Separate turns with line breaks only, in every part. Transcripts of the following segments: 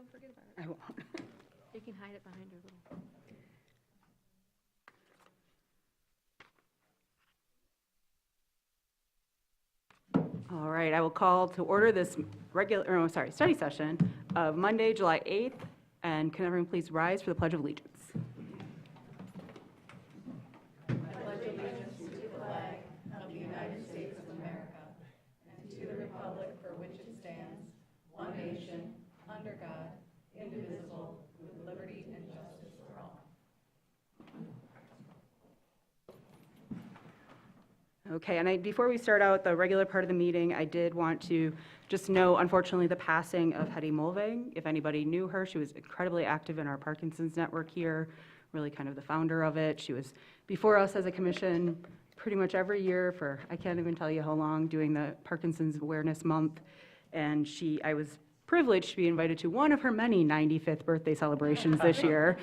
Don't forget about it.
I won't.
You can hide it behind your little.
All right, I will call to order this study session of Monday, July 8th. And can everyone please rise for the Pledge of Allegiance? Okay, and before we start out the regular part of the meeting, I did want to just know, unfortunately, the passing of Hedy Mulvang. If anybody knew her, she was incredibly active in our Parkinson's network here, really kind of the founder of it. She was before us as a commission pretty much every year for, I can't even tell you how long, doing the Parkinson's Awareness Month. And I was privileged to be invited to one of her many 95th birthday celebrations this year,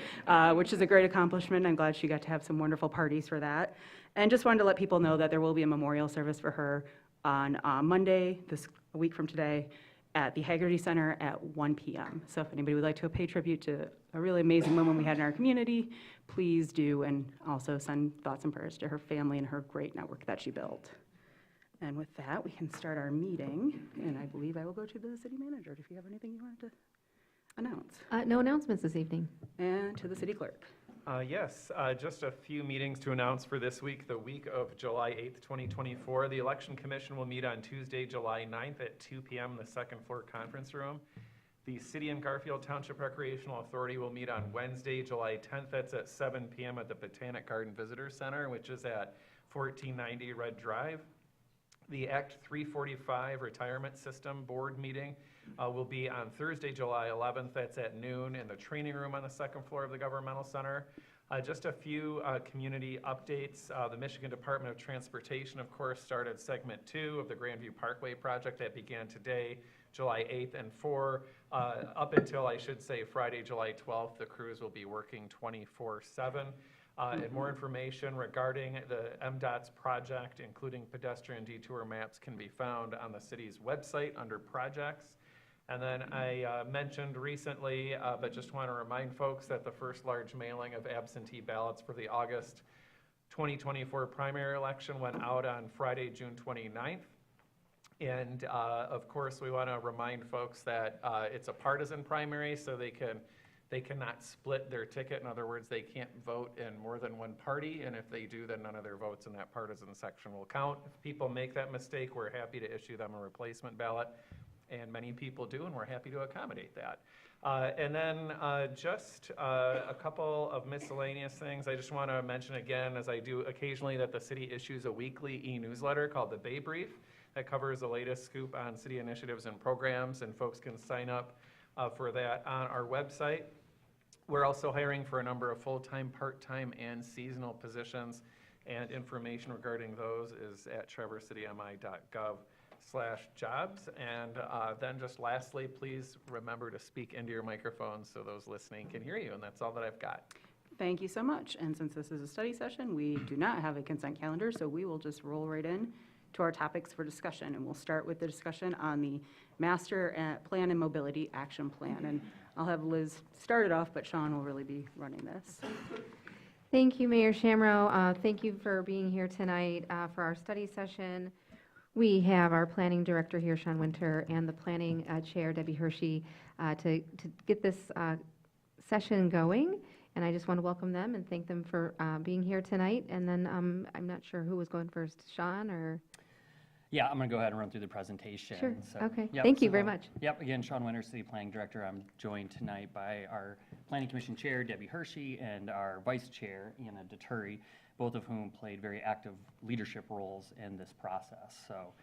which is a great accomplishment. I'm glad she got to have some wonderful parties for that. And just wanted to let people know that there will be a memorial service for her on Monday, a week from today, at the Haggerty Center at 1 p.m. So if anybody would like to pay tribute to a really amazing woman we had in our community, please do, and also send thoughts and prayers to her family and her great network that she built. And with that, we can start our meeting, and I believe I will go to the city manager if you have anything you wanted to announce.
No announcements this evening.
And to the city clerk.
Yes, just a few meetings to announce for this week, the week of July 8th, 2024. The Election Commission will meet on Tuesday, July 9th at 2 p.m. in the second floor conference room. The City and Garfield Township Recreational Authority will meet on Wednesday, July 10th. That's at 7 p.m. at the Botanic Garden Visitor Center, which is at 1490 Red Drive. The Act 345 Retirement System Board meeting will be on Thursday, July 11th. That's at noon in the training room on the second floor of the Governmental Center. Just a few community updates. The Michigan Department of Transportation, of course, started segment 2 of the Grandview Parkway project that began today, July 8th and 4. Up until, I should say, Friday, July 12th, the crews will be working 24/7. And more information regarding the MDOT's project, including pedestrian detour maps, can be found on the city's website under projects. And then I mentioned recently, but just want to remind folks that the first large mailing of absentee ballots for the August 2024 primary election went out on Friday, June 29th. And of course, we want to remind folks that it's a partisan primary, so they cannot split their ticket. In other words, they can't vote in more than one party, and if they do, then none of their votes in that partisan section will count. If people make that mistake, we're happy to issue them a replacement ballot, and many people do, and we're happy to accommodate that. And then just a couple of miscellaneous things. I just want to mention again, as I do occasionally, that the city issues a weekly e-newsletter called the Bay Brief that covers the latest scoop on city initiatives and programs, and folks can sign up for that on our website. We're also hiring for a number of full-time, part-time, and seasonal positions, and information regarding those is at traversitymi.gov/jobs. And then just lastly, please remember to speak into your microphone so those listening can hear you, and that's all that I've got.
Thank you so much. And since this is a study session, we do not have a consent calendar, so we will just roll right in to our topics for discussion. And we'll start with the discussion on the Master Plan and Mobility Action Plan. And I'll have Liz start it off, but Sean will really be running this.
Thank you, Mayor Shamro. Thank you for being here tonight for our study session. We have our planning director here, Sean Winter, and the planning chair, Debbie Hershey, to get this session going. And I just want to welcome them and thank them for being here tonight. And then I'm not sure who was going first, Sean or?
Yeah, I'm going to go ahead and run through the presentation.
Sure.
So,
okay.
Yep,
Thank you very much.
Yep. Again, Sean Winter, City Planning Director. I'm joined tonight by our Planning Commission Chair, Debbie Hershey, and our Vice Chair, Anna Deturi, both of whom played very active leadership roles in this process. So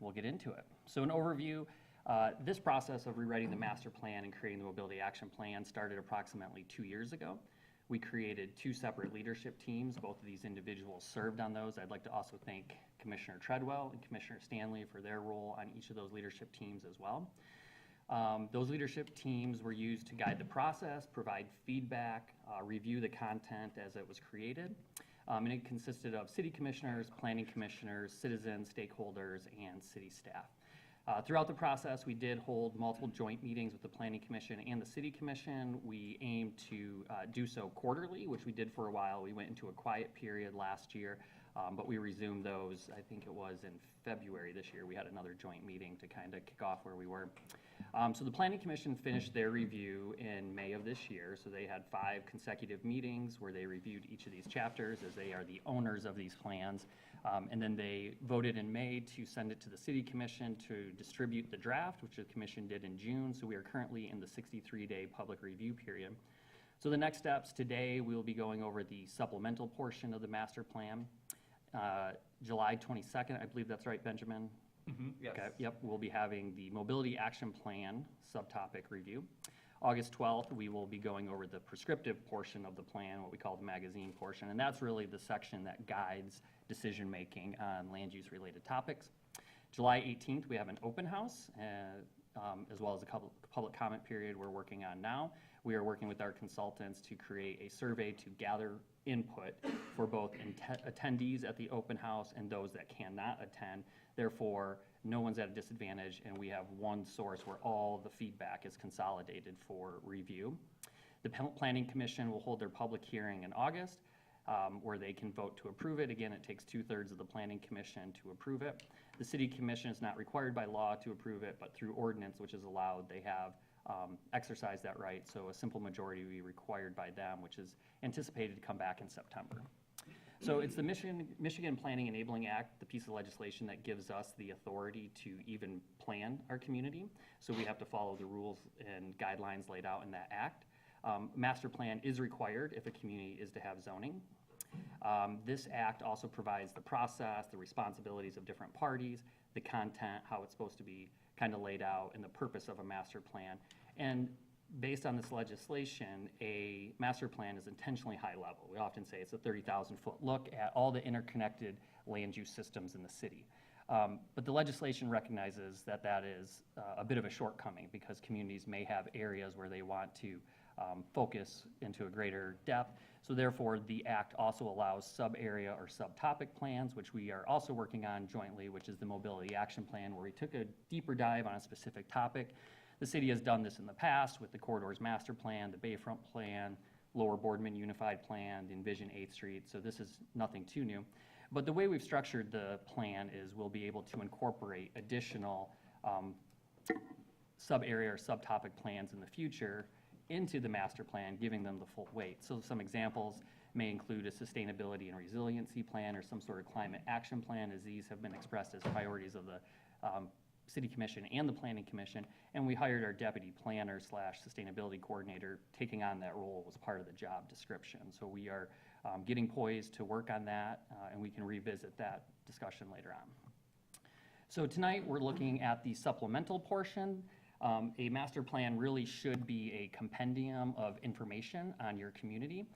we'll get into it. So an overview, this process of rewriting the master plan and creating the mobility action plan started approximately 2 years ago. We created 2 separate leadership teams. Both of these individuals served on those. I'd like to also thank Commissioner Treadwell and Commissioner Stanley for their role on each of those leadership teams as well. Those leadership teams were used to guide the process, provide feedback, review the content as it was created. And it consisted of city commissioners, planning commissioners, citizens, stakeholders, and city staff. Throughout the process, we did hold multiple joint meetings with the Planning Commission and the City Commission. We aim to do so quarterly, which we did for a while. We went into a quiet period last year, but we resumed those, I think it was in February this year. We had another joint meeting to kind of kick off where we were. So the Planning Commission finished their review in May of this year. So they had 5 consecutive meetings where they reviewed each of these chapters, as they are the owners of these plans. And then they voted in May to send it to the City Commission to distribute the draft, which the Commission did in June. So we are currently in the 63-day public review period. So the next steps today, we will be going over the supplemental portion of the master plan. July 22nd, I believe that's right, Benjamin?
Yes.
Okay, yep, we'll be having the Mobility Action Plan subtopic review. August 12th, we will be going over the prescriptive portion of the plan, what we call the magazine portion, and that's really the section that guides decision-making on land use related topics. July 18th, we have an open house, as well as a public comment period we're working on now. We are working with our consultants to create a survey to gather input for both attendees at the open house and those that cannot attend. Therefore, no one's at a disadvantage, and we have one source where all the feedback is consolidated for review. The Planning Commission will hold their public hearing in August, where they can vote to approve it. Again, it takes 2/3 of the Planning Commission to approve it. The City Commission is not required by law to approve it, but through ordinance, which is allowed, they have exercised that right. So a simple majority will be required by them, which is anticipated to come back in September. So it's the Michigan Planning Enabling Act, the piece of legislation that gives us the authority to even plan our community. So we have to follow the rules and guidelines laid out in that act. Master plan is required if a community is to have zoning. This act also provides the process, the responsibilities of different parties, the content, how it's supposed to be kind of laid out, and the purpose of a master plan. And based on this legislation, a master plan is intentionally high level. We often say it's a 30,000-foot look at all the interconnected land use systems in the city. But the legislation recognizes that that is a bit of a shortcoming, because communities may have areas where they want to focus into a greater depth. So therefore, the act also allows sub-area or subtopic plans, which we are also working on jointly, which is the Mobility Action Plan, where we took a deeper dive on a specific topic. The city has done this in the past with the Corridors Master Plan, the Bayfront Plan, Lower Boardman Unified Plan, the Envision 8th Street, so this is nothing too new. But the way we've structured the plan is we'll be able to incorporate additional sub-area or subtopic plans in the future into the master plan, giving them the full weight. So some examples may include a sustainability and resiliency plan or some sort of climate action plan, as these have been expressed as priorities of the City Commission and the Planning Commission. And we hired our deputy planner / sustainability coordinator, taking on that role was part of the job description. So we are getting poised to work on that, and we can revisit that discussion later on. So tonight we're looking at the supplemental portion. A master plan really should be a compendium of information on your community.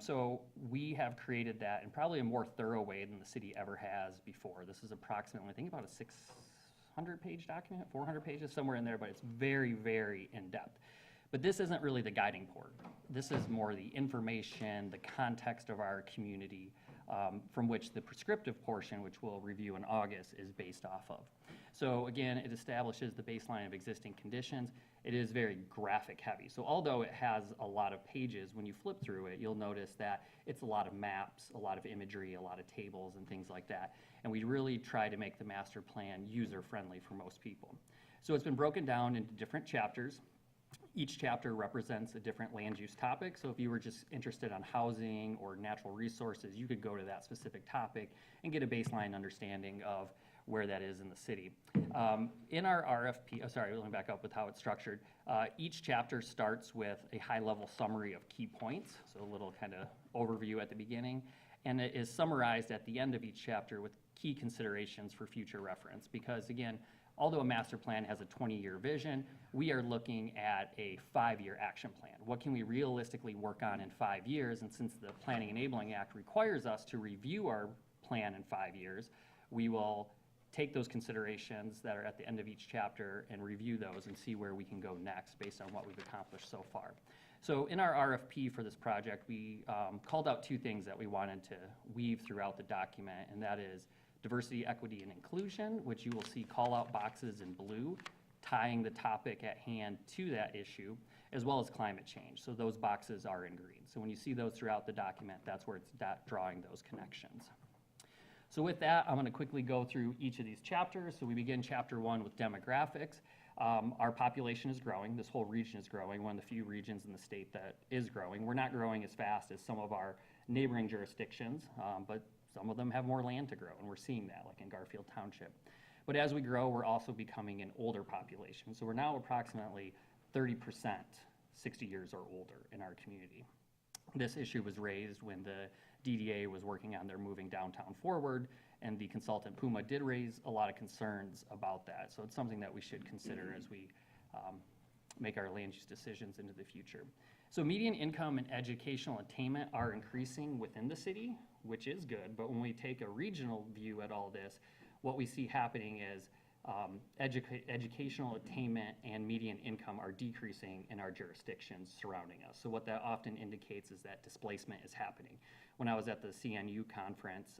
So we have created that in probably a more thorough way than the city ever has before. This is approximately, I think, about a 600-page document, 400 pages, somewhere in there, but it's very, very in-depth. But this isn't really the guiding port. This is more the information, the context of our community, from which the prescriptive portion, which we'll review in August, is based off of. So again, it establishes the baseline of existing conditions. It is very graphic heavy. So although it has a lot of pages, when you flip through it, you'll notice that it's a lot of maps, a lot of imagery, a lot of tables and things like that. And we really try to make the master plan user-friendly for most people. So it's been broken down into different chapters. Each chapter represents a different land use topic. So if you were just interested on housing or natural resources, you could go to that specific topic and get a baseline understanding of where that is in the city. In our RFP, let me back up with how it's structured. Each chapter starts with a high-level summary of key points, so a little kind of overview at the beginning, and it is summarized at the end of each chapter with key considerations for future reference. Because again, although a master plan has a 20-year vision, we are looking at a 5-year action plan. What can we realistically work on in 5 years? And since the Planning Enabling Act requires us to review our plan in 5 years, we will take those considerations that are at the end of each chapter and review those and see where we can go next based on what we've accomplished so far. So in our RFP for this project, we called out 2 things that we wanted to weave throughout the document, and that is diversity, equity, and inclusion, which you will see call-out boxes in blue, tying the topic at hand to that issue, as well as climate change. So those boxes are in green. So when you see those throughout the document, that's where it's drawing those connections. So with that, I'm going to quickly go through each of these chapters. So we begin chapter 1 with demographics. Our population is growing. This whole region is growing, one of the few regions in the state that is growing. We're not growing as fast as some of our neighboring jurisdictions, but some of them have more land to grow, and we're seeing that, like in Garfield Township. But as we grow, we're also becoming an older population. So we're now approximately 30% 60 years or older in our community. This issue was raised when the DDA was working on their Moving Downtown Forward, and the consultant Puma did raise a lot of concerns about that. So it's something that we should consider as we make our land use decisions into the future. So median income and educational attainment are increasing within the city, which is good, but when we take a regional view at all this, what we see happening is educational attainment and median income are decreasing in our jurisdictions surrounding us. So what that often indicates is that displacement is happening. When I was at the CNU conference,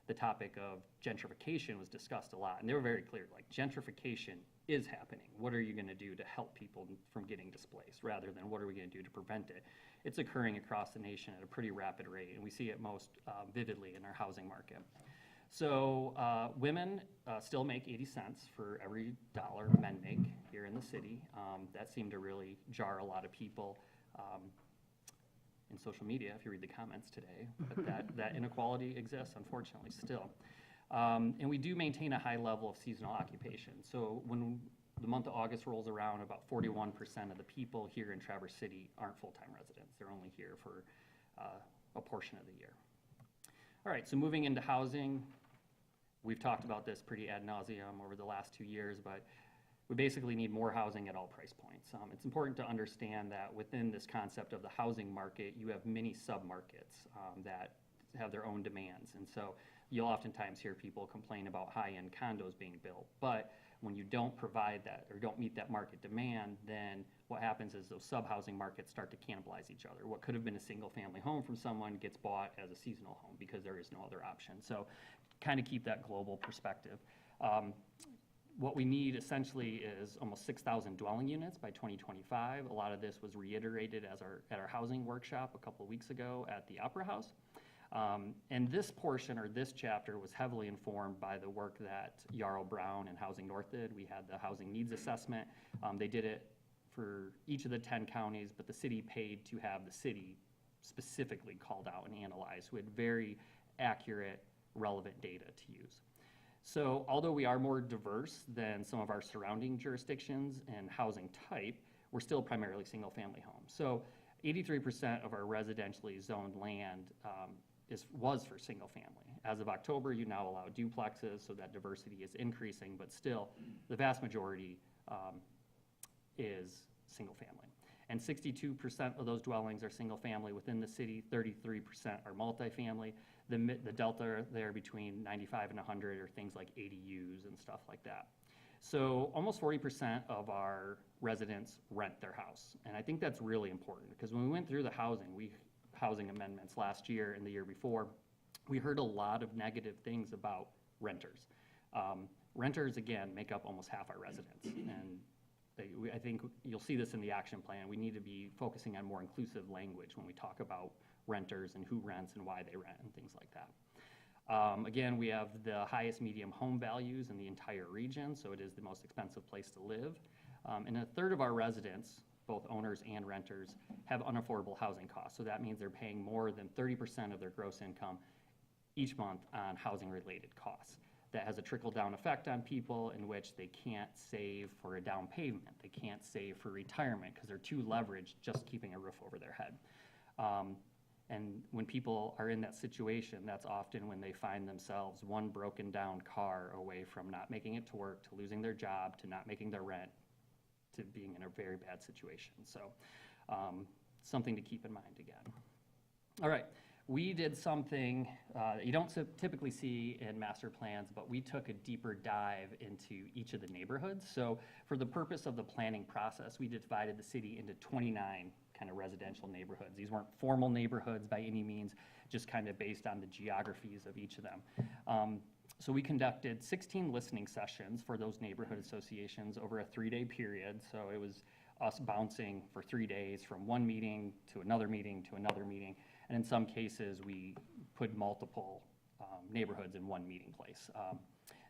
the topic of gentrification was discussed a lot, and they were very clear, like, gentrification is happening. What are you going to do to help people from getting displaced, rather than what are we going to do to prevent it? It's occurring across the nation at a pretty rapid rate, and we see it most vividly in our housing market. So women still make 80 cents for every dollar men make here in the city. That seemed to really jar a lot of people in social media, if you read the comments today. But that inequality exists, unfortunately, still. And we do maintain a high level of seasonal occupation. So when the month of August rolls around, about 41% of the people here in Traverse City aren't full-time residents. They're only here for a portion of the year. All right, so moving into housing, we've talked about this pretty ad nauseum over the last 2 years, but we basically need more housing at all price points. It's important to understand that within this concept of the housing market, you have many sub-markets that have their own demands. And so you'll oftentimes hear people complain about high-end condos being built, but when you don't provide that or don't meet that market demand, then what happens is those sub-housing markets start to cannibalize each other. What could have been a single-family home from someone gets bought as a seasonal home because there is no other option. So kind of keep that global perspective. What we need essentially is almost 6,000 dwelling units by 2025. A lot of this was reiterated at our housing workshop a couple of weeks ago at the Opera House. And this portion, or this chapter, was heavily informed by the work that Yarrow Brown and Housing North did. We had the housing needs assessment. They did it for each of the 10 counties, but the city paid to have the city specifically called out and analyzed. We had very accurate, relevant data to use. So although we are more diverse than some of our surrounding jurisdictions and housing type, we're still primarily single-family homes. So 83% of our residentially zoned land was for single family. As of October, you now allow duplexes, so that diversity is increasing, but still the vast majority is single family. And 62% of those dwellings are single family within the city, 33% are multifamily. The delta there between 95 and 100 are things like ADUs and stuff like that. So almost 40% of our residents rent their house. And I think that's really important because when we went through the housing amendments last year and the year before, we heard a lot of negative things about renters. Renters, again, make up almost half our residents. And I think you'll see this in the action plan. We need to be focusing on more inclusive language when we talk about renters and who rents and why they rent and things like that. Again, we have the highest median home values in the entire region, so it is the most expensive place to live. And a third of our residents, both owners and renters, have unaffordable housing costs. So that means they're paying more than 30% of their gross income each month on housing-related costs. That has a trickle-down effect on people in which they can't save for a down payment. They can't save for retirement because they're too leveraged just keeping a roof over their head. And when people are in that situation, that's often when they find themselves one broken down car away from not making it to work, to losing their job, to not making their rent, to being in a very bad situation. So something to keep in mind again. All right, we did something you don't typically see in master plans, but we took a deeper dive into each of the neighborhoods. So for the purpose of the planning process, we divided the city into 29 kind of residential neighborhoods. These weren't formal neighborhoods by any means, just kind of based on the geographies of each of them. So we conducted 16 listening sessions for those neighborhood associations over a 3-day period. So it was us bouncing for 3 days from one meeting to another meeting to another meeting. And in some cases, we put multiple neighborhoods in one meeting place.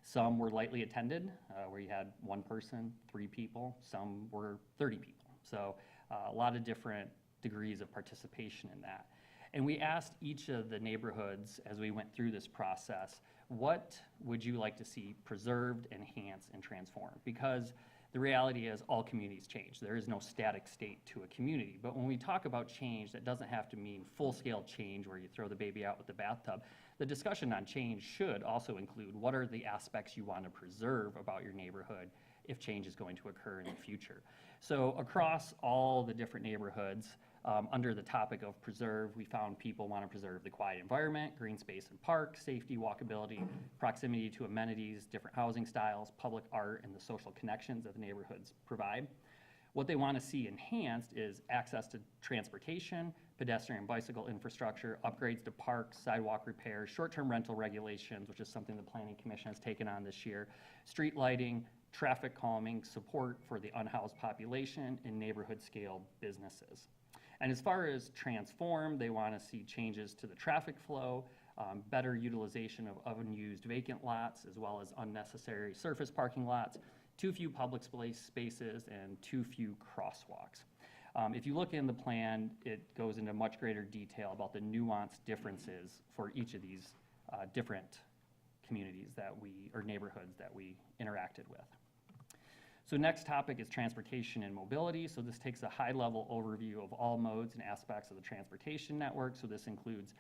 Some were lightly attended, where you had one person, 3 people. Some were 30 people. So a lot of different degrees of participation in that. And we asked each of the neighborhoods as we went through this process, what would you like to see preserved, enhanced, and transformed? Because the reality is all communities change. There is no static state to a community. But when we talk about change, that doesn't have to mean full-scale change where you throw the baby out with the bathtub. The discussion on change should also include what are the aspects you want to preserve about your neighborhood if change is going to occur in the future. So across all the different neighborhoods, under the topic of preserve, we found people want to preserve the quiet environment, green space and park, safety, walkability, proximity to amenities, different housing styles, public art, and the social connections that the neighborhoods provide. What they want to see enhanced is access to transportation, pedestrian and bicycle infrastructure, upgrades to parks, sidewalk repairs, short-term rental regulations, which is something the Planning Commission has taken on this year, street lighting, traffic calming, support for the unhoused population, and neighborhood-scale businesses. And as far as transform, they want to see changes to the traffic flow, better utilization of unused vacant lots, as well as unnecessary surface parking lots, too few public spaces, and too few crosswalks. If you look in the plan, it goes into much greater detail about the nuanced differences for each of these different communities or neighborhoods that we interacted with. So next topic is transportation and mobility. So this takes a high-level overview of all modes and aspects of the transportation network. So this includes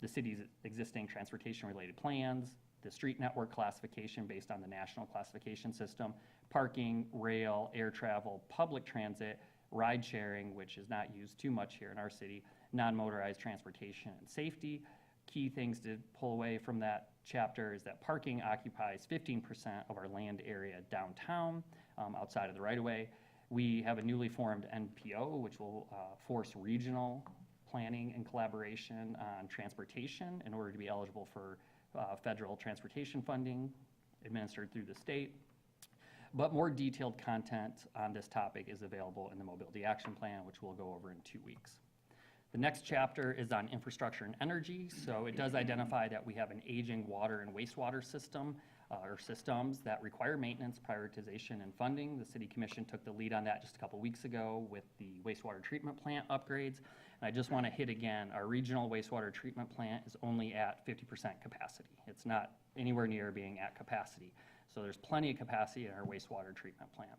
the city's existing transportation-related plans, the street network classification based on the national classification system, parking, rail, air travel, public transit, ride sharing, which is not used too much here in our city, non-motorized transportation and safety. Key things to pull away from that chapter is that parking occupies 15% of our land area downtown, outside of the right-of-way. We have a newly formed NPO, which will force regional planning and collaboration on transportation in order to be eligible for federal transportation funding administered through the state. But more detailed content on this topic is available in the Mobility Action Plan, which we'll go over in 2 weeks. The next chapter is on infrastructure and energy. So it does identify that we have an aging water and wastewater system or systems that require maintenance, prioritization, and funding. The City Commission took the lead on that just a couple weeks ago with the wastewater treatment plant upgrades. And I just want to hit again, our regional wastewater treatment plant is only at 50% capacity. It's not anywhere near being at capacity. So there's plenty of capacity in our wastewater treatment plant.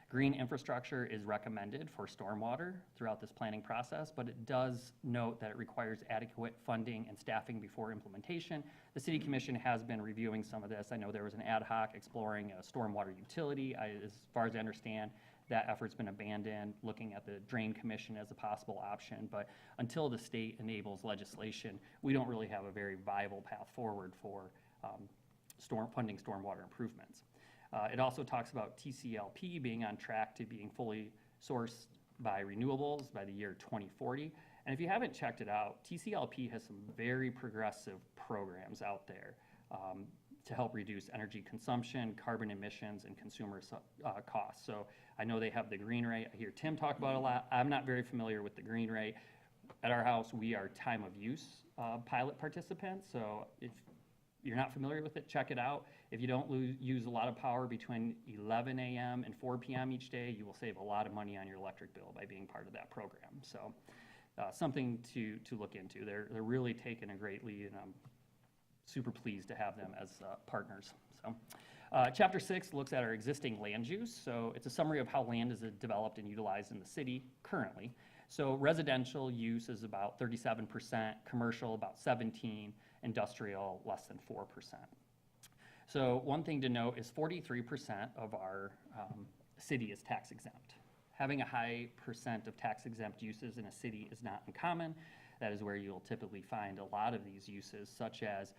Green infrastructure is recommended for stormwater throughout this planning process, but it does note that it requires adequate funding and staffing before implementation. The City Commission has been reviewing some of this. I know there was an ad hoc exploring a stormwater utility. As far as I understand, that effort's been abandoned, looking at the Drain Commission as a possible option. But until the state enables legislation, we don't really have a very viable path forward for funding stormwater improvements. It also talks about TCLP being on track to being fully sourced by renewables by the year 2040. And if you haven't checked it out, TCLP has some very progressive programs out there to help reduce energy consumption, carbon emissions, and consumer costs. So I know they have the green rate. I hear Tim talk about it a lot. I'm not very familiar with the green rate. At our house, we are time of use pilot participants. So if you're not familiar with it, check it out. If you don't use a lot of power between 11 a.m. and 4 p.m. each day, you will save a lot of money on your electric bill by being part of that program. So something to look into. They're really taking a great lead, and I'm super pleased to have them as partners. So, Chapter 6 looks at our existing land use. So it's a summary of how land is developed and utilized in the city currently. So residential use is about 37%, commercial about 17%, industrial less than 4%. So one thing to note is 43% of our city is tax exempt. Having a high percent of tax exempt uses in a city is not uncommon. That is where you'll typically find a lot of these uses, such as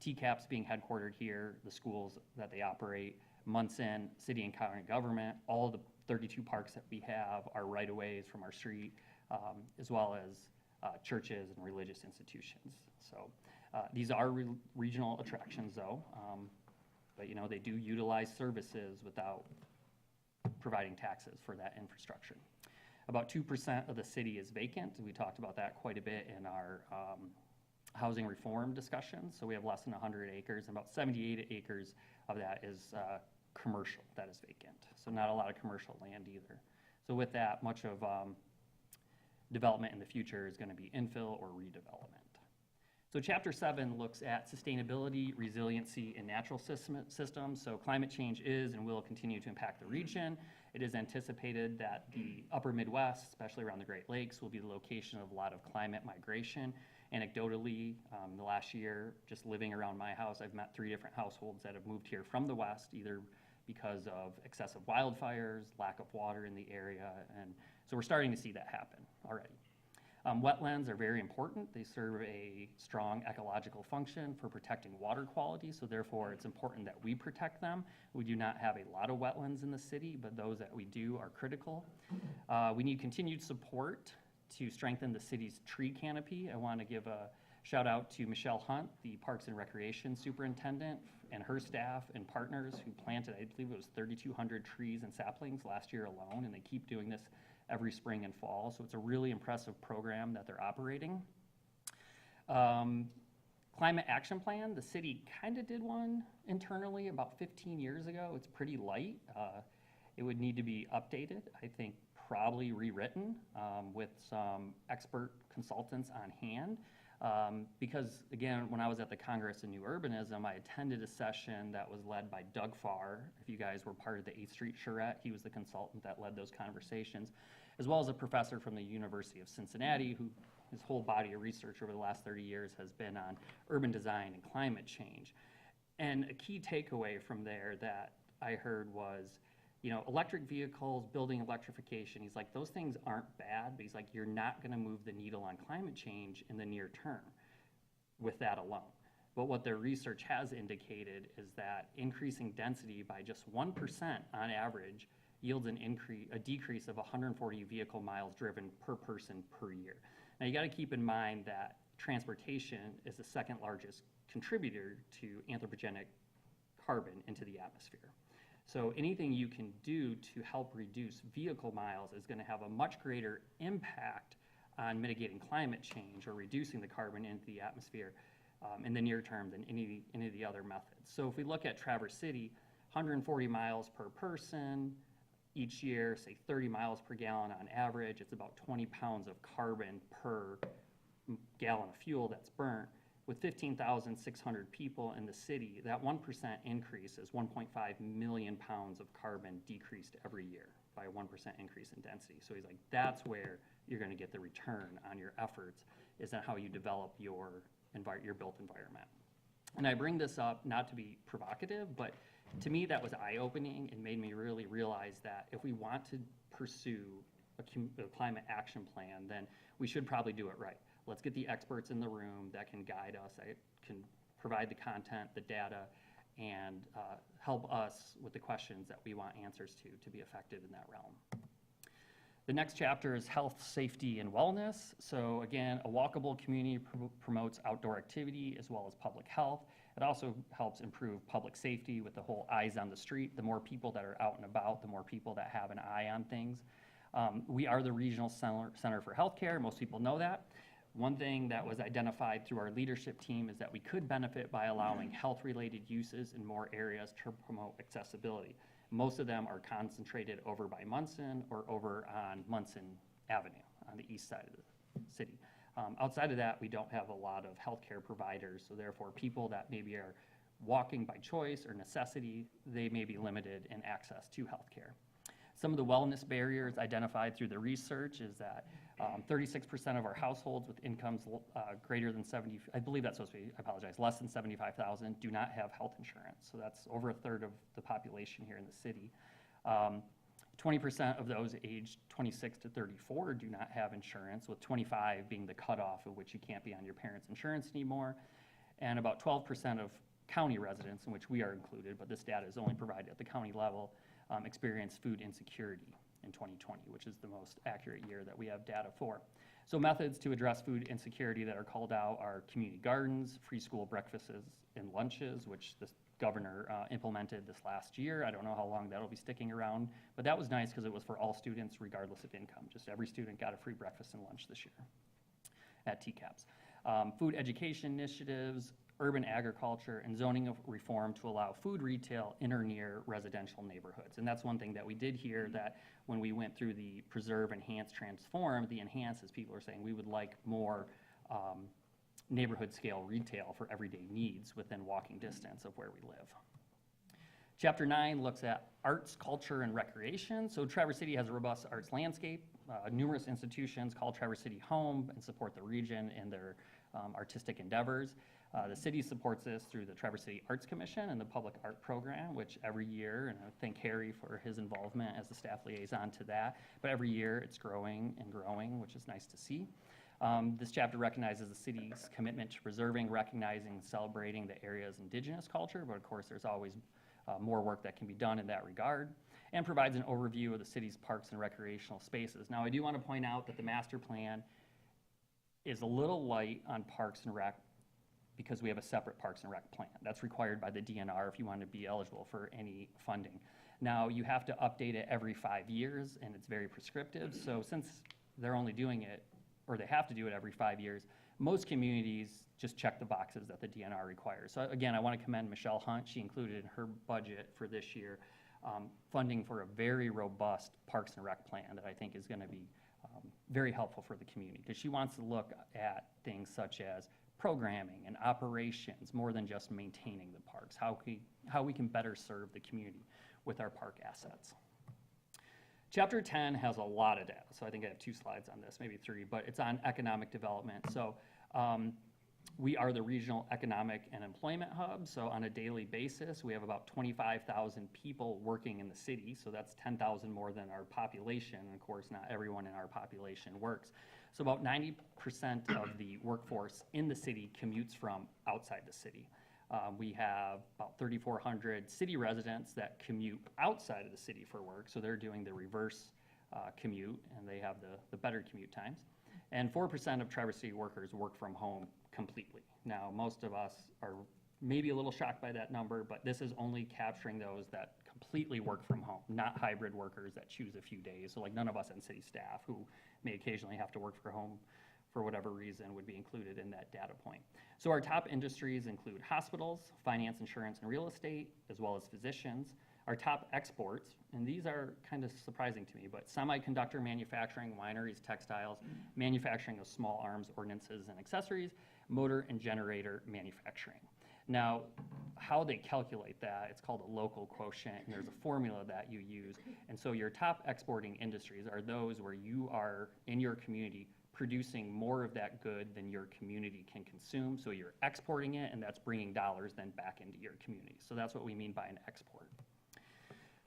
TCAPS being headquartered here, the schools that they operate, Munson, city and county government, all of the 32 parks that we have are right-of-ways from our street, as well as churches and religious institutions. So These are regional attractions though, but you know, they do utilize services without providing taxes for that infrastructure. About 2% of the city is vacant. We talked about that quite a bit in our housing reform discussions. So we have less than 100 acres, and about 78 acres of that is commercial, that is vacant. So not a lot of commercial land either. So with that, much of development in the future is going to be infill or redevelopment. So Chapter 7 looks at sustainability, resiliency, and natural systems. So climate change is and will continue to impact the region. It is anticipated that the upper Midwest, especially around the Great Lakes, will be the location of a lot of climate migration. Anecdotally, the last year, just living around my house, I've met 3 different households that have moved here from the West, either because of excessive wildfires, lack of water in the area, and so we're starting to see that happen already. Wetlands are very important. They serve a strong ecological function for protecting water quality, so therefore it's important that we protect them. We do not have a lot of wetlands in the city, but those that we do are critical. We need continued support to strengthen the city's tree canopy. I want to give a shout out to Michelle Hunt, the Parks and Recreation Superintendent, and her staff and partners who planted, I believe it was 3,200 trees and saplings last year alone, and they keep doing this every spring and fall. So it's a really impressive program that they're operating. Climate Action Plan, the city kind of did one internally about 15 years ago. It's pretty light. It would need to be updated, I think probably rewritten with some expert consultants on hand. Because again, when I was at the Congress of New Urbanism, I attended a session that was led by Doug Farr. If you guys were part of the 8th Street Charrette, he was the consultant that led those conversations, as well as a professor from the University of Cincinnati who his whole body of research over the last 30 years has been on urban design and climate change. And a key takeaway from there that I heard was, you know, electric vehicles, building electrification, he's like, those things aren't bad, but he's like, you're not gonna move the needle on climate change in the near term with that alone. But what their research has indicated is that increasing density by just 1% on average yields a decrease of 140 vehicle miles driven per person per year. Now you gotta keep in mind that transportation is the 2nd largest contributor to anthropogenic carbon into the atmosphere. So anything you can do to help reduce vehicle miles is going to have a much greater impact on mitigating climate change or reducing the carbon into the atmosphere in the near term than any of the other methods. So if we look at Traverse City, 140 miles per person each year, say 30 miles per gallon on average, it's about 20 pounds of carbon per gallon of fuel that's burnt. With 15,600 people in the city, that 1% increase is 1.5 million pounds of carbon decreased every year by a 1% increase in density. So he's like, that's where you're going to get the return on your efforts, is on how you develop your built environment. And I bring this up not to be provocative, but to me that was eye-opening and made me really realize that if we want to pursue a climate action plan, then we should probably do it right. Let's get the experts in the room that can guide us, that can provide the content, the data, and help us with the questions that we want answers to be effective in that realm. The next chapter is health, safety, and wellness. So again, a walkable community promotes outdoor activity as well as public health. It also helps improve public safety with the whole eyes on the street. The more people that are out and about, the more people that have an eye on things. We are the regional center for healthcare. Most people know that. One thing that was identified through our leadership team is that we could benefit by allowing health-related uses in more areas to promote accessibility. Most of them are concentrated over by Munson or over on Munson Avenue on the east side of the city. Outside of that, we don't have a lot of healthcare providers, so therefore people that maybe are walking by choice or necessity, they may be limited in access to healthcare. Some of the wellness barriers identified through the research is that 36% of our households with incomes greater than 70, I believe that's supposed to be, I apologize, less than 75,000 do not have health insurance. So that's over 1/3 of the population here in the city. 20% of those aged 26 to 34 do not have insurance, with 25 being the cutoff of which you can't be on your parents' insurance anymore. And about 12% of county residents, in which we are included, but this data is only provided at the county level, experience food insecurity in 2020, which is the most accurate year that we have data for. So methods to address food insecurity that are called out are community gardens, free school breakfasts and lunches, which the governor implemented this last year. I don't know how long that'll be sticking around, but that was nice because it was for all students regardless of income. Just every student got a free breakfast and lunch this year at TCAPS. Food education initiatives, urban agriculture, and zoning reform to allow food retail in or near residential neighborhoods. And that's one thing that we did here, that when we went through the preserve, enhance, transform, the enhance is people are saying we would like more neighborhood scale retail for everyday needs within walking distance of where we live. Chapter 9 looks at arts, culture, and recreation. So Traverse City has a robust arts landscape. Numerous institutions call Traverse City home and support the region in their artistic endeavors. The city supports this through the Traverse City Arts Commission and the Public Art Program, which every year, and I thank Harry for his involvement as the staff liaison to that, but every year it's growing and growing, which is nice to see. This chapter recognizes the city's commitment to preserving, recognizing, and celebrating the area's indigenous culture, but of course there's always more work that can be done in that regard, and provides an overview of the city's parks and recreational spaces. Now, I do want to point out that the master plan is a little light on Parks and Rec because we have a separate Parks and Rec plan. That's required by the DNR if you want to be eligible for any funding. Now, you have to update it every 5 years, and it's very prescriptive. So since they're only doing it, or they have to do it every 5 years, most communities just check the boxes that the DNR requires. So again, I want to commend Michelle Hunt. She included in her budget for this year funding for a very robust Parks and Rec plan that I think is going to be very helpful for the community, because she wants to look at things such as programming and operations more than just maintaining the parks, how we can better serve the community with our park assets. Chapter 10 has a lot of data, so I think I have 2 slides on this, maybe 3, but it's on economic development. So we are the regional economic and employment hub, so on a daily basis, we have about 25,000 people working in the city, so that's 10,000 more than our population. And of course, not everyone in our population works. So about 90% of the workforce in the city commutes from outside the city. We have about 3,400 city residents that commute outside of the city for work, so they're doing the reverse commute, and they have the better commute times. And 4% of Traverse City workers work from home completely. Now, most of us are maybe a little shocked by that number, but this is only capturing those that completely work from home, not hybrid workers that choose a few days. So like none of us in city staff who may occasionally have to work from home for whatever reason would be included in that data point. So our top industries include hospitals, finance, insurance, and real estate, as well as physicians. Our top exports, and these are kind of surprising to me, but semiconductor manufacturing, wineries, textiles, manufacturing of small arms, ordnances, and accessories, motor and generator manufacturing. Now, how they calculate that, it's called a local quotient, and there's a formula that you use. And so your top exporting industries are those where you are, in your community, producing more of that good than your community can consume. So you're exporting it, and that's bringing dollars then back into your community. So that's what we mean by an export.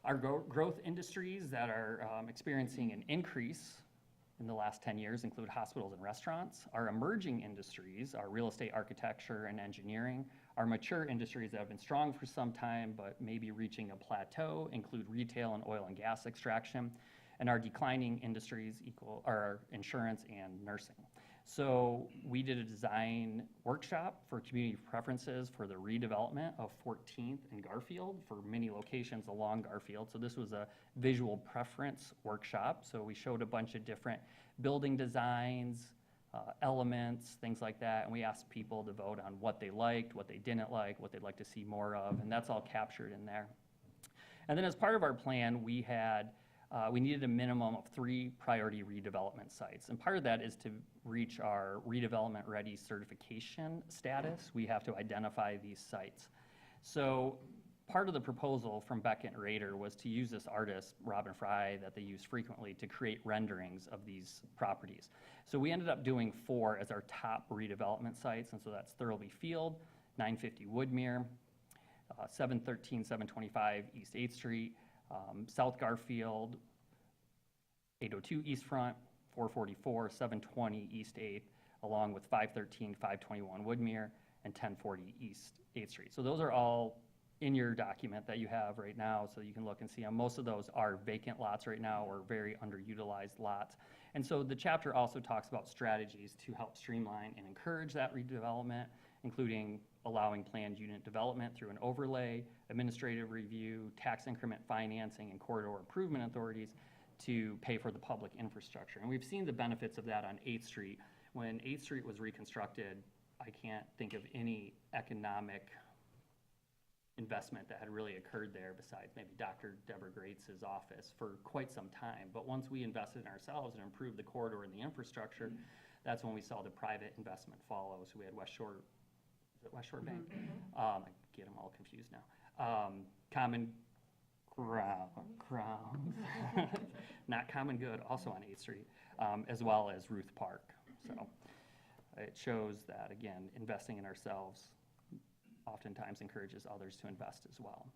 Our growth industries that are experiencing an increase in the last 10 years include hospitals and restaurants. Our emerging industries are real estate, architecture, and engineering. Our mature industries that have been strong for some time but maybe reaching a plateau include retail and oil and gas extraction. And our declining industries are insurance and nursing. So we did a design workshop for community preferences for the redevelopment of 14th and Garfield for many locations along Garfield. So this was a visual preference workshop. So we showed a bunch of different building designs, elements, things like that. And we asked people to vote on what they liked, what they didn't like, what they'd like to see more of. And that's all captured in there. And then as part of our plan, we needed a minimum of 3 priority redevelopment sites. And part of that is to reach our redevelopment ready certification status. We have to identify these sites. So part of the proposal from Beckett and Rader was to use this artist, Robin Fry, that they use frequently to create renderings of these properties. So we ended up doing 4 as our top redevelopment sites. And so that's Thurlby Field, 950 Woodmere, 713, 725 East 8th Street, South Garfield, 802 East Front, 444, 720 East 8th, along with 513, 521 Woodmere, and 1040 East 8th Street. So those are all in your document that you have right now, so you can look and see, most of those are vacant lots right now or very underutilized lots. And so the chapter also talks about strategies to help streamline and encourage that redevelopment, including allowing planned unit development through an overlay, administrative review, tax increment financing, and corridor improvement authorities to pay for the public infrastructure. And we've seen the benefits of that on 8th Street. When 8th Street was reconstructed, I can't think of any economic investment that had really occurred there besides maybe Dr. Deborah Grates' office for quite some time. But once we invested in ourselves and improved the corridor and the infrastructure, that's when we saw the private investment follow. So we had West Shore, is it West Shore Bank? I get them all confused now. Common Grounds, not Common Good, also on 8th Street, as well as Ruth Park. So it shows that, again, investing in ourselves oftentimes encourages others to invest as well.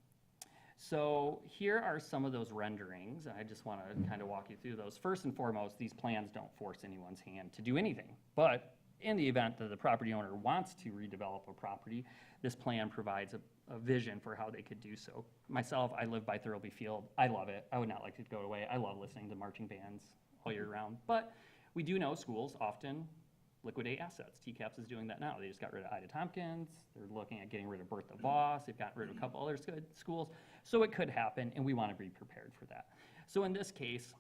So here are some of those renderings, and I just want to kind of walk you through those. First and foremost, these plans don't force anyone's hand to do anything, but in the event that the property owner wants to redevelop a property, this plan provides a vision for how they could do so. Myself, I live by Thurlby Field. I love it. I would not like it to go away. I love listening to marching bands all year round, but we do know schools often liquidate assets. TCAPS is doing that now. They just got rid of Ida Tompkins. They're looking at getting rid of Bertha Voss. They've gotten rid of a couple other schools. So it could happen, and we want to be prepared for that. So in this case,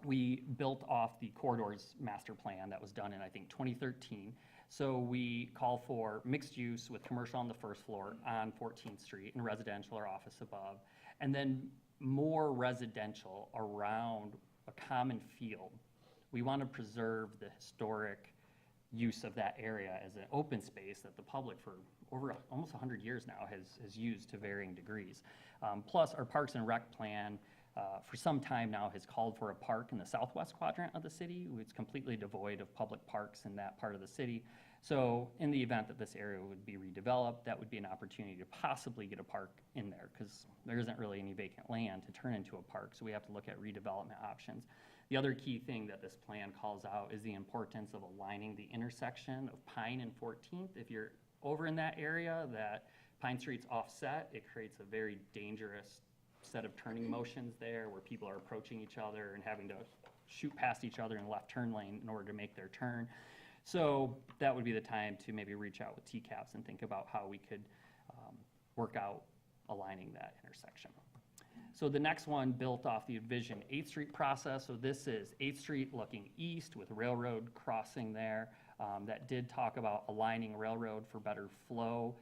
we built off the corridors master plan that was done in, I think, 2013. So we call for mixed use with commercial on the first floor on 14th Street and residential or office above, and then more residential around a common field. We want to preserve the historic use of that area as an open space that the public for over almost 100 years now has used to varying degrees. Plus, our Parks and Rec plan for some time now has called for a park in the southwest quadrant of the city. It's completely devoid of public parks in that part of the city. So in the event that this area would be redeveloped, that would be an opportunity to possibly get a park in there, because there isn't really any vacant land to turn into a park, so we have to look at redevelopment options. The other key thing that this plan calls out is the importance of aligning the intersection of Pine and 14th. If you're over in that area, that Pine Street's offset, it creates a very dangerous set of turning motions there where people are approaching each other and having to shoot past each other in the left turn lane in order to make their turn. So that would be the time to maybe reach out with TCAPS and think about how we could work out aligning that intersection. So the next one built off the Vision 8th Street process. So this is 8th Street looking east with railroad crossing there. That did talk about aligning railroad for better flow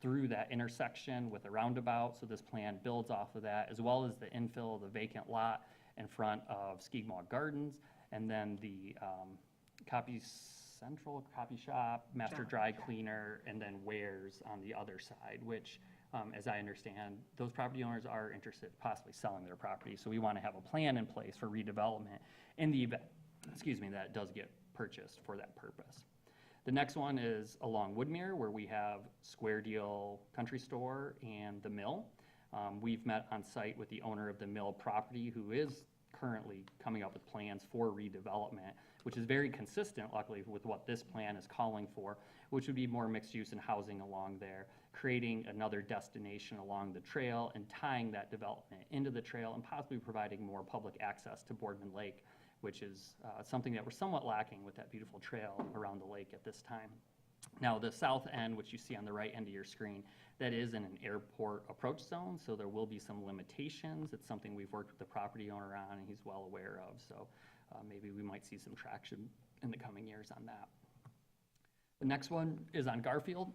through that intersection with a roundabout. So this plan builds off of that, as well as the infill of the vacant lot in front of Skigmaw Gardens, and then the Copy Central, Copy Shop, Master Dry Cleaner, and then Wares on the other side, which as I understand, those property owners are interested in possibly selling their property. So we want to have a plan in place for redevelopment in the event, that it does get purchased for that purpose. The next one is along Woodmere, where we have Square Deal Country Store and the Mill. We've met on site with the owner of the Mill property, who is currently coming up with plans for redevelopment, which is very consistent, luckily, with what this plan is calling for, which would be more mixed use and housing along there, creating another destination along the trail and tying that development into the trail and possibly providing more public access to Boardman Lake, which is something that we're somewhat lacking with that beautiful trail around the lake at this time. Now, the south end, which you see on the right end of your screen, that is in an airport approach zone, so there will be some limitations. It's something we've worked with the property owner on and he's well aware of, so maybe we might see some traction in the coming years on that. The next one is on Garfield,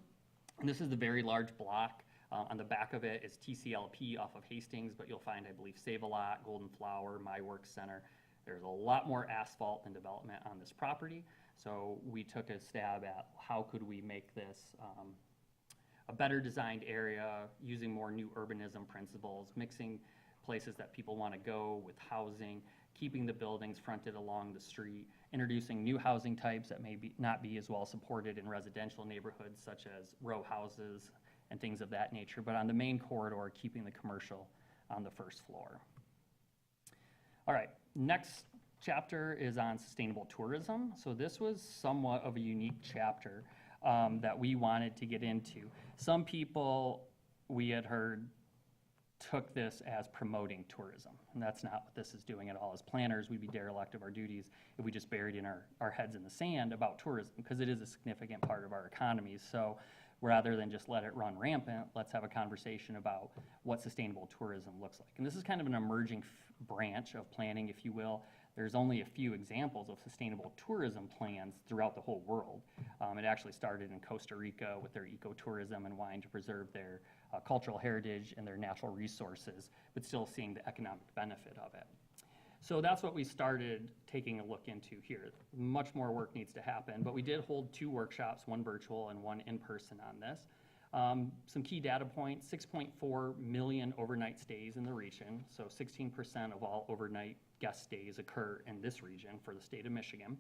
and this is the very large block. On the back of it is TCLP off of Hastings, but you'll find, I believe, Save-A-Lot, Golden Flower, My Work Center. There's a lot more asphalt and development on this property, so we took a stab at how could we make this a better designed area, using more new urbanism principles, mixing places that people want to go with housing, keeping the buildings fronted along the street, introducing new housing types that may not be as well supported in residential neighborhoods, such as row houses and things of that nature, but on the main corridor, keeping the commercial on the first floor. All right, next chapter is on sustainable tourism. So this was somewhat of a unique chapter that we wanted to get into. Some people we had heard took this as promoting tourism. And that's not what this is doing at all. As planners, we'd be derelict of our duties if we just buried in our heads in the sand about tourism, because it is a significant part of our economies. So rather than just let it run rampant, let's have a conversation about what sustainable tourism looks like. And this is kind of an emerging branch of planning, if you will. There's only a few examples of sustainable tourism plans throughout the whole world. It actually started in Costa Rica with their ecotourism and wanting to preserve their cultural heritage and their natural resources, but still seeing the economic benefit of it. So that's what we started taking a look into here. Much more work needs to happen, but we did hold 2 workshops, one virtual and one in person on this. Some key data points: 6.4 million overnight stays in the region, so 16% of all overnight guest stays occur in this region for the state of Michigan.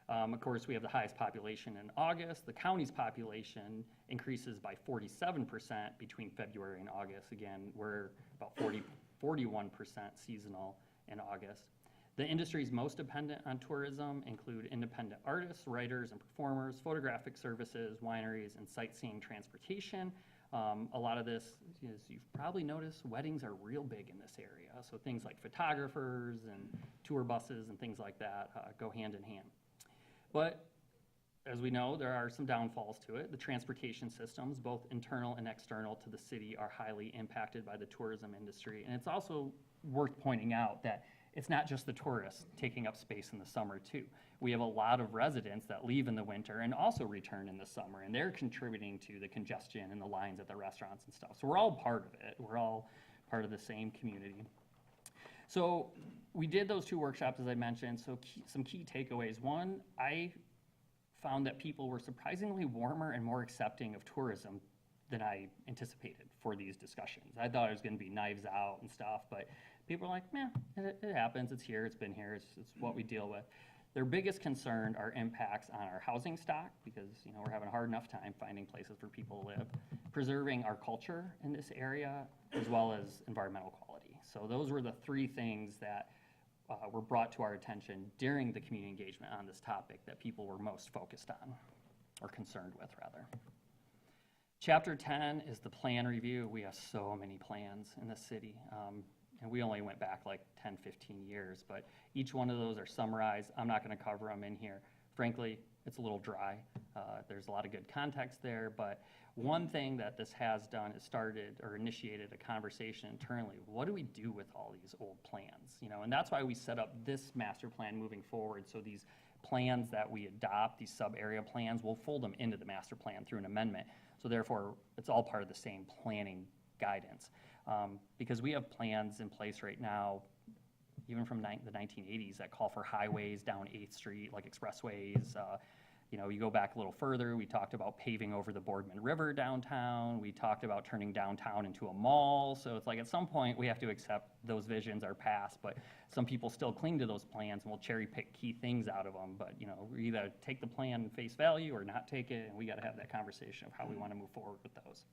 Of course, we have the highest population in August. The county's population increases by 47% between February and August. Again, we're about 41% seasonal in August. The industries most dependent on tourism include independent artists, writers and performers, photographic services, wineries, and sightseeing transportation. A lot of this, as you've probably noticed, weddings are real big in this area. So things like photographers and tour buses and things like that go hand in hand. But as we know, there are some downfalls to it. The transportation systems, both internal and external to the city, are highly impacted by the tourism industry. And it's also worth pointing out that it's not just the tourists taking up space in the summer too. We have a lot of residents that leave in the winter and also return in the summer, and they're contributing to the congestion and the lines at the restaurants and stuff. So we're all part of it. We're all part of the same community. So we did those 2 workshops, as I mentioned. So some key takeaways. One, I found that people were surprisingly warmer and more accepting of tourism than I anticipated for these discussions. I thought it was going to be knives out and stuff, but people are like, meh, it happens, it's here, it's been here, it's what we deal with. Their biggest concern are impacts on our housing stock, because we're having a hard enough time finding places for people to live, preserving our culture in this area, as well as environmental quality. So those were the 3 things that were brought to our attention during the community engagement on this topic that people were most focused on, or concerned with, rather. Chapter 10 is the plan review. We have so many plans in the city, and we only went back like 10, 15 years, but each one of those are summarized. I'm not going to cover them in here. Frankly, it's a little dry. There's a lot of good context there, but one thing that this has done is started or initiated a conversation internally. What do we do with all these old plans? And that's why we set up this master plan moving forward. So these plans that we adopt, these sub-area plans, we'll fold them into the master plan through an amendment. So therefore, it's all part of the same planning guidance. Because we have plans in place right now, even from the 1980s, that call for highways down 8th Street, like expressways. You go back a little further, we talked about paving over the Boardman River downtown. We talked about turning downtown into a mall. So it's like at some point we have to accept those visions are past, but some people still cling to those plans and will cherry pick key things out of them. But we either take the plan face value or not take it, and we got to have that conversation of how we want to move forward with those.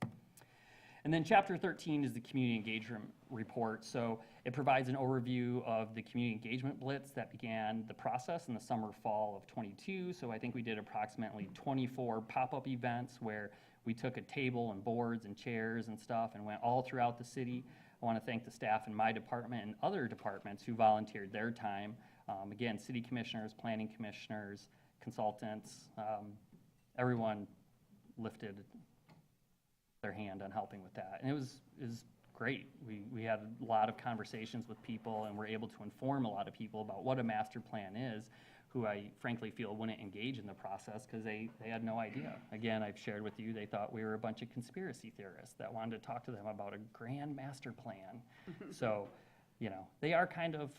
And then chapter 13 is the community engagement report. So it provides an overview of the community engagement blitz that began the process in the summer, fall of 22. So I think we did approximately 24 pop-up events where we took a table and boards and chairs and stuff and went all throughout the city. I want to thank the staff in my department and other departments who volunteered their time. Again, city commissioners, planning commissioners, consultants, everyone lifted their hand on helping with that. And it was great. We had a lot of conversations with people and were able to inform a lot of people about what a master plan is, who I frankly feel wouldn't engage in the process because they had no idea. Again, I've shared with you, they thought we were a bunch of conspiracy theorists that wanted to talk to them about a grand master plan. So, they are kind of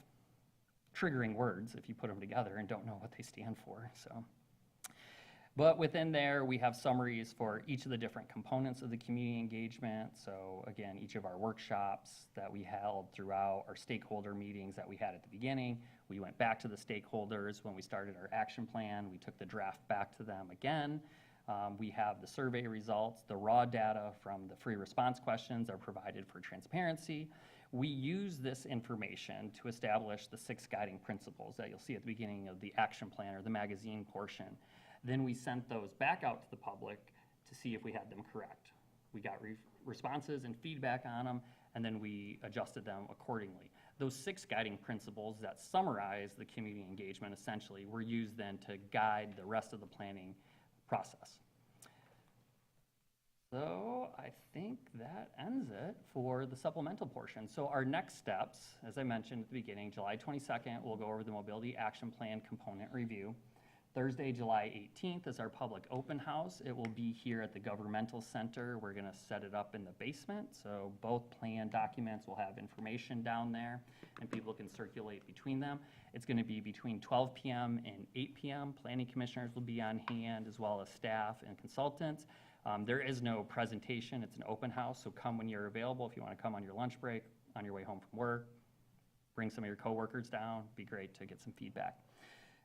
triggering words if you put them together and don't know what they stand for. But within there, we have summaries for each of the different components of the community engagement. So again, each of our workshops that we held throughout, our stakeholder meetings that we had at the beginning, we went back to the stakeholders when we started our action plan. We took the draft back to them again. We have the survey results. The raw data from the free response questions are provided for transparency. We use this information to establish the 6 guiding principles that you'll see at the beginning of the action plan or the magazine portion. Then we sent those back out to the public to see if we had them correct. We got responses and feedback on them, and then we adjusted them accordingly. Those 6 guiding principles that summarize the community engagement essentially were used then to guide the rest of the planning process. So I think that ends it for the supplemental portion. So our next steps, as I mentioned at the beginning, July 22nd, we'll go over the Mobility Action Plan component review. Thursday, July 18th is our public open house. It will be here at the Governmental Center. We're gonna set it up in the basement, so both plan documents will have information down there, and people can circulate between them. It's gonna be between 12 p.m. and 8 p.m. Planning commissioners will be on hand, as well as staff and consultants. There is no presentation, it's an open house, so come when you're available. If you wanna come on your lunch break, on your way home from work, bring some of your coworkers down, it'd be great to get some feedback.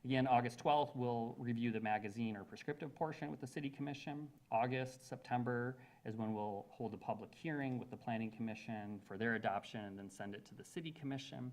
Again, August 12th, we'll review the magazine or prescriptive portion with the City Commission. August, September is when we'll hold a public hearing with the Planning Commission for their adoption and then send it to the City Commission.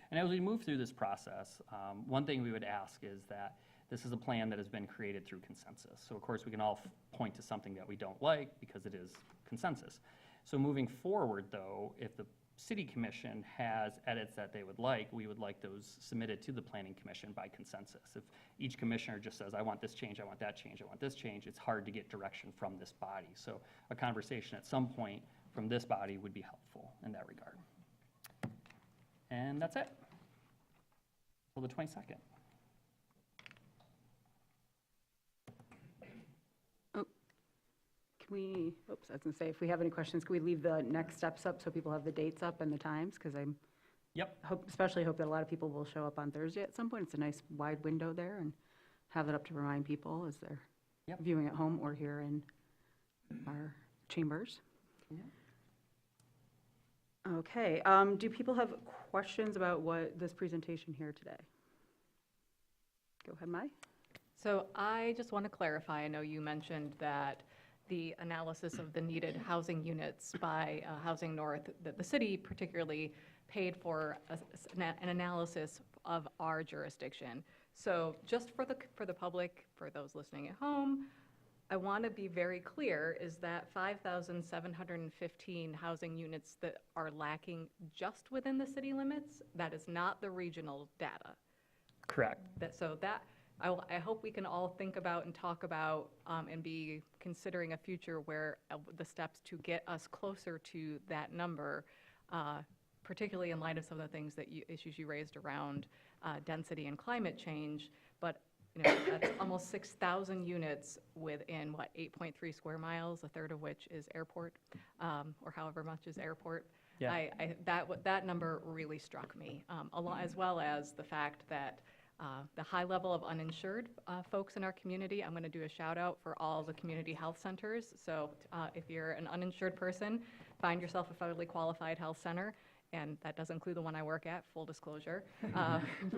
And as we move through this process, one thing we would ask is that this is a plan that has been created through consensus. So of course, we can all point to something that we don't like because it is consensus. So moving forward though, if the City Commission has edits that they would like, we would like those submitted to the Planning Commission by consensus. If each commissioner just says, I want this change, I want that change, I want this change, it's hard to get direction from this body. So a conversation at some point from this body would be helpful in that regard. And that's it. Till the 22nd.
Oops, I was gonna say, if we have any questions, can we leave the next steps up so people have the dates up and the times? Because especially hope that a lot of people will show up on Thursday at some point. It's a nice wide window there, and have it up to remind people as they're viewing at home or here in our chambers. Okay, do people have questions about what this presentation here today? Go ahead, Mai.
So I just want to clarify, I know you mentioned that the analysis of the needed housing units by Housing North, that the city particularly paid for an analysis of our jurisdiction. So just for the public, for those listening at home, I want to be very clear is that 5,715 housing units that are lacking just within the city limits, that is not the regional data.
Correct.
I hope we can all think about and talk about and be considering a future where the steps to get us closer to that number, particularly in light of some of the things issues you raised around density and climate change. But that's almost 6,000 units within 8.3 square miles, a third of which is airport, or however much is airport.
Yeah.
That number really struck me, as well as the fact that the high level of uninsured folks in our community. I'm going to do a shout out for all the community health centers. So if you're an uninsured person, find yourself a federally qualified health center. And that does include the one I work at, full disclosure.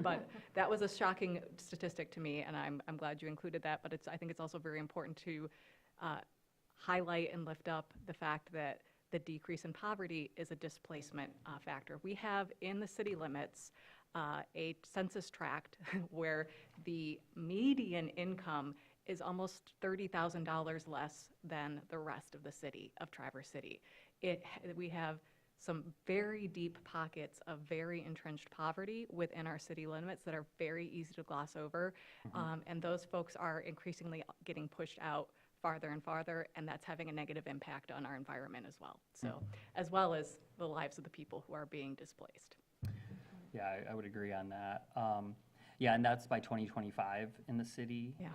But that was a shocking statistic to me, and I'm glad you included that. But I think it's also very important to highlight and lift up the fact that the decrease in poverty is a displacement factor. We have in the city limits a census tract where the median income is almost $30,000 less than the rest of the city, of Traverse City. We have some very deep pockets of very entrenched poverty within our city limits that are very easy to gloss over. And those folks are increasingly getting pushed out farther and farther, and that's having a negative impact on our environment as well. So, as well as the lives of the people who are being displaced.
Yeah, I would agree on that. Yeah, and that's by 2025 in the city.
Yeah.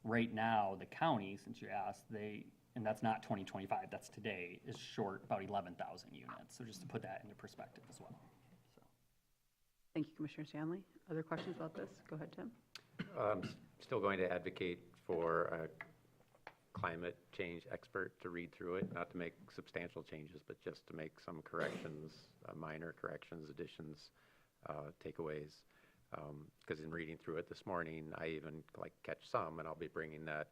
Right now, the county, since you asked, and that's not 2025, that's today, is short about 11,000 units. So just to put that into perspective as well. So.
Thank you, Commissioner Stanley. Other questions about this? Go ahead, Tim.
Still going to advocate for a climate change expert to read through it, not to make substantial changes, but just to make some corrections, minor corrections, additions, takeaways. Because in reading through it this morning, I even catch some, and I'll be bringing that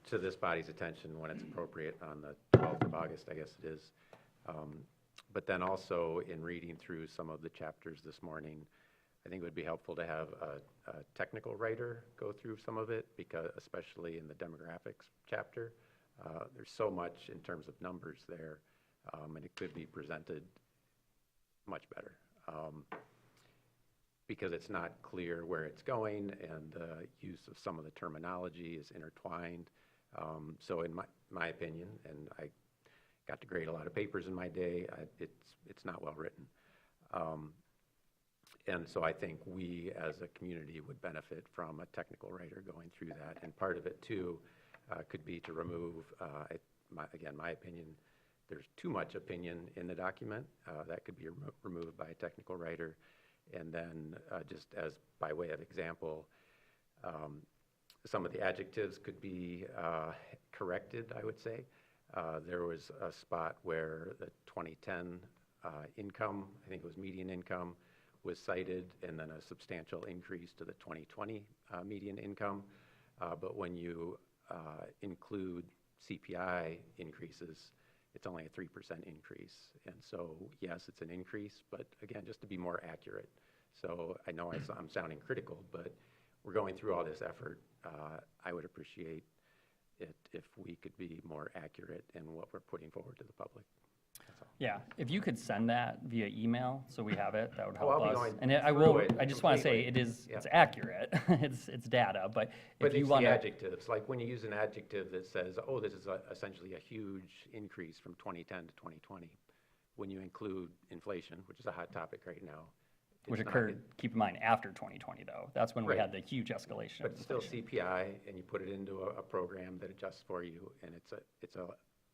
to this body's attention when it's appropriate on the 12th of August, I guess it is. But then also in reading through some of the chapters this morning, I think it would be helpful to have a technical writer go through some of it, because especially in the demographics chapter, There's so much in terms of numbers there, and it could be presented much better. Because it's not clear where it's going, and the use of some of the terminology is intertwined. So in my opinion, and I got to grade a lot of papers in my day, it's not well written. And so I think we as a community would benefit from a technical writer going through that. And part of it too could be to remove, again, my opinion, there's too much opinion in the document. That could be removed by a technical writer. And then just as by way of example, some of the adjectives could be corrected, I would say. There was a spot where the 2010 income, I think it was median income, was cited, and then a substantial increase to the 2020 median income. But when you include CPI increases, it's only a 3% increase. And so, yes, it's an increase, but again, just to be more accurate. So I know I'm sounding critical, but we're going through all this effort. I would appreciate it if we could be more accurate in what we're putting forward to the public. That's all.
Yeah, if you could send that via email, so we have it, that would
Oh,
help
I'll be
us.
going
And I
through
will,
it
I just want to say,
completely.
it's
Yeah.
accurate, it's data, but
But
if you
it's
want
the
to.
adjectives, like when you use an adjective that says, oh, this is essentially a huge increase from 2010 to 2020, when you include inflation, which is a hot topic right now.
Which
it's not-
occurred, keep in mind, after 2020, though. That's when we
Right.
had the huge escalation.
But
of
it's still
inflation.
CPI, and you put it into a program that adjusts for you, and it's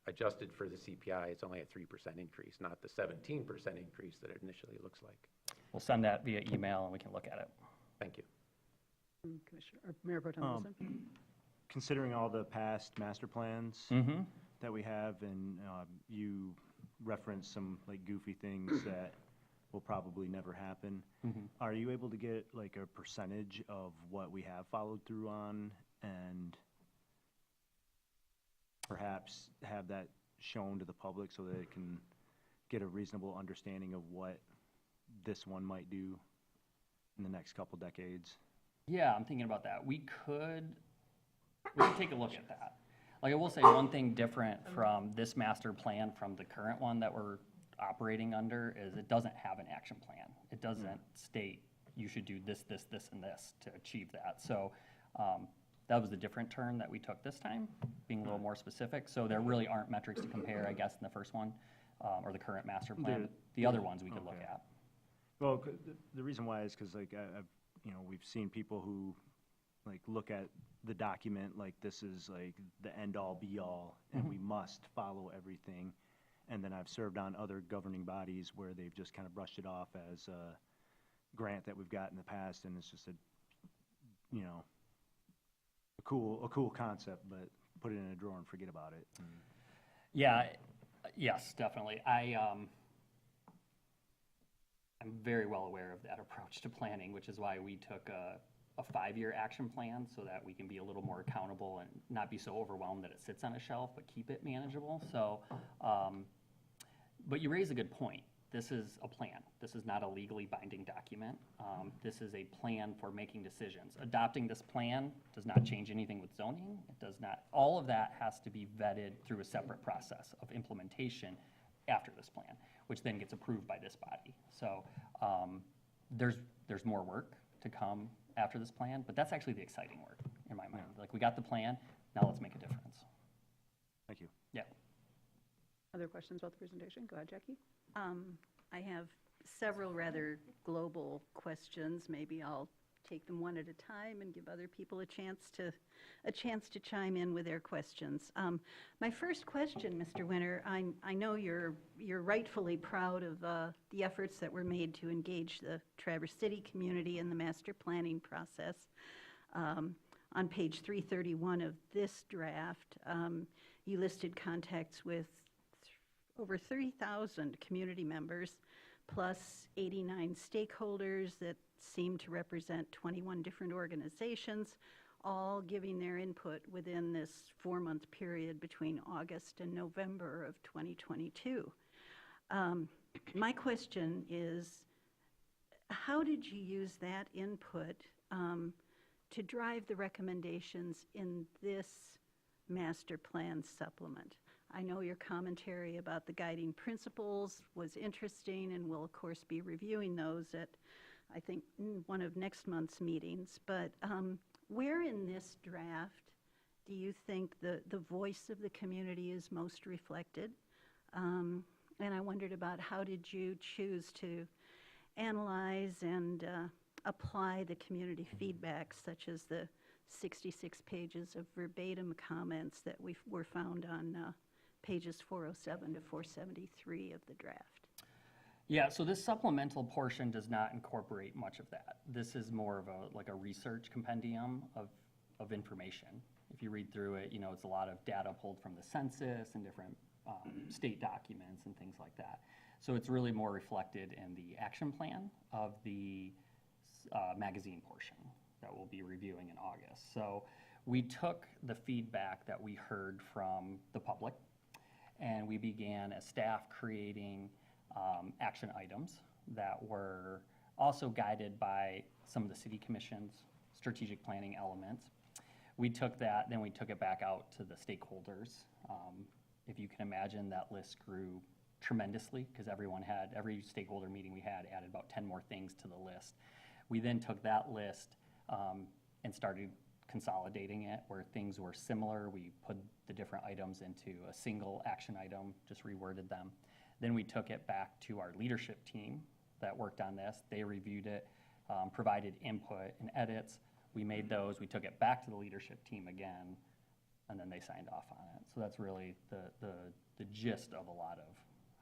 adjusted for the CPI, it's only a 3% increase, not the 17% increase that it initially looks like.
We'll send that via email and we can look at it.
Thank you.
Commissioner, or Mayor Pro Tem Wilson?
Considering all the past master plans
Mm-hmm.
that we have, and you referenced some like goofy things that will probably never happen, are you able to get like a percentage of what we have followed through on, and perhaps have that shown to the public so that it can get a reasonable understanding of what this one might do in the next couple decades?
Yeah, I'm thinking about that. We could take a look at that. Like, I will say one thing different from this master plan from the current one that we're operating under is it doesn't have an action plan. It doesn't state you should do this, this, this, and this to achieve that. So that was the different turn that we took this time, being a little more specific. So there really aren't metrics to compare, I guess, in the first one, or the current master plan. The other ones we could look
Okay.
at.
Well, the reason why is because like we've seen people who like look at the document like this is like the end all be all, and we must follow everything. And then I've served on other governing bodies where they've just kind of brushed it off as a grant that we've got in the past, and it's just a cool concept, but put it in a drawer and forget about it.
Yeah, yes, definitely. I'm very well aware of that approach to planning, which is why we took a 5-year action plan so that we can be a little more accountable and not be so overwhelmed that it sits on a shelf, but keep it manageable. So, but you raise a good point. This is a plan. This is not a legally binding document. This is a plan for making decisions. Adopting this plan does not change anything with zoning. It does not. All of that has to be vetted through a separate process of implementation after this plan, which then gets approved by this body. So there's more work to come after this plan, but that's actually the exciting work in my mind. Like, we got the plan, now let's make a difference.
Thank you.
Yeah.
Other questions about the presentation? Go ahead, Jackie.
I have several rather global questions. Maybe I'll take them one at a time and give other people a chance to chime in with their questions. My first question, Mr. Winter, I know you're rightfully proud of the efforts that were made to engage the Traverse City community in the master planning process. On page 331 of this draft, you listed contacts with over 30,000 community members, plus 89 stakeholders that seem to represent 21 different organizations, all giving their input within this 4-month period between August and November of 2022. My question is, how did you use that input to drive the recommendations in this master plan supplement. I know your commentary about the guiding principles was interesting, and we'll, of course, be reviewing those at, I think, one of next month's meetings. But where in this draft do you think the voice of the community is most reflected? And I wondered about how did you choose to analyze and apply the community feedback, such as the 66 pages of verbatim comments that were found on pages 407 to 473 of the draft.
Yeah, so this supplemental portion does not incorporate much of that. This is more of a research compendium of information. If you read through it, it's a lot of data pulled from the census and different state documents and things like that. So it's really more reflected in the action plan of the magazine portion that we'll be reviewing in August. So we took the feedback that we heard from the public, and we began as staff creating action items that were also guided by some of the city commission's strategic planning elements. We took that, then we took it back out to the stakeholders. If you can imagine, that list grew tremendously because every stakeholder meeting we had added about 10 more things to the list. We then took that list and started consolidating it where things were similar. We put the different items into a single action item, just reworded them. Then we took it back to our leadership team that worked on this. They reviewed it, provided input and edits. We made those, we took it back to the leadership team again, and then they signed off on it. So that's really the gist of a lot of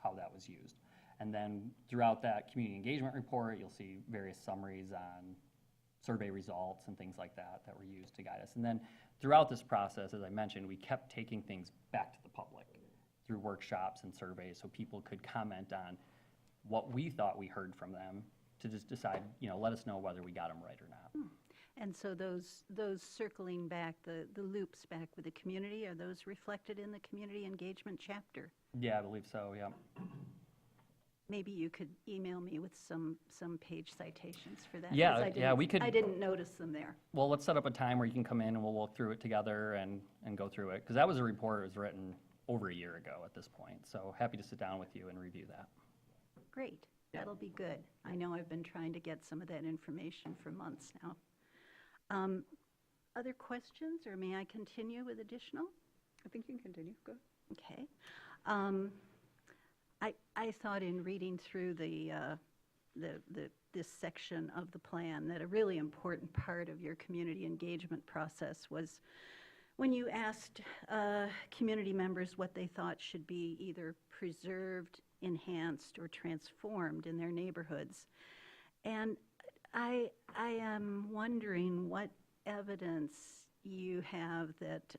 how that was used. And then throughout that community engagement report, you'll see various summaries on survey results and things like that were used to guide us. And then throughout this process, as I mentioned, we kept taking things back to the public through workshops and surveys so people could comment on what we thought we heard from them to just decide, let us know whether we got them right or not.
And so those circling back, the loops back with the community, are those reflected in the community engagement chapter?
Yeah, I believe so, yeah.
Maybe you could email me with some page citations for that.
Yeah,
'cause
yeah, we could-
I didn't notice them there.
Well, let's set up a time where you can come in and we'll walk through it together and go through it. Because that was a report that was written over a year ago at this point. So happy to sit down with you and review that.
Great, that'll be good. I know I've been trying to get some of that information for months now. Other questions, or may I continue with additional?
I think you can continue. Go.
Okay. I thought in reading through this section of the plan that a really important part of your community engagement process was when you asked community members what they thought should be either preserved, enhanced, or transformed in their neighborhoods. And I am wondering what evidence you have that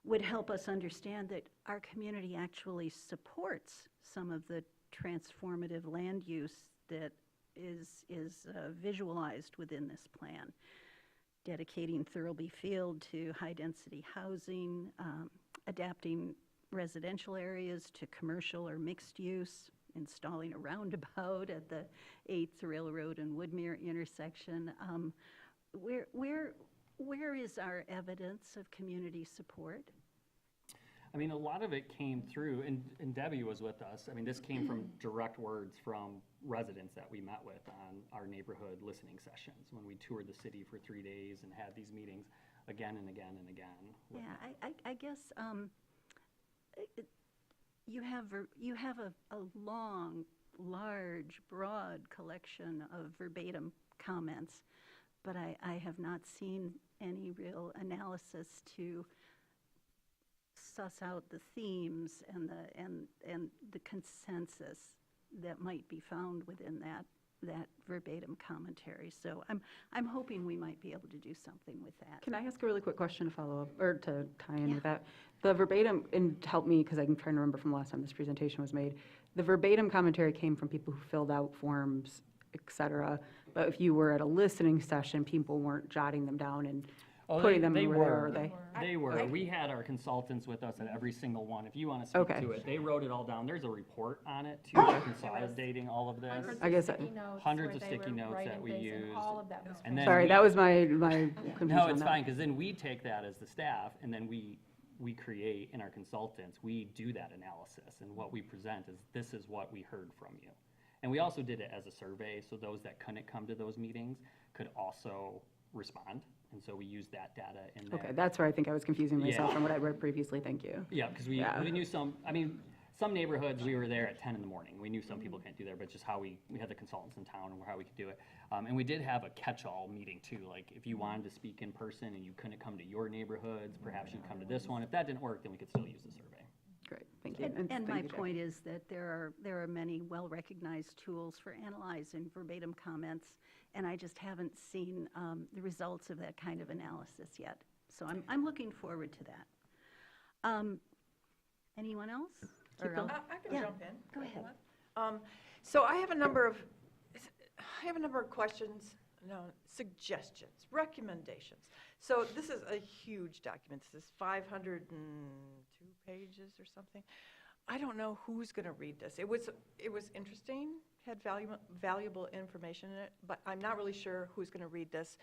would help us understand that our community actually supports some of the transformative land use that is visualized within this plan. Dedicating Thurlby Field to high-density housing, adapting residential areas to commercial or mixed use, installing a roundabout at the 8th Railroad and Woodmere intersection. Where is our evidence of community support?
I mean, a lot of it came through, and Debbie was with us. I mean, this came from direct words from residents that we met with on our neighborhood listening sessions when we toured the city for 3 days and had these meetings again and again and again.
Yeah, I guess you have a long, large, broad collection of verbatim comments, but I have not seen any real analysis to suss out the themes and the consensus that might be found within that verbatim commentary. So I'm hoping we might be able to do something with that.
Can I ask a really quick question to follow up, or to tie in
Yeah.
with that? The verbatim, and help me, because I'm trying to remember from the last time this presentation was made, the verbatim commentary came from people who filled out forms, et cetera, but if you were at a listening session, people weren't jotting them down and
Oh,
putting them
they
where
were.
are they?
They were. We had our consultants with us at every single one. If you want to speak
Okay.
to it, they wrote it all down. There's a report on it too, consolidating all of this.
I guess,
Hundreds of sticky notes that we used.
All of that was.
And then
sorry,
we-
that was my confusion
No,
on
it's
that.
fine, because then we take that as the staff, and then we create, in our consultants, we do that analysis, and what we present is, this is what we heard from you. And we also did it as a survey, so those that couldn't come to those meetings could also respond, and so we use that data in there.
Okay, that's where I think I was confusing myself
Yeah.
from what I read previously, thank you.
Yeah, because
Yeah.
we knew some, I mean, some neighborhoods, we were there at 10 in the morning. We knew some people can't do there, but just how we had the consultants in town and how we could do it. And we did have a catch-all meeting too, like if you wanted to speak in person and you couldn't come to your neighborhoods, perhaps you'd come to this one. If that didn't work, then we could still use the survey.
Great, thank you.
And
thank
my
you, Jackie.
point is that there are many well-recognized tools for analyzing verbatim comments, and I just haven't seen the results of that kind of analysis yet. So I'm looking forward to that. Anyone else? Or
Keep going.
I'll-
I can
Yeah,
jump in.
go ahead.
So I have a number of questions, no, suggestions, recommendations. So this is a huge document. This is 502 pages or something. I don't know who's going to read this. It was interesting, had valuable information in it, but I'm not really sure who's going to read this.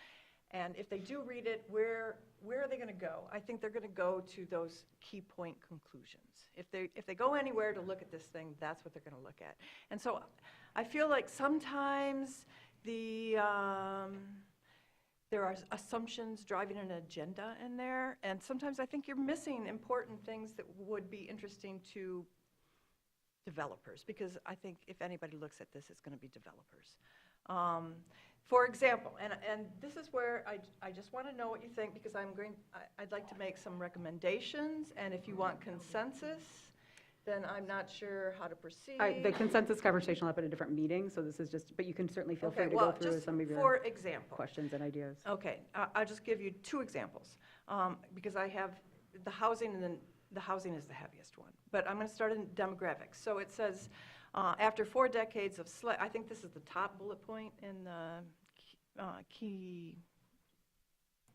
And if they do read it, where are they going to go? I think they're going to go to those key point conclusions. If they go anywhere to look at this thing, that's what they're going to look at. And so I feel like sometimes there are assumptions driving an agenda in there, and sometimes I think you're missing important things that would be interesting to developers, because I think if anybody looks at this, it's going to be developers. For example, and this is where I just want to know what you think, because I'd like to make some recommendations, and if you want consensus, then I'm not sure how to proceed.
The consensus conversation will happen at a different meeting, so this is just, but you can certainly feel free
Okay,
to
well,
go through
just
some of
for
your
example.
questions and ideas.
Okay, I'll just give you two examples, because I have the housing, and then the housing is the heaviest one. But I'm going to start in demographics. So it says, after 4 decades of I think this is the top bullet point in the key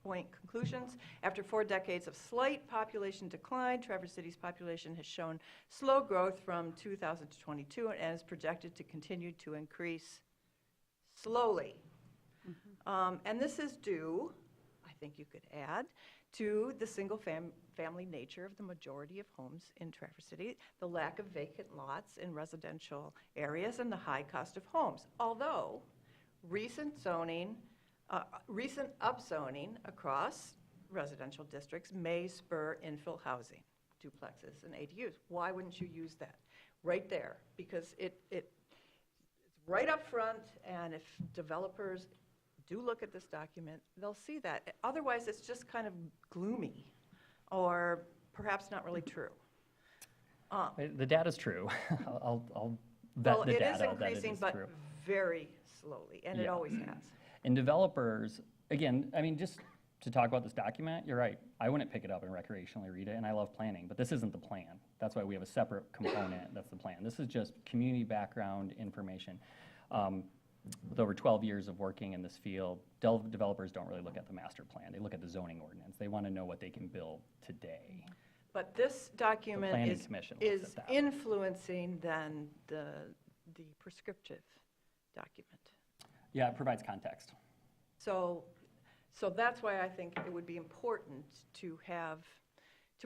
point conclusions. After 4 decades of slight population decline, Traverse City's population has shown slow growth from 2000 to 22 and is projected to continue to increase slowly. And this is due, I think you could add, to the single-family nature of the majority of homes in Traverse City, the lack of vacant lots in residential areas, and the high cost of homes. Although recent upzoning across residential districts may spur infill housing, duplexes and ADUs. Why wouldn't you use that? Right there, because it's right up front, and if developers do look at this document, they'll see that. Otherwise, it's just kind of gloomy, or perhaps not really true.
The data's true. I'll vet
Well,
the
it is
data that it
increasing,
is
but
true.
very slowly, and it
Yeah.
always has.
And developers, again, I mean, just to talk about this document, you're right. I wouldn't pick it up and recreationally read it, and I love planning, but this isn't the plan. That's why we have a separate component that's the plan. This is just community background information. With over 12 years of working in this field, developers don't really look at the master plan. They look at the zoning ordinance. They want to know what they can build today.
But this document
Planning Commission looks
is
at that.
influencing then the prescriptive document.
Yeah, it provides context.
So that's why I think it would be important to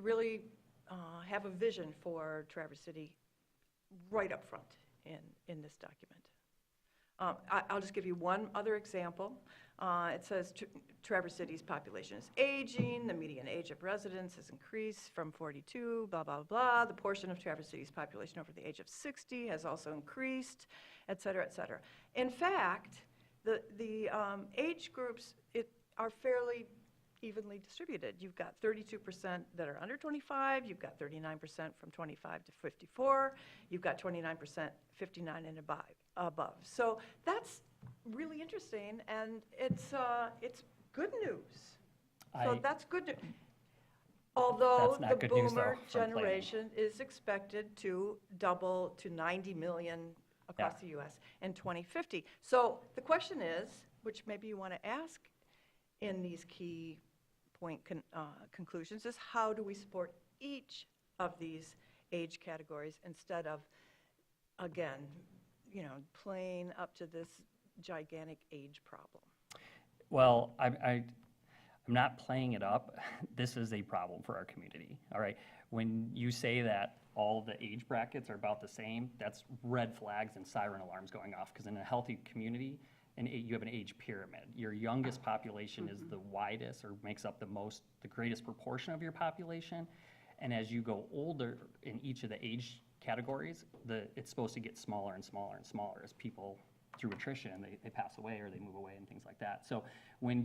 really have a vision for Traverse City right up front in this document. I'll just give you one other example. It says Traverse City's population is aging, the median age of residents has increased from 42, blah, blah, blah. The portion of Traverse City's population over the age of 60 has also increased, et cetera, et cetera. In fact, the age groups are fairly evenly distributed. You've got 32% that are under 25, you've got 39% from 25 to 54, you've got 29% 59 and above. So that's really interesting, and it's good news. So that's good news. Although
That's not
the
good news, though,
boomer
from planning.
generation is expected to double to 90 million across the U.S. in 2050. So the question is, which maybe you want to ask in these key point conclusions, is how do we support each of these age categories instead of, again, playing up to this gigantic age problem.
Well, I'm not playing it up. This is a problem for our community, all right? When you say that all the age brackets are about the same, that's red flags and siren alarms going off, because in a healthy community, you have an age pyramid. Your youngest population is the widest, or makes up the greatest proportion of your population. And as you go older in each of the age categories, it's supposed to get smaller and smaller and smaller as people, through attrition, they pass away or they move away and things like that. So when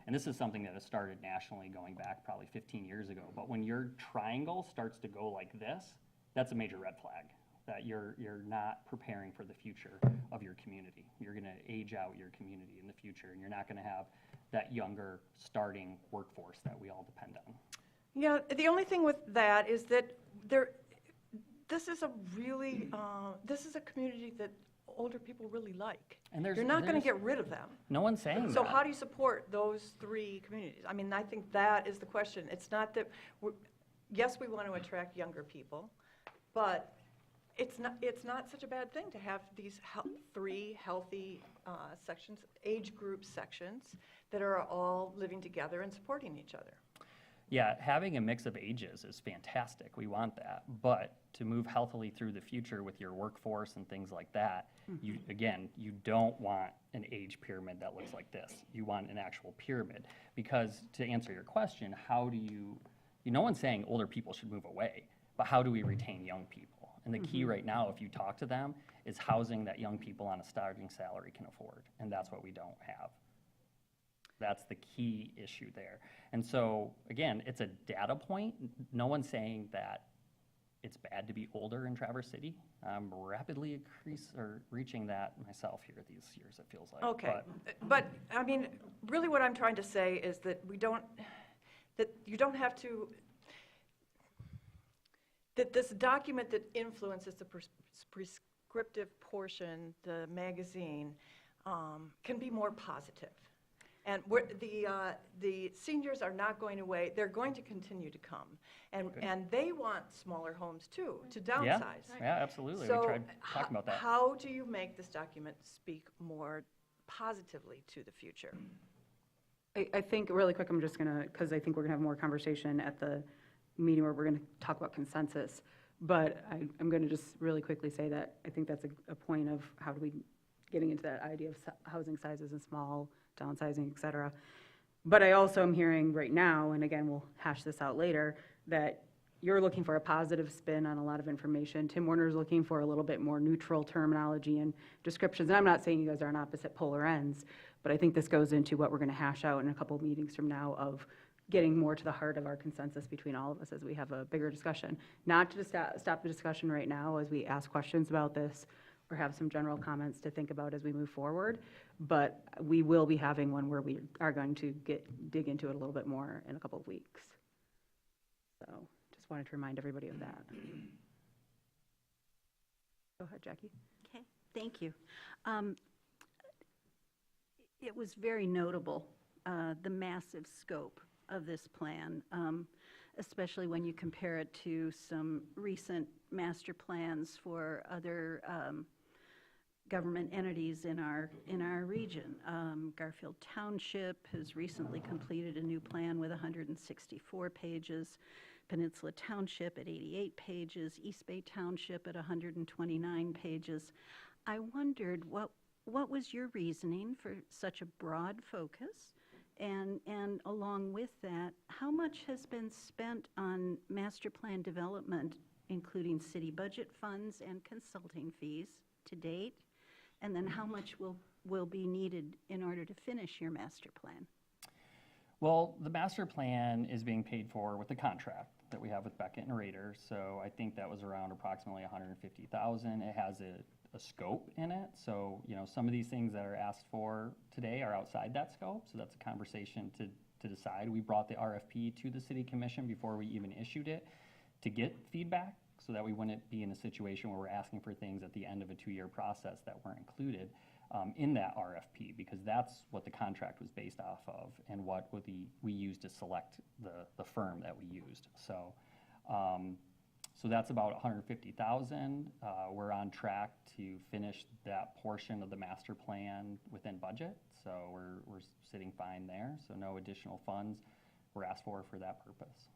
and this is something that has started nationally going back probably 15 years ago, but when your triangle starts to go like this, that's a major red flag, that you're not preparing for the future of your community. You're gonna age out your community in the future, and you're not gonna have that younger starting workforce that we all depend on.
Yeah, the only thing with that is that this is a community that older people really like.
And
You're not going to get rid of them.
No one's saying that.
So how do you support those three communities? I mean, I think that is the question. It's not that, yes, we want to attract younger people, but it's not such a bad thing to have these three healthy sections, age group sections, that are all living together and supporting each other.
Yeah, having a mix of ages is fantastic. We want that. But to move healthily through the future with your workforce and things like that, you don't want an age pyramid that looks like this. You want an actual pyramid. Because to answer your question, no one's saying older people should move away, but how do we retain young people? And the key right now, if you talk to them, is housing that young people on a starting salary can afford. And that's what we don't have. That's the key issue there. And so, again, it's a data point. No one's saying that it's bad to be older in Traverse City. I'm rapidly reaching that myself here these years, it feels like.
Okay, but I mean, really what I'm trying to say is that you don't have to, that this document that influences the prescriptive portion, the magazine, can be more positive. And the seniors are not going away. They're going to continue to come. And they want smaller homes too, to downsize.
Yeah, absolutely.
So
we tried talking about that.
How do you make this document speak more positively to the future?
I think really quick, I'm just gonna, because I think we're gonna have more conversation at the meeting where we're gonna talk about consensus. But I'm gonna just really quickly say that I think that's a point of how do we, getting into that idea of housing sizes and small, downsizing, et cetera. But I also am hearing right now, and again, we'll hash this out later, that you're looking for a positive spin on a lot of information. Tim Warner's looking for a little bit more neutral terminology and descriptions. And I'm not saying you guys are on opposite polar ends, but I think this goes into what we're going to hash out in a couple of meetings from now of getting more to the heart of our consensus between all of us as we have a bigger discussion. Not to stop the discussion right now as we ask questions about this or have some general comments to think about as we move forward, but we will be having one where we are going to dig into it a little bit more in a couple of weeks. So just wanted to remind everybody of that. Go ahead, Jackie.
Okay, thank you. It was very notable, the massive scope of this plan, especially when you compare it to some recent master plans for other government entities in our region. Garfield Township has recently completed a new plan with 164 pages. Peninsula Township at 88 pages. East Bay Township at 129 pages. I wondered what was your reasoning for such a broad focus? And along with that, how much has been spent on master plan development, including city budget funds and consulting fees to date? And then how much will be needed in order to finish your master plan?
Well, the master plan is being paid for with the contract that we have with Beckett and Rader. So I think that was around approximately $150,000. It has a scope in it. So, some of these things that are asked for today are outside that scope. So that's a conversation to decide. We brought the RFP to the City Commission before we even issued it to get feedback. so that we wouldn't be in a situation where we're asking for things at the end of a 2-year process that weren't included in that RFP, because that's what the contract was based off of and what we used to select the firm that we used. So, so that's about 150,000. We're on track to finish that portion of the master plan within budget, so we're sitting fine there. So no additional funds were asked for that purpose.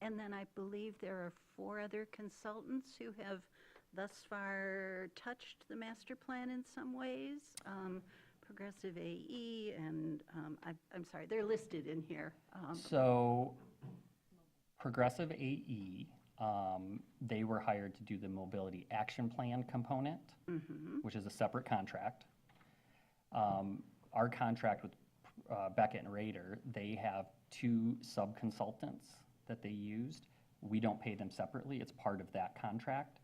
And then I believe there are 4 other consultants who have thus far touched the master plan in some ways. Progressive AE and, I'm sorry, they're listed in here.
So Progressive AE, they were hired to do the mobility action plan component, which is a separate contract. Our contract with Beckett and Rader, they have 2 sub-consultants that they used. We don't pay them separately. It's part of that contract.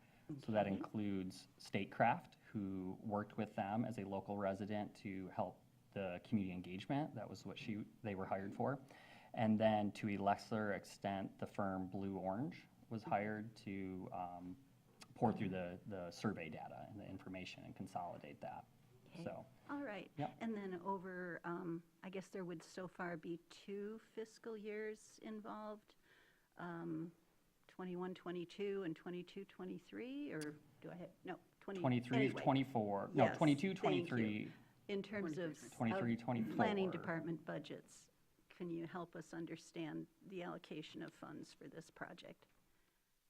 So that includes Statecraft, who worked with them as a local resident to help the community engagement. That was what they were hired for. And then to a lesser extent, the firm Blue Orange was hired to pour through the survey data and the information and consolidate that.
Okay.
So,
All right.
Yep.
And then over, I guess there would so far be 2 fiscal years involved, 21, 22, and 22, 23, or do I have, no,
23,
anyway,
24, no,
Yes,
22,
thank
23,
in terms of
23,
of
24.
planning department budgets, can you help us understand the allocation of funds for this project?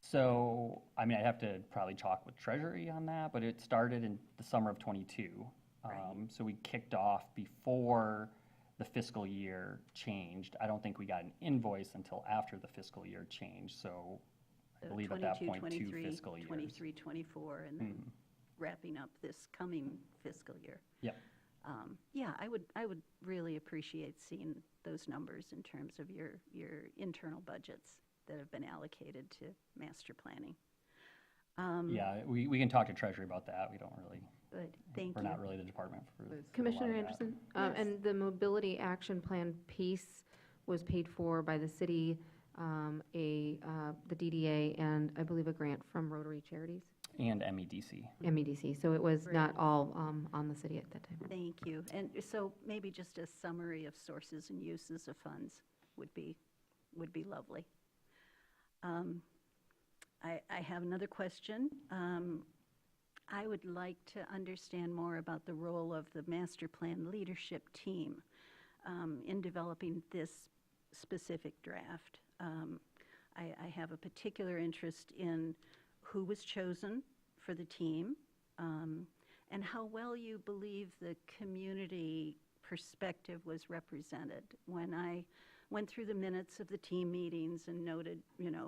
So, I mean, I have to probably talk with Treasury on that, but it started in the summer of '22.
Right.
So we kicked off before the fiscal year changed. I don't think we got an invoice until after the fiscal year changed, so I
So
believe at that
22,
point, 2
23,
fiscal years.
23, 24, and then wrapping up this coming fiscal year.
Yep.
Yeah, I would really appreciate seeing those numbers in terms of your internal budgets that have been allocated to master planning.
Yeah, we can talk to Treasury about that. We don't really,
Good, thank
we're
you.
not really the department for a lot of
Commissioner
that.
Anderson?
Yes.
And the mobility action plan piece was paid for by the city, the DDA, and I believe a grant from Rotary Charities,
And MEDC.
MEDC. So it was not all on the city at that time.
Thank you. And so maybe just a summary of sources and uses of funds would be lovely. I have another question. I would like to understand more about the role of the master plan leadership team in developing this specific draft. I have a particular interest in who was chosen for the team and how well you believe the community perspective was represented. When I went through the minutes of the team meetings and noted,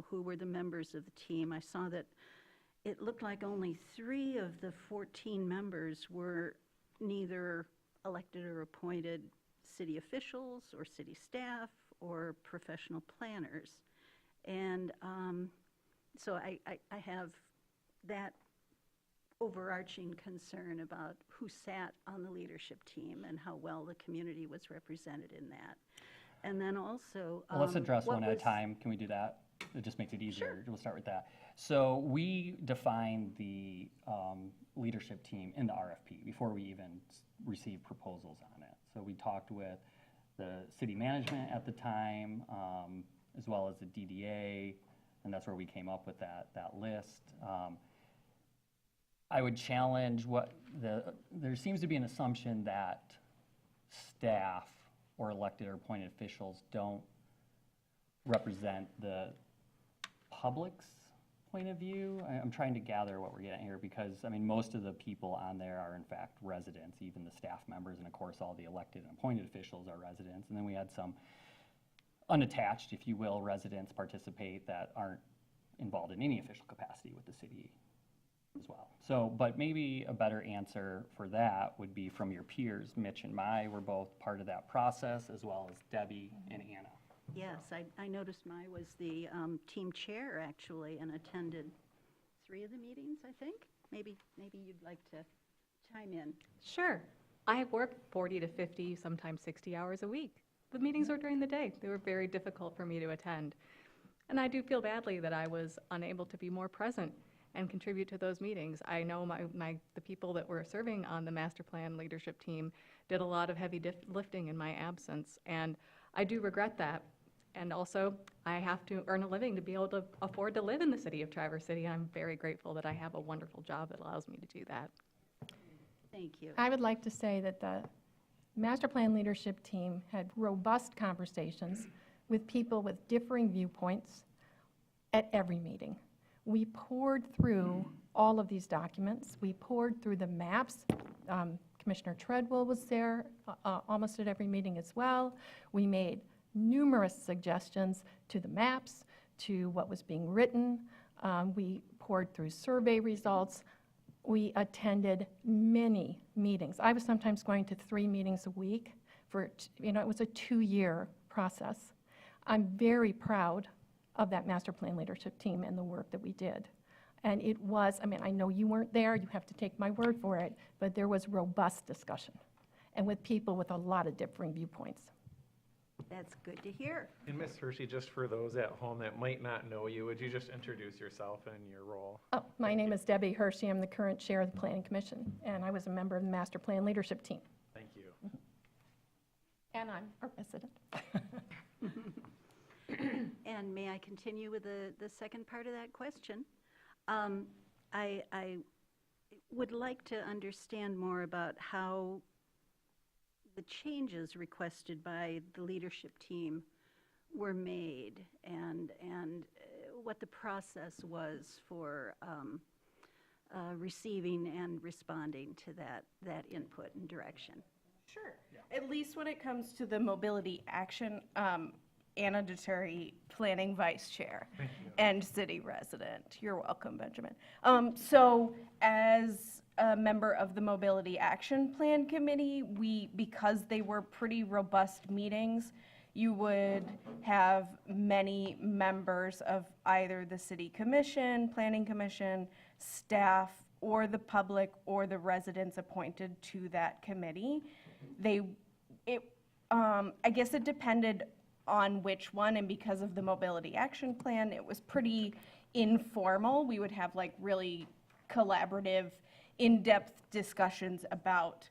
who were the members of the team, I saw that it looked like only 3 of the 14 members were neither elected or appointed city officials or city staff or professional planners. And so I have that overarching concern about who sat on the leadership team and how well the community was represented in that. And then also,
Well, let's address
what
one at a
was-
time. Can we do that? It just makes it easier.
Sure.
We'll start with that. So we defined the leadership team in the RFP before we even received proposals on it. So we talked with the city management at the time, as well as the DDA, and that's where we came up with that list. I would challenge there seems to be an assumption that staff or elected or appointed officials don't represent the public's point of view. I'm trying to gather what we're getting here because, I mean, most of the people on there are in fact residents, even the staff members, and of course all the elected and appointed officials are residents. And then we had some unattached, if you will, residents participate that aren't involved in any official capacity with the city as well. So, but maybe a better answer for that would be from your peers. Mitch and Mai were both part of that process, as well as Debbie and Anna.
Yes, I noticed Mai was the team chair, actually, and attended 3 of the meetings, I think. Maybe you'd like to chime in.
Sure. I work 40 to 50, sometimes 60 hours a week. The meetings were during the day. They were very difficult for me to attend. And I do feel badly that I was unable to be more present and contribute to those meetings. I know the people that were serving on the master plan leadership team did a lot of heavy lifting in my absence, and I do regret that. And also, I have to earn a living to be able to afford to live in the city of Traverse City. I'm very grateful that I have a wonderful job that allows me to do that.
Thank you.
I would like to say that the master plan leadership team had robust conversations with people with differing viewpoints at every meeting. We poured through all of these documents. We poured through the maps. Commissioner Treadwell was there almost at every meeting as well. We made numerous suggestions to the maps, to what was being written. We poured through survey results. We attended many meetings. I was sometimes going to 3 meetings a week for, it was a 2-year process. I'm very proud of that master plan leadership team and the work that we did. And it was, I know you weren't there, you have to take my word for it, but there was robust discussion, and with people with a lot of differing viewpoints.
That's good to hear.
And Ms. Hershey, just for those at home that might not know you, would you just introduce yourself and your role?
Oh, my name is Debbie Hershey. I'm the current chair of the Planning Commission, and I was a member of the master plan leadership team.
Thank you.
And I'm a resident.
And may I continue with the second part of that question? I would like to understand more about how the changes requested by the leadership team were made, and what the process was for receiving and responding to that input and direction.
Sure. At least when it comes to the mobility action, Anna Deturi, Planning Vice Chair and City Resident. You're welcome, Benjamin. So as a member of the Mobility Action Plan Committee, because they were pretty robust meetings, you would have many members of either the City Commission, Planning Commission, staff, or the public, or the residents appointed to that committee. I guess it depended on which one, and because of the Mobility Action Plan, it was pretty informal. We would have like really collaborative, in-depth discussions about.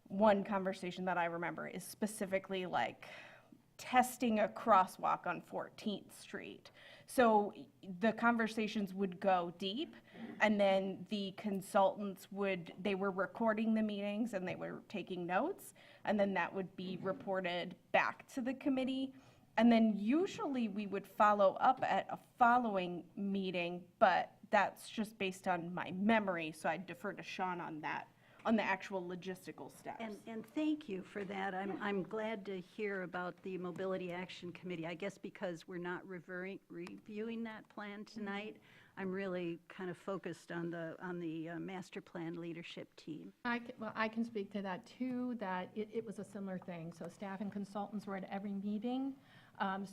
One conversation that I remember is specifically like testing a crosswalk on 14th Street. So the conversations would go deep, and then the consultants they were recording the meetings and they were taking notes, and then that would be reported back to the committee. And then usually we would follow up at a following meeting, but that's just based on my memory, so I'd defer to Sean on that, on the actual logistical steps.
And thank you for that. I'm glad to hear about the Mobility Action Committee. I guess because we're not reviewing that plan tonight, I'm really kind of focused on the master plan leadership team.
I can speak to that too, that it was a similar thing. So staff and consultants were at every meeting.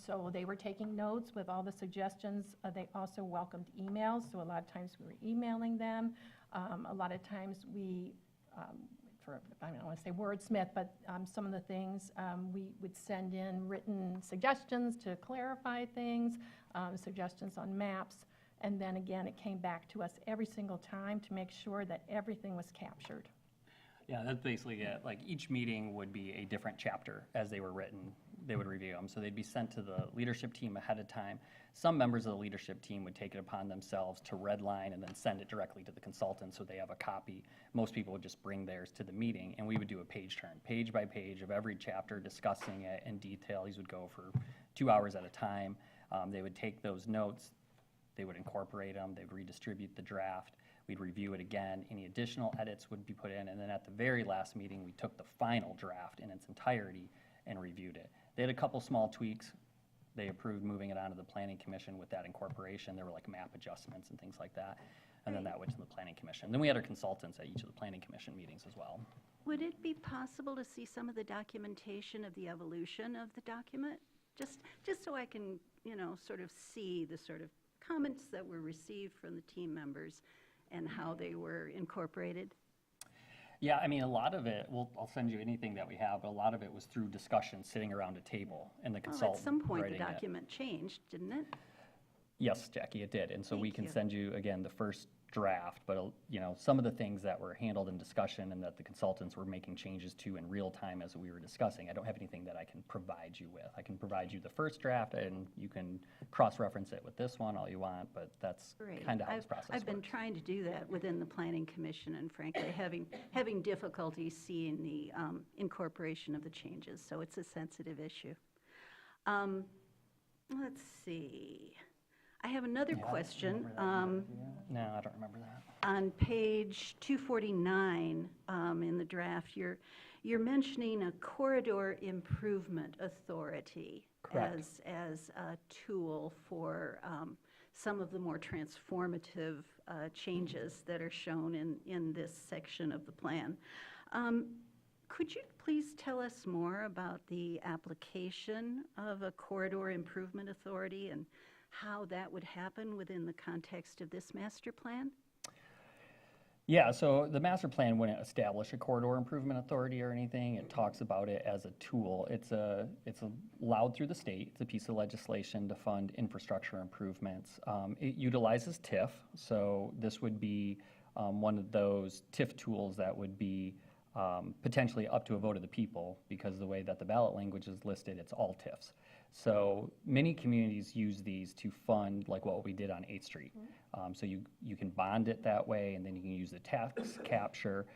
So they were taking notes with all the suggestions. They also welcomed emails, so a lot of times we were emailing them. A lot of times we, I don't want to say wordsmith, but some of the things we would send in written suggestions to clarify things, suggestions on maps. And then again, it came back to us every single time to make sure that everything was captured.
Yeah, that's basically it. Like each meeting would be a different chapter as they were written. They would review them. So they'd be sent to the leadership team ahead of time. Some members of the leadership team would take it upon themselves to redline and then send it directly to the consultant so they have a copy. Most people would just bring theirs to the meeting, and we would do a page turn, page by page of every chapter, discussing it in detail. These would go for 2 hours at a time. They would take those notes, they would incorporate them, they'd redistribute the draft. We'd review it again. Any additional edits would be put in, and then at the very last meeting, we took the final draft in its entirety and reviewed it. They had a couple small tweaks. They approved moving it onto the Planning Commission with that incorporation. There were like map adjustments and things like that, and then that went to the Planning Commission. Then we had our consultants at each of the Planning Commission meetings as well.
Would it be possible to see some of the documentation of the evolution of the document? Just so I can, sort of see the sort of comments that were received from the team members and how they were incorporated?
Yeah, a lot of it, I'll send you anything that we have, but a lot of it was through discussion, sitting around a table, and the
Well,
consultant
at some point, the
writing it.
document changed, didn't it?
Yes, Jackie, it did. And so we
Thank
can
you.
send you, again, the first draft, but, some of the things that were handled in discussion and that the consultants were making changes to in real time as we were discussing, I don't have anything that I can provide you with. I can provide you the first draft, and you can cross-reference it with this one all you want, but that's
Great.
kind of how this process
I've been
works.
trying to do that within the Planning Commission, and frankly, having difficulty seeing the incorporation of the changes, so it's a sensitive issue. Let's see. I have another
Yeah, I don't
question.
remember that. No, I don't remember that.
On page 249 in the draft, you're mentioning a corridor improvement authority
Correct.
as a tool for some of the more transformative changes that are shown in this section of the plan. Could you please tell us more about the application of a corridor improvement authority and how that would happen within the context of this master plan?
Yeah, so the master plan wouldn't establish a corridor improvement authority or anything. It talks about it as a tool. It's allowed through the state. It's a piece of legislation to fund infrastructure improvements. It utilizes TIF, so this would be one of those TIF tools that would be potentially up to a vote of the people, because the way that the ballot language is listed, it's all TIFs. So many communities use these to fund like what we did on 8th Street. So you can bond it that way, and then you can use the tax capture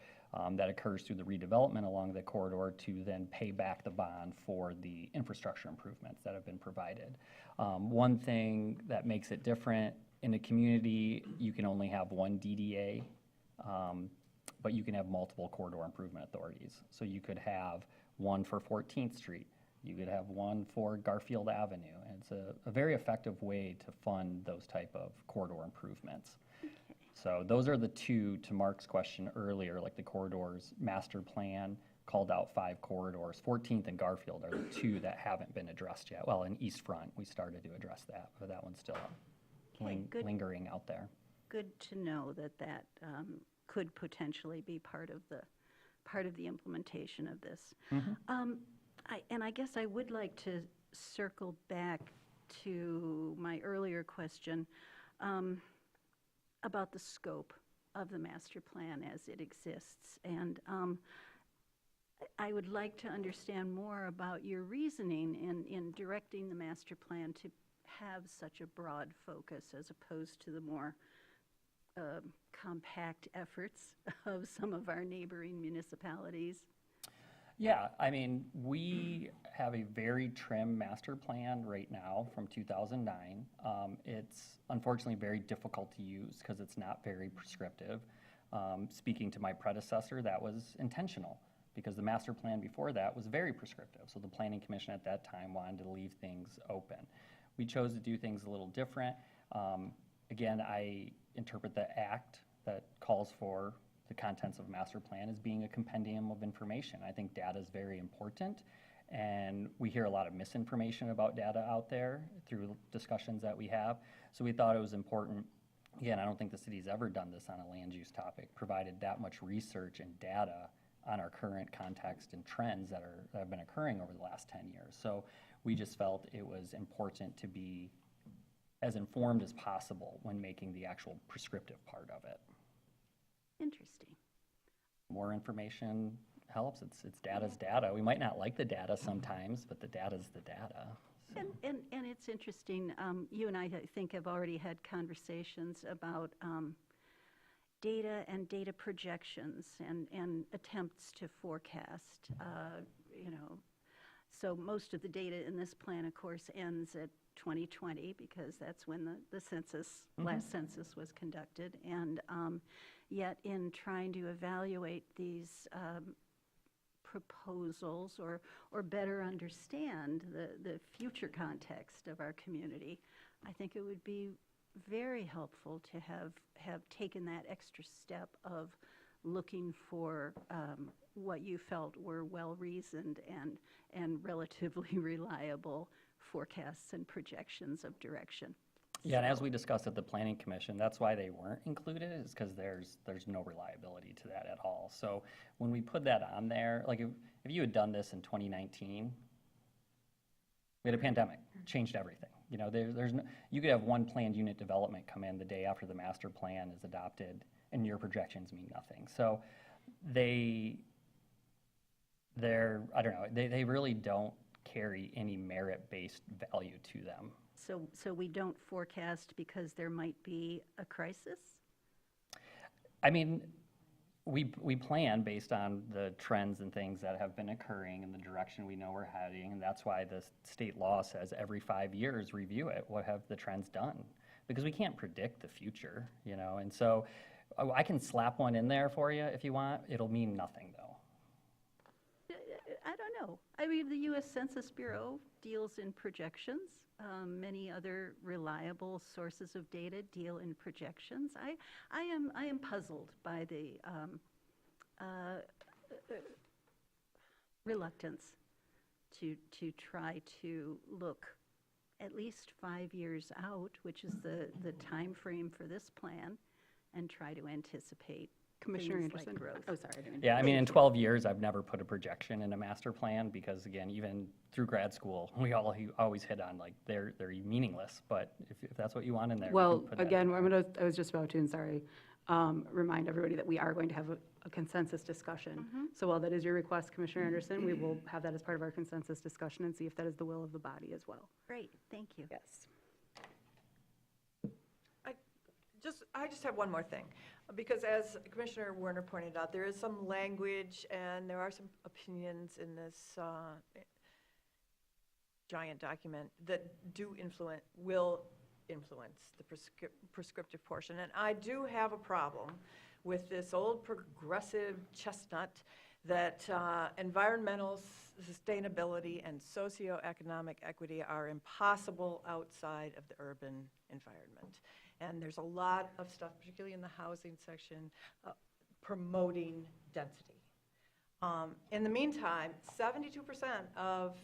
that occurs through the redevelopment along the corridor to then pay back the bond for the infrastructure improvements that have been provided. One thing that makes it different, in a community, you can only have one DDA, but you can have multiple corridor improvement authorities. So you could have one for 14th Street. You could have one for Garfield Avenue, and it's a very effective way to fund those type of corridor improvements. So those are the two, to Mark's question earlier, like the corridors master plan called out 5 corridors. 14th and Garfield are the two that haven't been addressed yet. Well, in East Front, we started to address that, but that one's still
Okay, good.
lingering out there.
Good to know that could potentially be part of the implementation of this. I guess I would like to circle back to my earlier question about the scope of the master plan as it exists. And I would like to understand more about your reasoning in directing the master plan to have such a broad focus as opposed to the more compact efforts of some of our neighboring municipalities.
Yeah, I mean, we have a very trim master plan right now from 2009. It's unfortunately very difficult to use because it's not very prescriptive. Speaking to my predecessor, that was intentional because the master plan before that was very prescriptive. So the Planning Commission at that time wanted to leave things open. We chose to do things a little different. Again, I interpret the act that calls for the contents of a master plan as being a compendium of information. I think data is very important, and we hear a lot of misinformation about data out there through discussions that we have. So we thought it was important. Again, I don't think the city's ever done this on a land use topic, provided that much research and data on our current context and trends that have been occurring over the last 10 years. So we just felt it was important to be as informed as possible when making the actual prescriptive part of it.
Interesting.
More information helps. It's data's data. We might not like the data sometimes, but the data's the data. So.
And it's interesting, you and I think have already had conversations about data and data projections and attempts to forecast, So most of the data in this plan, of course, ends at 2020 because that's when the census, last census was conducted. And yet in trying to evaluate these proposals or better understand the future context of our community, I think it would be very helpful to have taken that extra step of looking for what you felt were well-reasoned and relatively reliable forecasts and projections of direction.
Yeah, and as we discussed at the Planning Commission, that's why they weren't included, is because there's no reliability to that at all. So when we put that on there, like if you had done this in 2019, we had a pandemic, changed everything. You know, there's no, you could have one planned unit development come in the day after the master plan is adopted, and your projections mean nothing. So they're, I don't know, they really don't carry any merit-based value to them.
So we don't forecast because there might be a crisis?
I mean, we plan based on the trends and things that have been occurring and the direction we know we're heading, and that's why the state law says every 5 years review it. What have the trends done? Because we can't predict the future, you know. And so I can slap one in there for you if you want. It'll mean nothing though.
I don't know. I mean, the U.S. Census Bureau deals in projections. Many other reliable sources of data deal in projections. I am puzzled by the reluctance to try to look at least 5 years out, which is the time frame for this plan, and try to anticipate
Commissioner
things like
Anderson?
growth.
Oh, sorry, I didn't.
Yeah, I mean, in 12 years, I've never put a projection in a master plan because, again, even through grad school, we always hit on, like, they're meaningless, but if that's what you want in there. we can
Well,
put that.
again, I was just about to, and sorry, remind everybody that we are going to have a consensus discussion. So while that is your request, Commissioner Anderson, we will have that as part of our consensus discussion and see if that is the will of the body as well.
Great, thank you.
Yes.
I just have one more thing, because as Commissioner Werner pointed out, there is some language and there are some opinions in this giant document that will influence the prescriptive portion. And I do have a problem with this old progressive chestnut that environmental sustainability and socioeconomic equity are impossible outside of the urban environment. And there's a lot of stuff, particularly in the housing section, promoting density. In the meantime, 72% of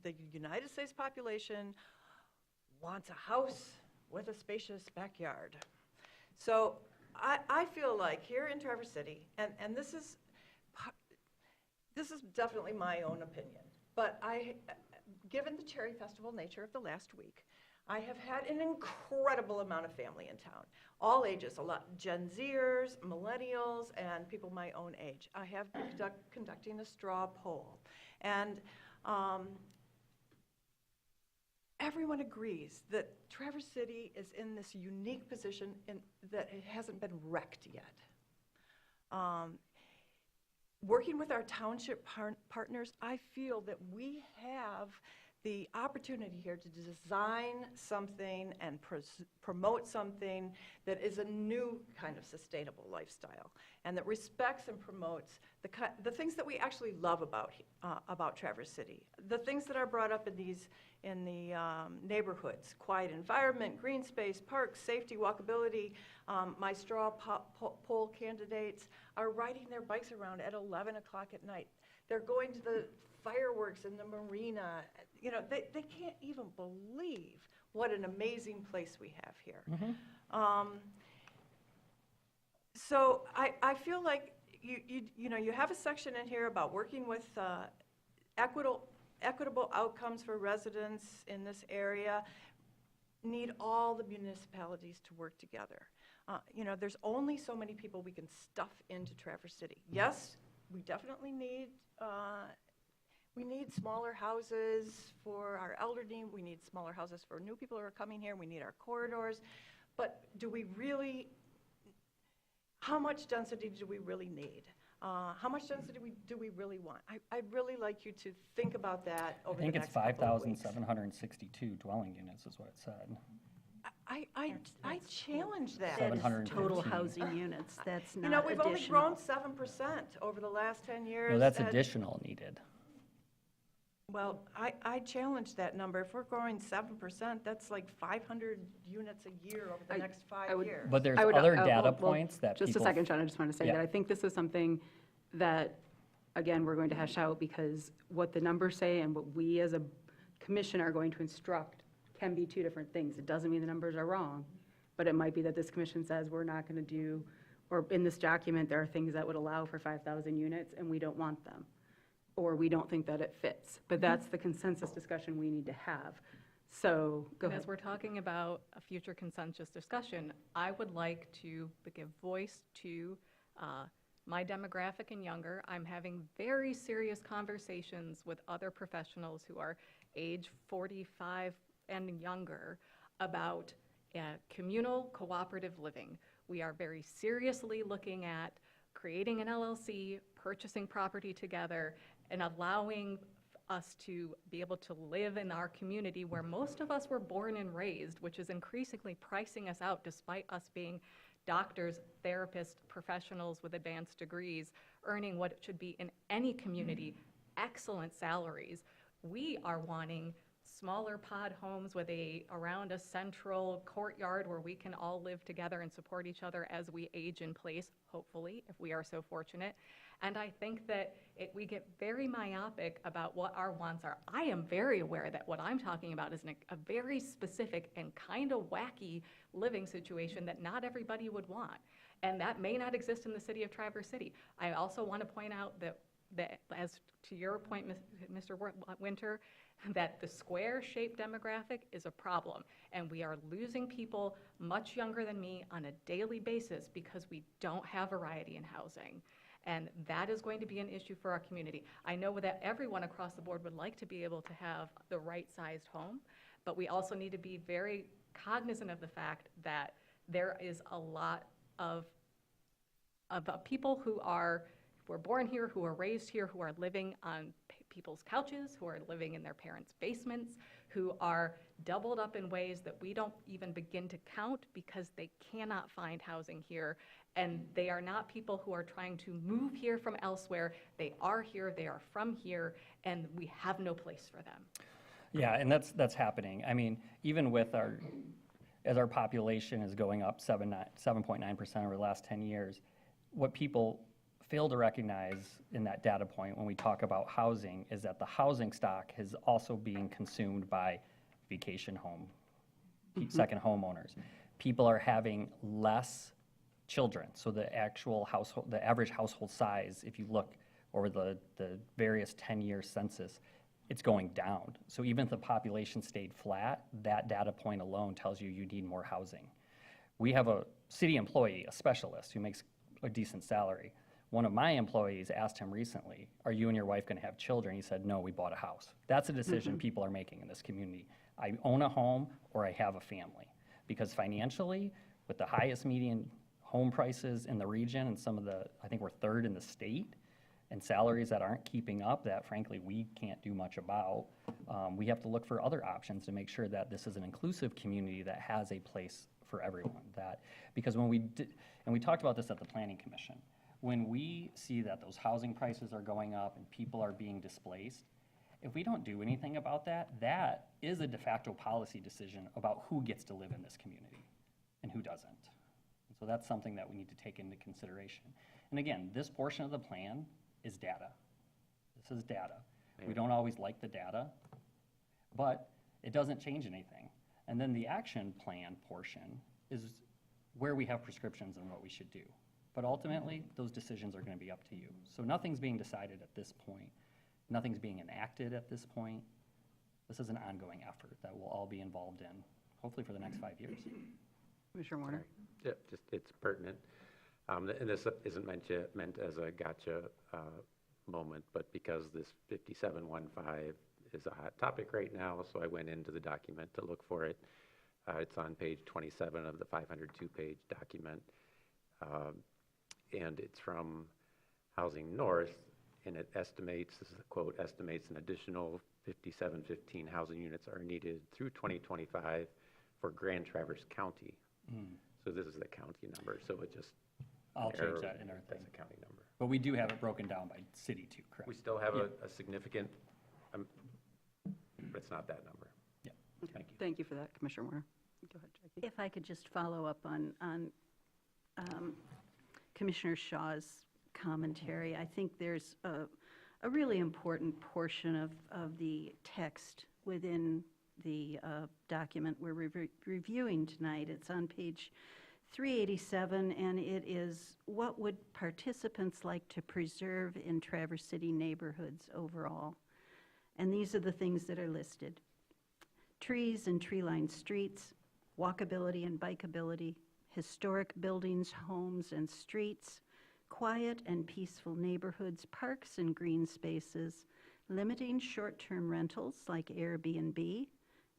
the United States population wants a house with a spacious backyard. So I feel like here in Traverse City, and this is definitely my own opinion, but given the Cherry Festival nature of the last week, I have had an incredible amount of family in town, all ages, a lot Gen Zers, millennials, and people my own age. I have been conducting a straw poll, and everyone agrees that Traverse City is in this unique position that it hasn't been wrecked yet. Working with our township partners, I feel that we have the opportunity here to design something and promote something that is a new kind of sustainable lifestyle and that respects and promotes the things that we actually love about Traverse City, the things that are brought up in the neighborhoods: quiet environment, green space, parks, safety, walkability. My straw poll candidates are riding their bikes around at 11 o'clock at night. They're going to the fireworks in the marina. You know, they can't even believe what an amazing place we have here. So I feel like you have a section in here about working with equitable outcomes for residents in this area. Need all the municipalities to work together. There's only so many people we can stuff into Traverse City. Yes, we definitely need smaller houses for our elderly. We need smaller houses for new people who are coming here. We need our corridors. But how much density do we really need? How much density do we really want? I'd really like you to think about that over the next couple of weeks.
I think it's 5,762 dwelling units is what it said.
I challenge that.
That is
715.
total housing units, that's not
We've only
additional.
grown 7% over the last 10 years.
No, that's
and-
additional needed.
Well, I challenge that number. If we're growing 7%, that's like 500 units a year over the next 5 years.
But there's
I would-
other
well,
data
well,
points that people.
Just a second, Sean, I just want to say
Yeah.
that I think this is something that, again, we're going to hash out because what the numbers say and what we as a commission are going to instruct can be two different things. It doesn't mean the numbers are wrong, but it might be that this commission says we're not going to do, or in this document, there are things that would allow for 5,000 units and we don't want them, or we don't think that it fits. But that's the consensus discussion we need to have. So, go
And
ahead.
as we're talking about a future consensus discussion, I would like to give voice to my demographic and younger. I'm having very serious conversations with other professionals who are age 45 and younger about communal cooperative living. We are very seriously looking at creating an LLC, purchasing property together, and allowing us to be able to live in our community where most of us were born and raised, which is increasingly pricing us out despite us being doctors, therapists, professionals with advanced degrees, earning what should be in any community, excellent salaries. We are wanting smaller pod homes with around a central courtyard where we can all live together and support each other as we age in place, hopefully, if we are so fortunate. And I think that we get very myopic about what our wants are. I am very aware that what I'm talking about is a very specific and kind of wacky living situation that not everybody would want. And that may not exist in the city of Traverse City. I also want to point out that as to your point, Mr. Winter, that the square-shaped demographic is a problem, and we are losing people much younger than me on a daily basis because we don't have variety in housing. And that is going to be an issue for our community. I know that everyone across the board would like to be able to have the right-sized home, but we also need to be very cognizant of the fact that there is a lot of people who were born here, who are raised here, who are living on people's couches, who are living in their parents' basements, who are doubled up in ways that we don't even begin to count because they cannot find housing here. And they are not people who are trying to move here from elsewhere. They are here, they are from here, and we have no place for them.
Yeah, and that's happening. I mean, even with as our population is going up 7.9% over the last 10 years, what people fail to recognize in that data point when we talk about housing is that the housing stock is also being consumed by vacation home, second homeowners. People are having less children, so the average household size, if you look over the various 10-year census, it's going down. So even if the population stayed flat, that data point alone tells you need more housing. We have a city employee, a specialist, who makes a decent salary. One of my employees asked him recently, are you and your wife going to have children? He said, no, we bought a house. That's a decision people are making in this community. I own a home or I have a family. Because financially, with the highest median home prices in the region and I think we're third in the state, and salaries that aren't keeping up that frankly we can't do much about, we have to look for other options to make sure that this is an inclusive community that has a place for everyone. Because when we talked about this at the Planning Commission, when we see that those housing prices are going up and people are being displaced, if we don't do anything about that, that is a de facto policy decision about who gets to live in this community and who doesn't. And so that's something that we need to take into consideration. And again, this portion of the plan is data. This is data. We don't always like the data, but it doesn't change anything. And then the action plan portion is where we have prescriptions on what we should do. But ultimately, those decisions are going to be up to you. So nothing's being decided at this point. Nothing's being enacted at this point. This is an ongoing effort that we'll all be involved in, hopefully for the next 5 years.
Commissioner Warner?
Yeah, just, it's pertinent. And this isn't meant as a gotcha moment, but because this 5715 is a hot topic right now, so I went into the document to look for it. It's on page 27 of the 502-page document. And it's from Housing North, and it estimates, this is a quote, estimates an additional 5715 housing units are needed through 2025 for Grand Traverse County. So this is the county number, so it just.
I'll change that in our thing.
That's a county number.
But we do have it broken down by city too, correct?
We still have
Yeah.
a significant, but it's not that number.
Yeah.
Thank you.
Thank you for that, Commissioner Warner. Go ahead, Jackie.
If I could just follow up on Commissioner Shaw's commentary, I think there's a really important portion of the text within the document we're reviewing tonight. It's on page 387, and it is, what would participants like to preserve in Traverse City neighborhoods overall? And these are the things that are listed. trees and tree-lined streets, walkability and bikeability, historic buildings, homes, and streets, quiet and peaceful neighborhoods, parks and green spaces, limiting short-term rentals like Airbnb,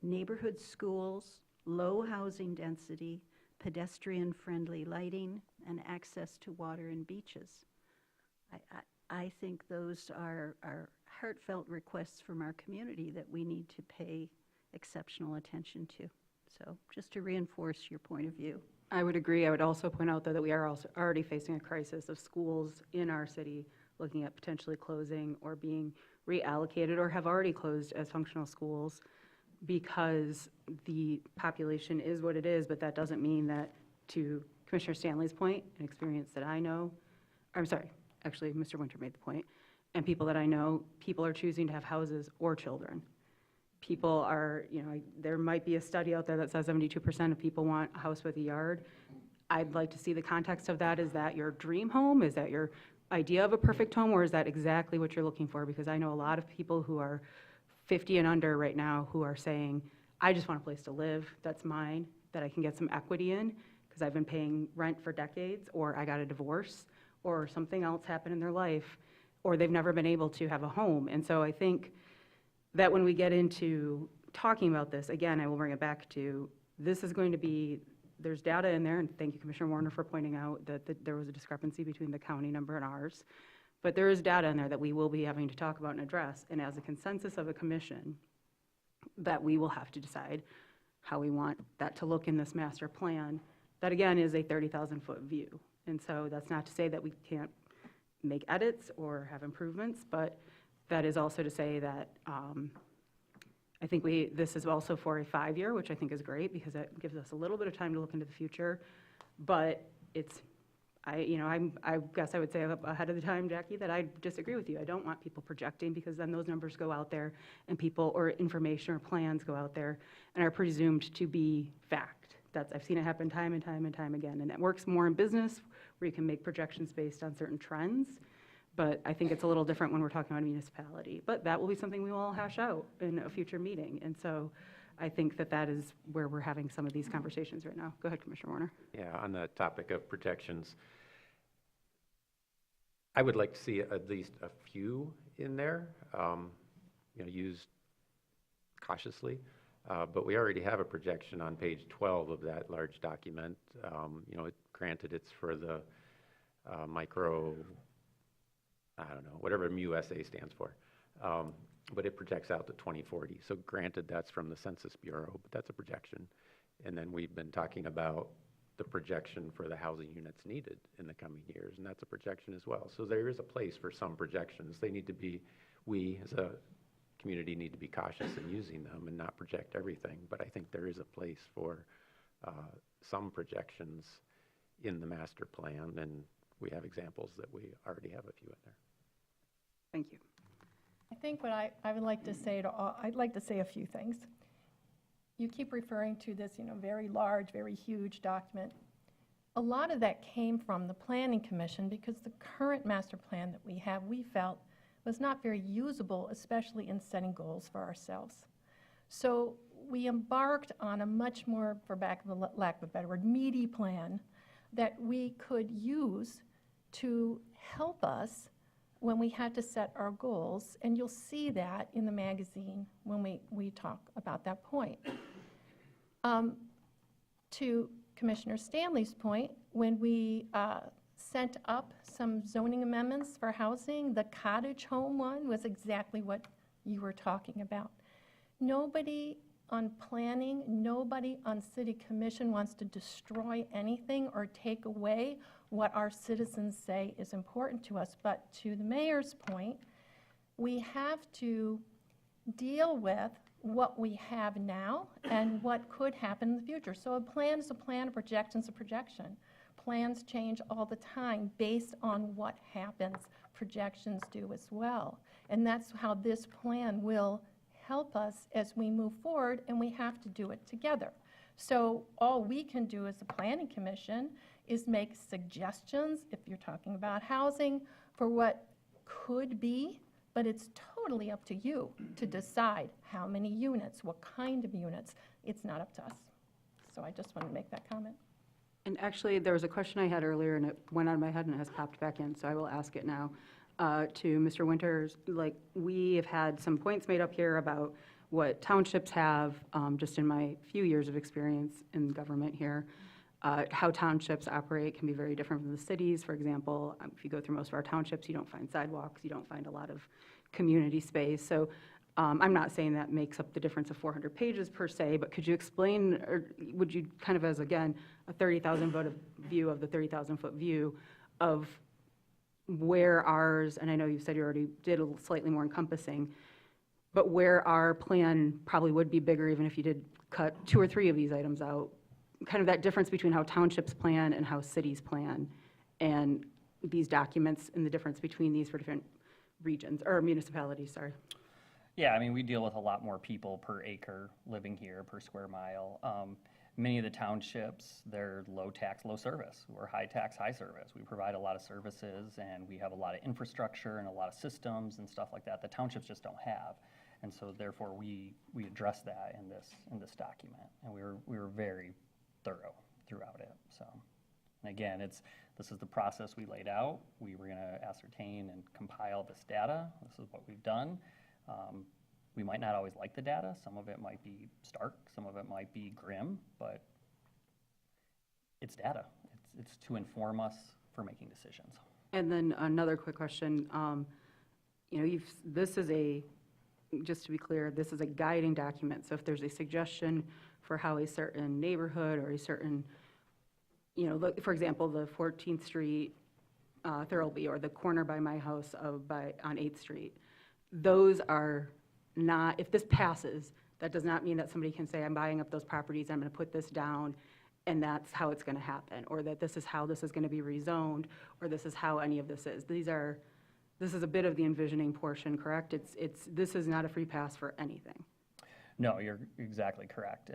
neighborhood schools, low housing density, pedestrian-friendly lighting, and access to water and beaches. I think those are heartfelt requests from our community that we need to pay exceptional attention to. So just to reinforce your point of view.
I would agree. I would also point out, though, that we are also already facing a crisis of schools in our city looking at potentially closing or being reallocated or have already closed as functional schools because the population is what it is, but that doesn't mean that, to Commissioner Stanley's point, an experience that I know, I'm sorry, actually, Mr. Winter made the point, and people that I know, people are choosing to have houses or children. People are, there might be a study out there that says 72% of people want a house with a yard. I'd like to see the context of that. Is that your dream home? Is that your idea of a perfect home, or is that exactly what you're looking for? Because I know a lot of people who are 50 and under right now who are saying, I just want a place to live that's mine, that I can get some equity in, because I've been paying rent for decades, or I got a divorce, or something else happened in their life, or they've never been able to have a home. And so I think that when we get into talking about this, again, I will bring it back to, this is going to be, there's data in there, and thank you, Commissioner Warner, for pointing out that there was a discrepancy between the county number and ours. But there is data in there that we will be having to talk about and address, and as a consensus of a commission, that we will have to decide how we want that to look in this master plan. That, again, is a 30,000-foot view. And so that's not to say that we can't make edits or have improvements, but that is also to say that I think this is also for a 5-year, which I think is great because that gives us a little bit of time to look into the future. But it's, I guess I would say ahead of the time, Jackie, that I disagree with you. I don't want people projecting, because then those numbers go out there and people, or information or plans go out there and are presumed to be fact. I've seen it happen time and time and time again. And it works more in business where you can make projections based on certain trends. But I think it's a little different when we're talking about a municipality. But that will be something we will all hash out in a future meeting. And so I think that is where we're having some of these conversations right now. Go ahead, Commissioner Warner.
Yeah, on the topic of projections, I would like to see at least a few in there, used cautiously. But we already have a projection on page 12 of that large document. Granted, it's for the micro, I don't know, whatever MUSA stands for. But it projects out to 2040. So granted, that's from the Census Bureau, but that's a projection. And then we've been talking about the projection for the housing units needed in the coming years, and that's a projection as well. So there is a place for some projections. They need to be, we as a community need to be cautious in using them and not project everything. But I think there is a place for some projections in the master plan, and we have examples that we already have a few in there.
Thank you.
I think what I would like to say I'd like to say a few things. You keep referring to this, very large, very huge document. A lot of that came from the Planning Commission because the current master plan that we have, we felt was not very usable, especially in setting goals for ourselves. So we embarked on a much more, for lack of a better word, meaty plan that we could use to help us when we had to set our goals, and you'll see that in the magazine when we talk about that point. To Commissioner Stanley's point, when we sent up some zoning amendments for housing, the cottage home one was exactly what you were talking about. Nobody on planning, nobody on city commission wants to destroy anything or take away what our citizens say is important to us. But to the mayor's point, we have to deal with what we have now and what could happen in the future. So a plan is a plan, a projection is a projection. Plans change all the time based on what happens. Projections do as well. And that's how this plan will help us as we move forward, and we have to do it together. So all we can do as a planning commission is make suggestions, if you're talking about housing, for what could be, but it's totally up to you to decide how many units, what kind of units. It's not up to us. So I just wanted to make that comment.
And actually, there was a question I had earlier, and it went out of my head and it has popped back in, so I will ask it now. To Mr. Winters, like, we have had some points made up here about what townships have, just in my few years of experience in government here. How townships operate can be very different from the cities. For example, if you go through most of our townships, you don't find sidewalks, you don't find a lot of community space. So I'm not saying that makes up the difference of 400 pages per se, but could you explain, or would you kind of as, again, a 30,000-foot view of the 30,000-foot view of where ours, and I know you said you already did a slightly more encompassing, but where our plan probably would be bigger even if you did cut 2 or 3 of these items out, kind of that difference between how townships plan and how cities plan, and these documents and the difference between these for different regions, or municipalities, sorry.
Yeah, I mean, we deal with a lot more people per acre living here, per square mile. Many of the townships, they're low tax, low service. We're high tax, high service. We provide a lot of services, and we have a lot of infrastructure and a lot of systems and stuff like that the townships just don't have. And so therefore, we address that in this document, and we were very thorough throughout it. So, and again, this is the process we laid out. We were going to ascertain and compile this data. This is what we've done. We might not always like the data. Some of it might be stark, some of it might be grim, but it's data. It's to inform us for making decisions.
And then another quick question. You know, this is just to be clear, this is a guiding document. So if there's a suggestion for how a certain neighborhood or a certain, you know, look, for example, the 14th Street Thurlby, or the corner by my house on 8th Street, those are not, if this passes, that does not mean that somebody can say, I'm buying up those properties, I'm going to put this down, and that's how it's going to happen, or that this is how this is going to be rezoned, or this is how any of this is. This is a bit of the envisioning portion, correct? This is not a free pass for anything.
No, you're exactly correct.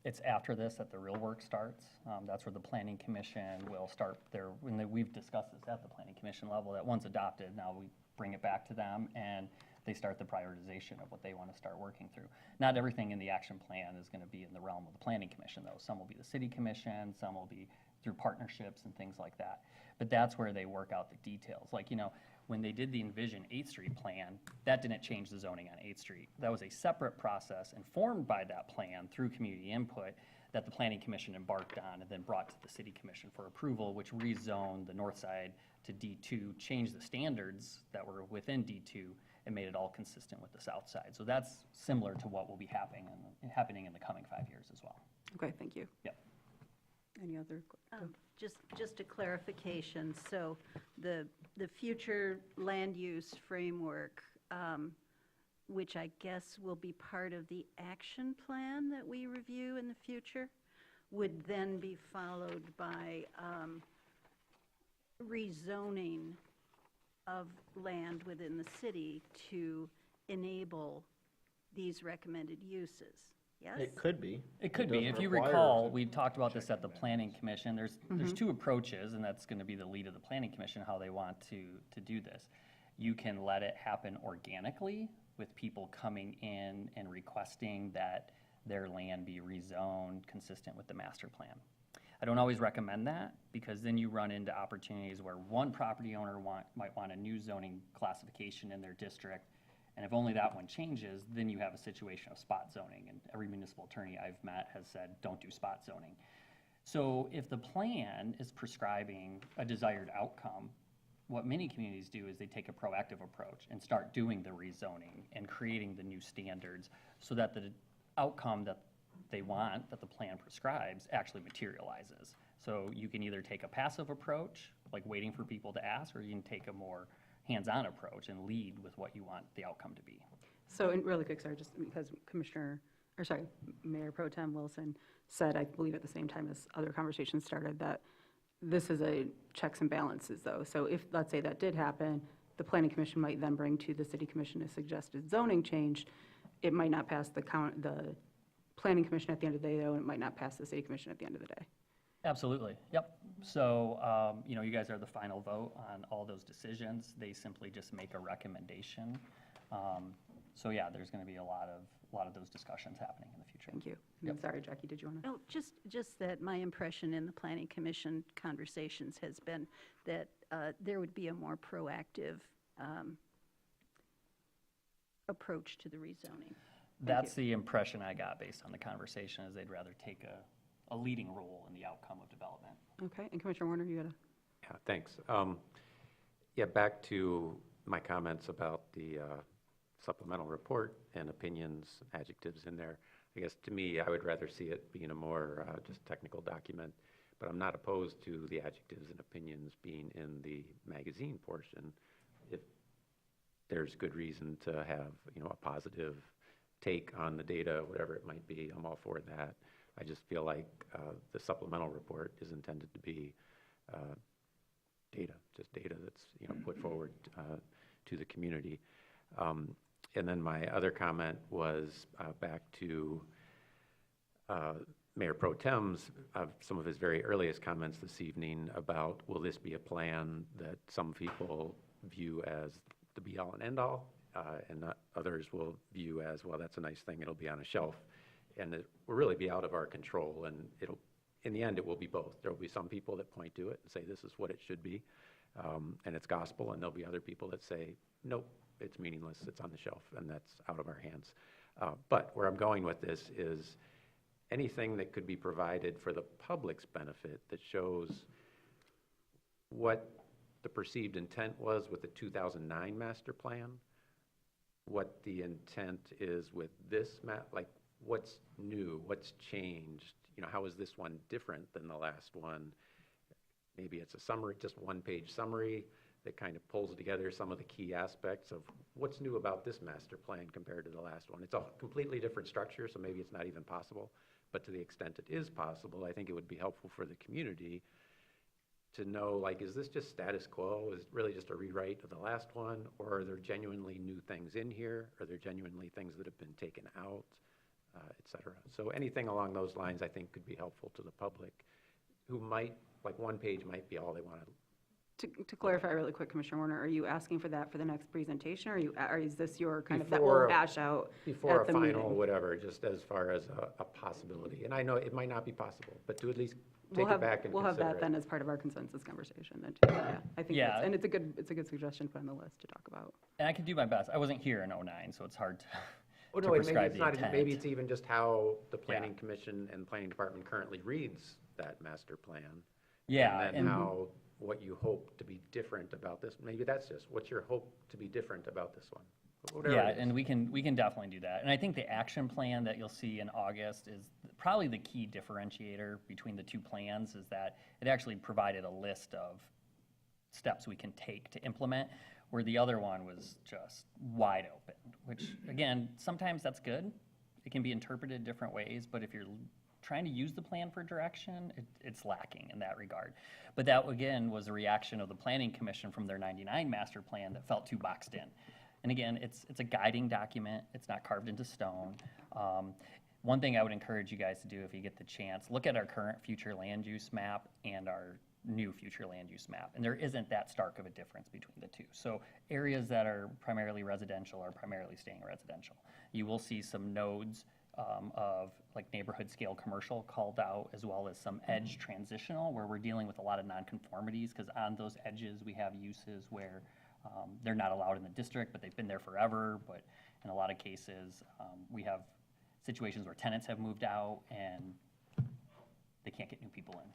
It's after this that the real work starts. That's where the Planning Commission will start their, we've discussed this at the Planning Commission level, that once adopted, now we bring it back to them, and they start the prioritization of what they want to start working through. Not everything in the action plan is going to be in the realm of the Planning Commission, though. Some will be the City Commission, some will be through partnerships and things like that. But that's where they work out the details. Like, you know, when they did the Envision 8th Street plan, that didn't change the zoning on 8th Street. That was a separate process informed by that plan through community input that the Planning Commission embarked on and then brought to the City Commission for approval, which rezoned the north side to D2, changed the standards that were within D2, and made it all consistent with the south side. So that's similar to what will be happening in the coming 5 years as well.
Okay, thank you.
Yep.
Any other?
Just a clarification, so the future land use framework, which I guess will be part of the action plan that we review in the future, would then be followed by rezoning of land within the city to enable these recommended uses, yes?
It could be.
It could be.
doesn't
If you
require
recall,
to
we talked about this
check
at the
and
Planning Commission. There's two approaches, and that's going to be the lead of the Planning Commission, how they want to do this. You can let it happen organically with people coming in and requesting that their land be rezoned consistent with the master plan. I don't always recommend that, because then you run into opportunities where one property owner might want a new zoning classification in their district, and if only that one changes, then you have a situation of spot zoning, and every municipal attorney I've met has said, don't do spot zoning. So if the plan is prescribing a desired outcome, what many communities do is they take a proactive approach and start doing the rezoning and creating the new standards so that the outcome that they want, that the plan prescribes, actually materializes. So you can either take a passive approach, like waiting for people to ask, or you can take a more hands-on approach and lead with what you want the outcome to be.
So, and really quick, sorry, just because Mayor Pro Tem Wilson said, I believe at the same time as other conversations started, that this is a checks and balances, though. So if, let's say that did happen, the Planning Commission might then bring to the City Commission a suggested zoning change. It might not pass the Planning Commission at the end of the day, though, and it might not pass the City Commission at the end of the day.
Absolutely, yep. So, you know, you guys are the final vote on all those decisions. They simply just make a recommendation So yeah, there's going to be a lot of those discussions happening in the future.
Thank you. And I'm sorry, Jackie, did you want to?
Oh, just that my impression in the Planning Commission conversations has been that there would be a more proactive approach to the rezoning.
That's the impression I got based on the conversation, is they'd rather take a leading role in the outcome of development.
Okay, and Commissioner Warner, you got to?
Yeah, thanks. Yeah, back to my comments about the supplemental report and opinions, adjectives in there. I guess to me, I would rather see it being a more just technical document, but I'm not opposed to the adjectives and opinions being in the magazine portion if there's good reason to have, a positive take on the data, whatever it might be. I'm all for that. I just feel like the supplemental report is intended to be data that's put forward to the community. And then my other comment was back to Mayor Pro Tem's, some of his very earliest comments this evening about, will this be a plan that some people view as the be-all and end-all, and others will view as, well, that's a nice thing, it'll be on a shelf. And it will really be out of our control, and in the end, it will be both. There will be some people that point to it and say, this is what it should be, and it's gospel, and there'll be other people that say, nope, it's meaningless, it's on the shelf, and that's out of our hands. But where I'm going with this is anything that could be provided for the public's benefit that shows what the perceived intent was with the 2009 master plan, what the intent is with this map, like what's new, what's changed, how is this one different than the last one? Maybe it's a summary, just one-page summary that kind of pulls together some of the key aspects of what's new about this master plan compared to the last one. It's a completely different structure, so maybe it's not even possible. But to the extent it is possible, I think it would be helpful for the community to know, like, is this just status quo? Is it really just a rewrite of the last one? Or are there genuinely new things in here? Are there genuinely things that have been taken out, et cetera? So anything along those lines, I think, could be helpful to the public who might, like, one page might be all they want to.
To clarify really quick, Commissioner Warner, are you asking for that for the next presentation, or is this your kind of, that
Before
will hash out
Before
at
a
the
final,
meeting?
whatever, just as far as a possibility. And I know it might not be possible, but to at least
We'll
take
have,
it back and
we'll have
consider
that
it.
then as part of our consensus conversation then too, yeah. I think,
Yeah.
and it's a good suggestion to put on the list to talk about.
And I can do my best. I wasn't here in '09, so it's hard to,
Oh,
to
no, maybe
prescribe
it's
the
not even,
intent.
maybe it's even just how the planning commission and planning department currently reads that master plan.
Yeah,
And then
and-
how, what you hope to be different about this. Maybe that's just, what's your hope to be different about this one? Whatever
Yeah,
it is.
and we can definitely do that. And I think the action plan that you'll see in August is probably the key differentiator between the two plans, is that it actually provided a list of steps we can take to implement, where the other one was just wide open, which, again, sometimes that's good. It can be interpreted different ways, but if you're trying to use the plan for direction, it's lacking in that regard. But that, again, was a reaction of the Planning Commission from their '99 master plan that felt too boxed in. And again, it's a guiding document. It's not carved into stone. One thing I would encourage you guys to do if you get the chance, look at our current future land use map and our new future land use map. And there isn't that stark of a difference between the two. So areas that are primarily residential are primarily staying residential. You will see some nodes of like neighborhood scale commercial called out, as well as some edge transitional, where we're dealing with a lot of nonconformities, because on those edges we have uses where they're not allowed in the district, but they've been there forever. But in a lot of cases, we have situations where tenants have moved out and they can't get new people in.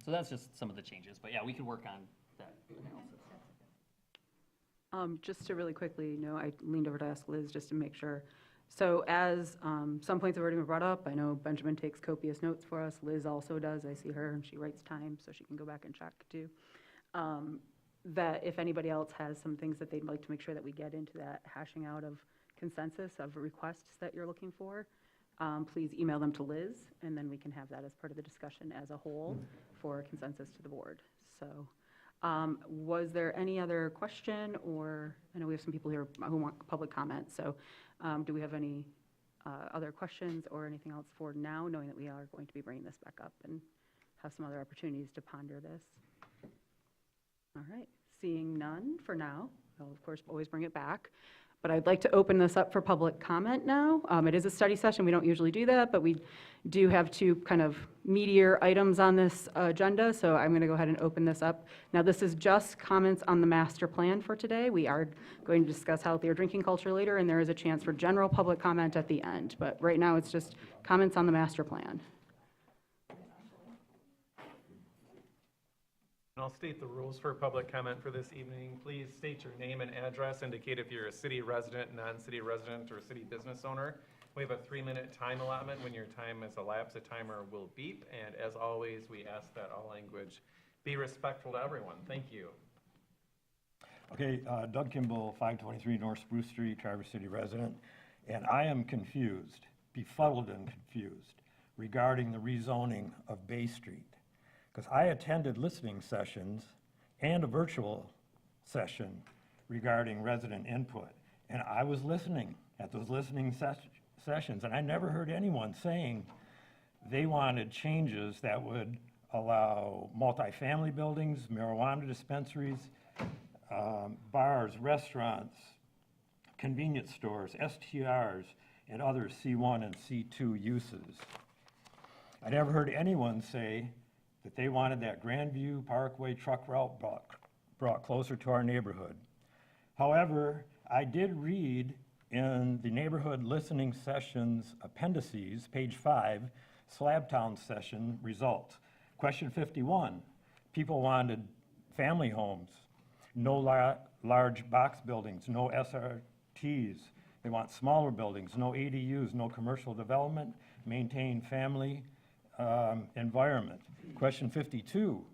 So that's just some of the changes. But yeah, we can work on that analysis.
Just to really quickly know, I leaned over to ask Liz just to make sure. So as some points have already been brought up, I know Benjamin takes copious notes for us. Liz also does. I see her, and she writes time, so she can go back and check too. That if anybody else has some things that they'd like to make sure that we get into that hashing out of consensus of requests that you're looking for, please email them to Liz, and then we can have that as part of the discussion as a whole for consensus to the board. So was there any other question, or I know we have some people here who want public comment, so do we have any other questions or anything else for now, knowing that we are going to be bringing this back up and have some other opportunities to ponder this? All right, seeing none for now, I'll, of course, always bring it back. But I'd like to open this up for public comment now. It is a study session. We don't usually do that, but we do have two kind of meatier items on this agenda, so I'm going to go ahead and open this up. Now, this is just comments on the master plan for today. We are going to discuss healthier drinking culture later, and there is a chance for general public comment at the end. But right now, it's just comments on the master plan.
And I'll state the rules for public comment for this evening. Please state your name and address, indicate if you're a city resident, non-city resident, or city business owner. We have a 3-minute time allotment. When your time has elapsed, the timer will beep. And as always, we ask that all language be respectful to everyone. Thank you.
Okay, Doug Kimball, 523 North Spruce Street, Traverse City resident, and I am confused, befuddled and confused regarding the rezoning of Bay Street. Because I attended listening sessions and a virtual session regarding resident input. And I was listening at those listening sessions, and I never heard anyone saying they wanted changes that would allow multifamily buildings, marijuana dispensaries, bars, restaurants, convenience stores, STRs, and other C1 and C2 uses. I never heard anyone say that they wanted that Grandview Parkway truck route brought closer to our neighborhood. However, I did read in the neighborhood listening sessions appendices, page 5, Slabtown session results. Question 51, people wanted family homes, no large box buildings, no SRTs. They want smaller buildings, no ADUs, no commercial development, maintain family environment. Question 52,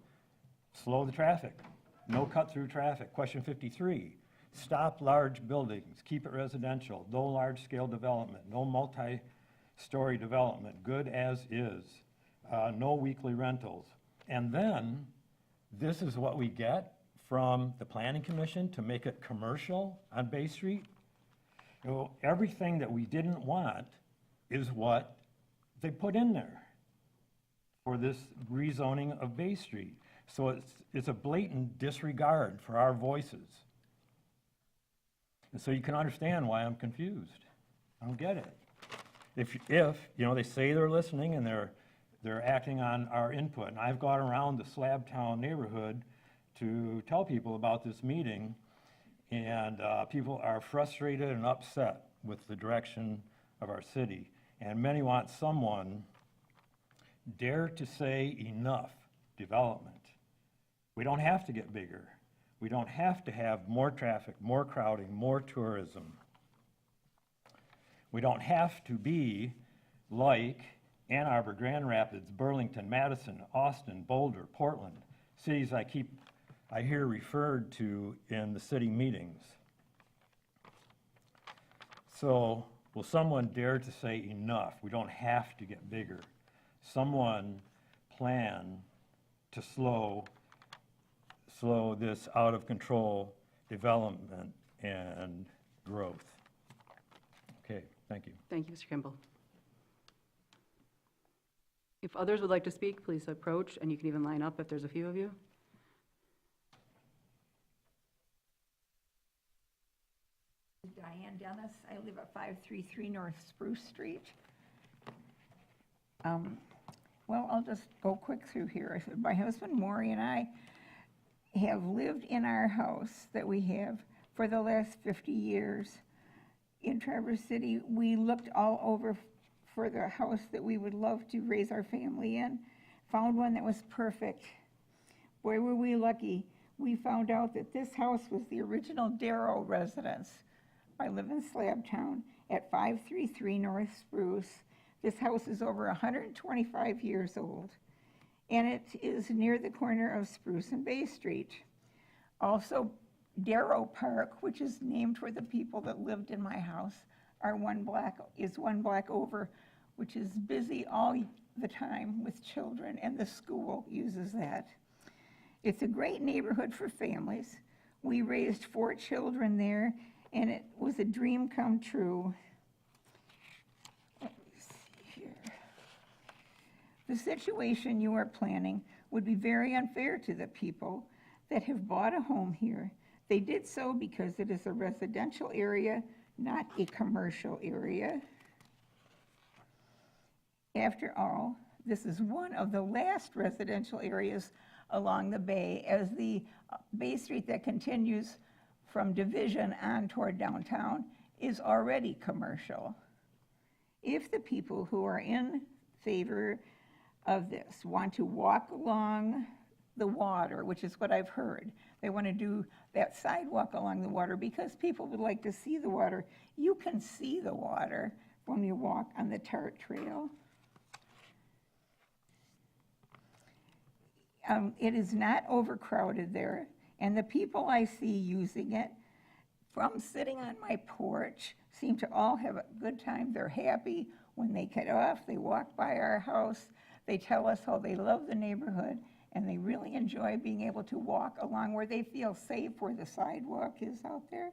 slow the traffic, no cut-through traffic. Question 53, stop large buildings, keep it residential, no large-scale development, no multi-story development, good as is, no weekly rentals. And then, this is what we get from the Planning Commission to make it commercial on Bay Street. You know, everything that we didn't want is what they put in there for this rezoning of Bay Street. So it's a blatant disregard for our voices. And so you can understand why I'm confused. I don't get it. If you know, they say they're listening and they're acting on our input, and I've gone around the Slabtown neighborhood to tell people about this meeting, and people are frustrated and upset with the direction of our city. And many want someone dare to say enough development. We don't have to get bigger. We don't have to have more traffic, more crowding, more tourism. We don't have to be like Ann Arbor, Grand Rapids, Burlington, Madison, Austin, Boulder, Portland, cities I hear referred to in the city meetings. So, will someone dare to say enough? We don't have to get bigger. Someone plan to slow this out of control development and growth. Okay, thank you.
Thank you, Mr. Kimball. If others would like to speak, please approach, and you can even line up if there's a few of you.
Diane Dennis. I live at 533 North Spruce Street. Well, I'll just go quick through here. My husband, Maury, and I have lived in our house that we have for the last 50 years in Traverse City. We looked all over for the house that we would love to raise our family in, found one that was perfect. Boy, were we lucky. We found out that this house was the original Darrow residence. I live in Slabtown at 533 North Spruce. This house is over 125 years old, and it is near the corner of Spruce and Bay Street. Also, Darrow Park, which is named for the people that lived in my house, is one block over, which is busy all the time with children, and the school uses that. It's a great neighborhood for families. We raised 4 children there, and it was a dream come true. Let me see here. The situation you are planning would be very unfair to the people that have bought a home here. They did so because it is a residential area, not a commercial area. After all, this is one of the last residential areas along the bay, as the Bay Street that continues from Division on toward downtown is already commercial. If the people who are in favor of this want to walk along the water, which is what I've heard, they want to do that sidewalk along the water because people would like to see the water. You can see the water when you walk on the Tart Trail. It is not overcrowded there, and the people I see using it, from sitting on my porch, seem to all have a good time. They're happy when they get off, they walk by our house, they tell us how they love the neighborhood, and they really enjoy being able to walk along where they feel safe, where the sidewalk is out there.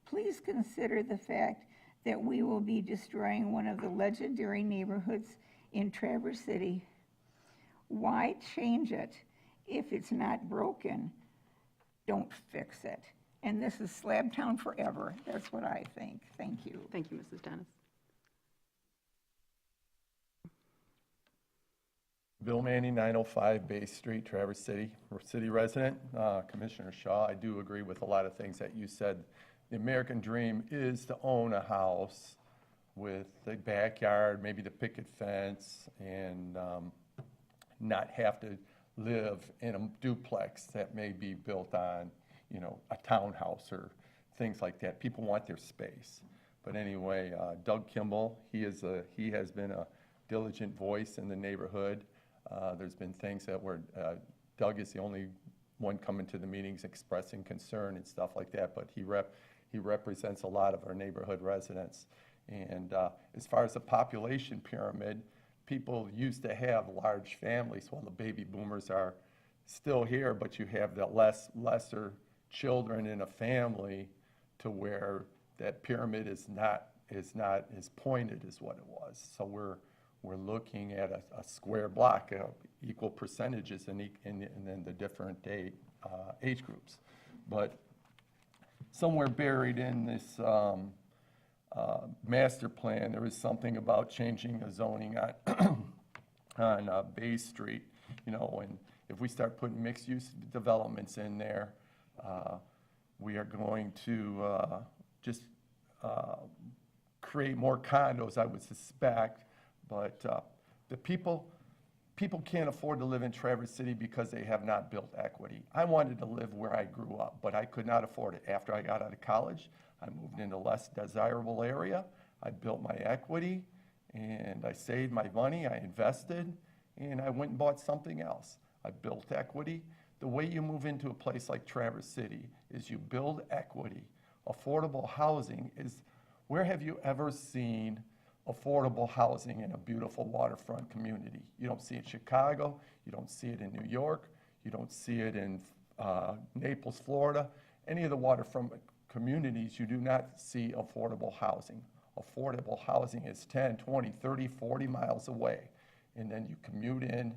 Please consider the fact that we will be destroying one of the legendary neighborhoods in Traverse City. Why change it if it's not broken? Don't fix it. And this is Slabtown forever. That's what I think. Thank you.
Thank you, Mrs. Dennis.
Bill Manning, 905 Bay Street, Traverse City, city resident. Commissioner Shaw, I do agree with a lot of things that you said. The American dream is to own a house with a backyard, maybe the picket fence, and not have to live in a duplex that may be built on, you know, a townhouse or things like that. People want their space. But anyway, Doug Kimball, he has been a diligent voice in the neighborhood. There's been things that were, Doug is the only one coming to the meetings expressing concern and stuff like that, but he represents a lot of our neighborhood residents. And as far as the population pyramid, people used to have large families. Well, the baby boomers are still here, but you have the lesser children in a family to where that pyramid is not as pointed as what it was. So we're looking at a square block, equal percentages in then the different age groups. But somewhere buried in this master plan, there is something about changing the zoning on Bay Street, you know, and if we start putting mixed-use developments in there, we are going to just create more condos, I would suspect, but the people can't afford to live in Traverse City because they have not built equity. I wanted to live where I grew up, but I could not afford it. After I got out of college, I moved into a less desirable area. I built my equity, and I saved my money, I invested, and I went and bought something else. I built equity. The way you move into a place like Traverse City is you build equity. Affordable housing is, where have you ever seen affordable housing in a beautiful waterfront community? You don't see it in Chicago, you don't see it in New York, you don't see it in Naples, Florida. Any of the waterfront communities, you do not see affordable housing. Affordable housing is 10, 20, 30, 40 miles away. And then you commute in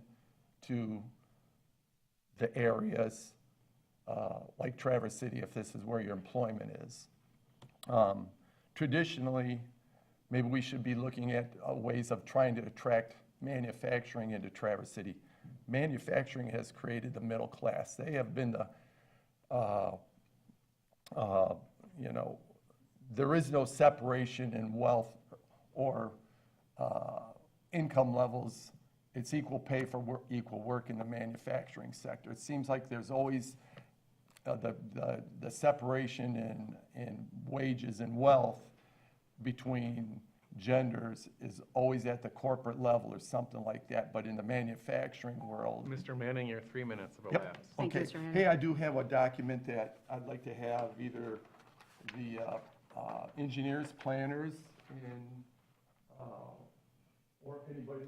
to the areas like Traverse City, if this is where your employment is. Traditionally, maybe we should be looking at ways of trying to attract manufacturing into Traverse City. Manufacturing has created the middle class. They have been the, you know, there is no separation in wealth or income levels. It's equal pay for equal work in the manufacturing sector. It seems like there's always the separation in wages and wealth between genders is always at the corporate level or something like that, but in the manufacturing world.
Mr. Manning, your 3 minutes have
Yep.
elapsed.
Thank you,
Okay.
Mr. Manning.
Hey, I do have a document that I'd like to have either the engineers, planners, and, or anybody,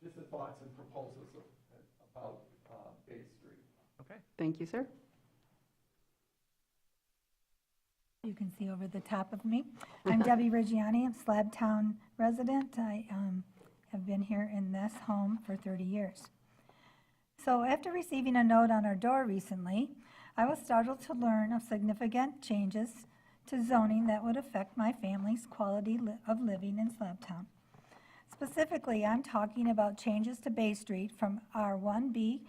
just the thoughts and proposals about Bay Street.
Okay.
Thank you, sir.
You can see over the top of me. I'm Debbie Reggiani, I'm Slabtown resident. I have been here in this home for 30 years. So after receiving a note on our door recently, I was startled to learn of significant changes to zoning that would affect my family's quality of living in Slabtown. Specifically, I'm talking about changes to Bay Street from R1B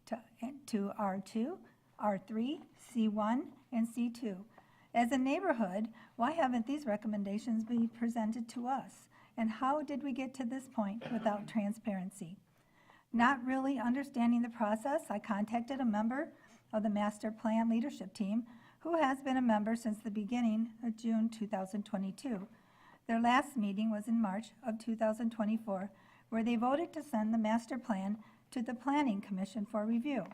to R2, R3, C1, and C2. As a neighborhood, why haven't these recommendations been presented to us? And how did we get to this point without transparency? Not really understanding the process, I contacted a member of the Master Plan Leadership Team who has been a member since the beginning of June 2022. Their last meeting was in March of 2024, where they voted to send the master plan to the Planning Commission for review.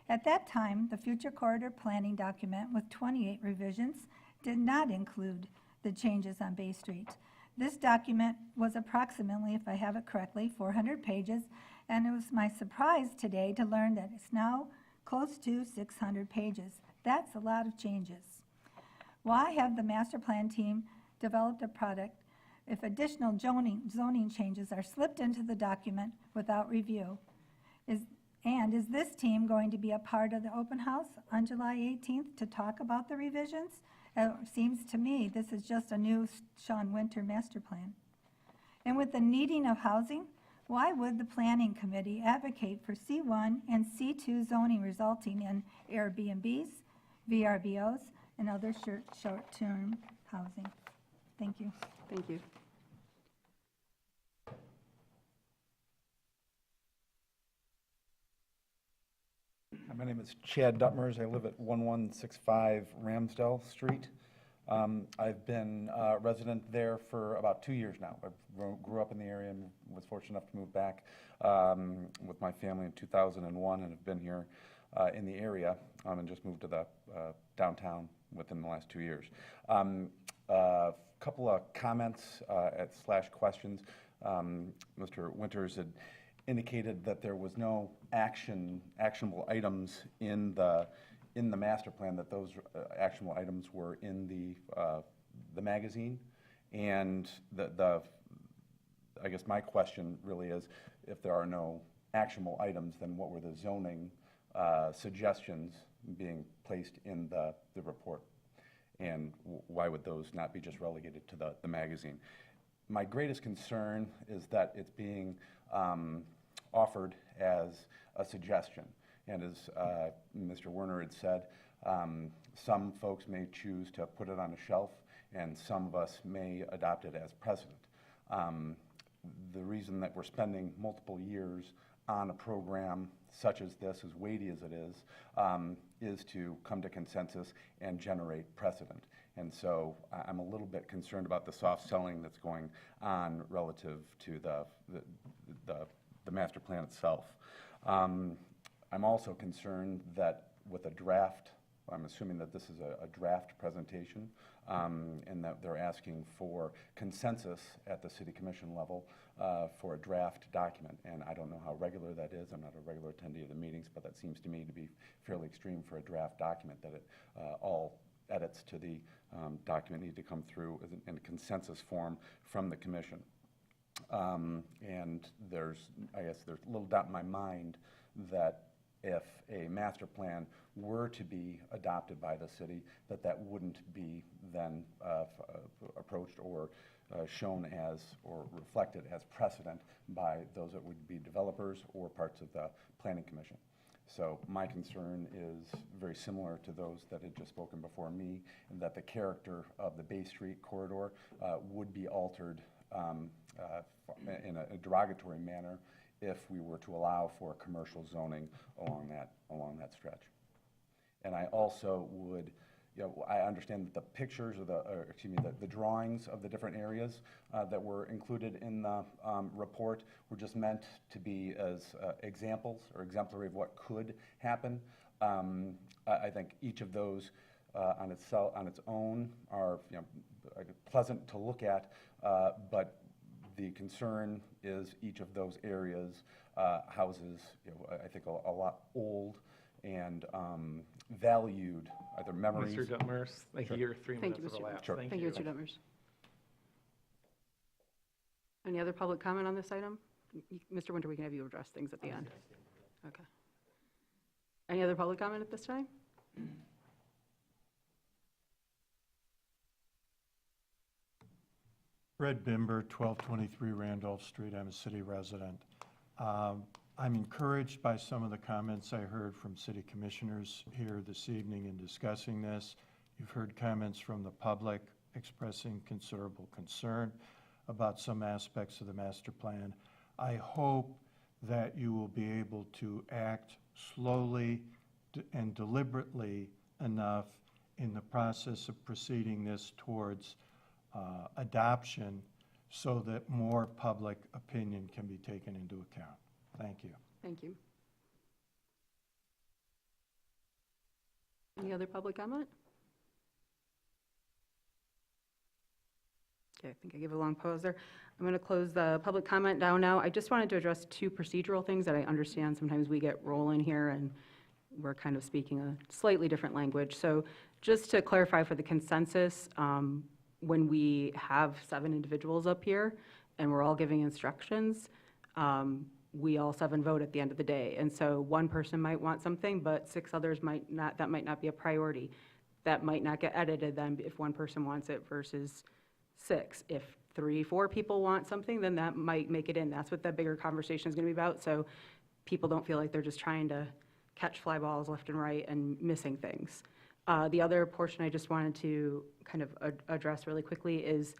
At that time, the future corridor planning document with 28 revisions did not include the changes on Bay Street. This document was approximately, if I have it correctly, 400 pages, and it was my surprise today to learn that it's now close to 600 pages. That's a lot of changes. Why have the master plan team developed a product if additional zoning changes are slipped into the document without review? Is this team going to be a part of the open house on July 18th to talk about the revisions? It seems to me this is just a new Sean Winter master plan. And with the needing of housing, why would the Planning Committee advocate for C1 and C2 zoning resulting in Airbnbs, VRBOs, and other short-term housing? Thank you.
Thank you.
My name is Chad Duttmers. I live at 1165 Ramsdale Street. I've been a resident there for about 2 years now. I grew up in the area and was fortunate enough to move back with my family in 2001 and have been here in the area and just moved to the downtown within the last 2 years. A couple of comments / questions. Mr. Winters had indicated that there was no actionable items in the master plan, that those actionable items were in the magazine. And I guess my question really is, if there are no actionable items, then what were the zoning suggestions being placed in the report? And why would those not be just relegated to the magazine? My greatest concern is that it's being offered as a suggestion. And as Mr. Werner had said, some folks may choose to put it on a shelf, and some of us may adopt it as precedent. The reason that we're spending multiple years on a program such as this, as weighty as it is to come to consensus and generate precedent. And so I'm a little bit concerned about the soft selling that's going on relative to the master plan itself. I'm also concerned that with a draft, I'm assuming that this is a draft presentation, and that they're asking for consensus at the city commission level for a draft document. And I don't know how regular that is. I'm not a regular attendee of the meetings, but that seems to me to be fairly extreme for a draft document, that all edits to the document need to come through in a consensus form from the commission. And I guess there's a little doubt in my mind that if a master plan were to be adopted by the city, that wouldn't be then approached or shown as or reflected as precedent by those that would be developers or parts of the planning commission. So my concern is very similar to those that had just spoken before me, and that the character of the Bay Street corridor would be altered in a derogatory manner if we were to allow for commercial zoning along that stretch. And I also would, I understand that the pictures the drawings of the different areas that were included in the report were just meant to be as examples or exemplary of what could happen. I think each of those on its own are pleasant to look at, but the concern is each of those areas houses, I think, a lot old and valued, either memories.
Mr. Duttmers, like
Sure.
your 3
Thank
minutes
you,
of
Mr.
elapsed.
Sure. Thank you, Mr. Duttmers. Any other public comment on this item? Mr. Winter, we can have you address things at the end. Okay. Any other public comment at this time?
Fred Bimber, 1223 Randolph Street. I'm a city resident. I'm encouraged by some of the comments I heard from city commissioners here this evening in discussing this. You've heard comments from the public expressing considerable concern about some aspects of the master plan. I hope that you will be able to act slowly and deliberately enough in the process of proceeding this towards adoption so that more public opinion can be taken into account. Thank you.
Thank you. Any other public comment? Okay, I think I gave a long pause there. I'm going to close the public comment down now. I just wanted to address two procedural things that I understand sometimes we get rolling here and we're kind of speaking a slightly different language. So just to clarify for the consensus, when we have 7 individuals up here and we're all giving instructions, we all 7 vote at the end of the day. And so one person might want something, but 6 others might not, that might not be a priority. That might not get edited then if one person wants it versus 6. If 3, 4 people want something, then that might make it in. That's what that bigger conversation is going to be about. So people don't feel like they're just trying to catch fly balls left and right and missing things. The other portion I just wanted to kind of address really quickly is,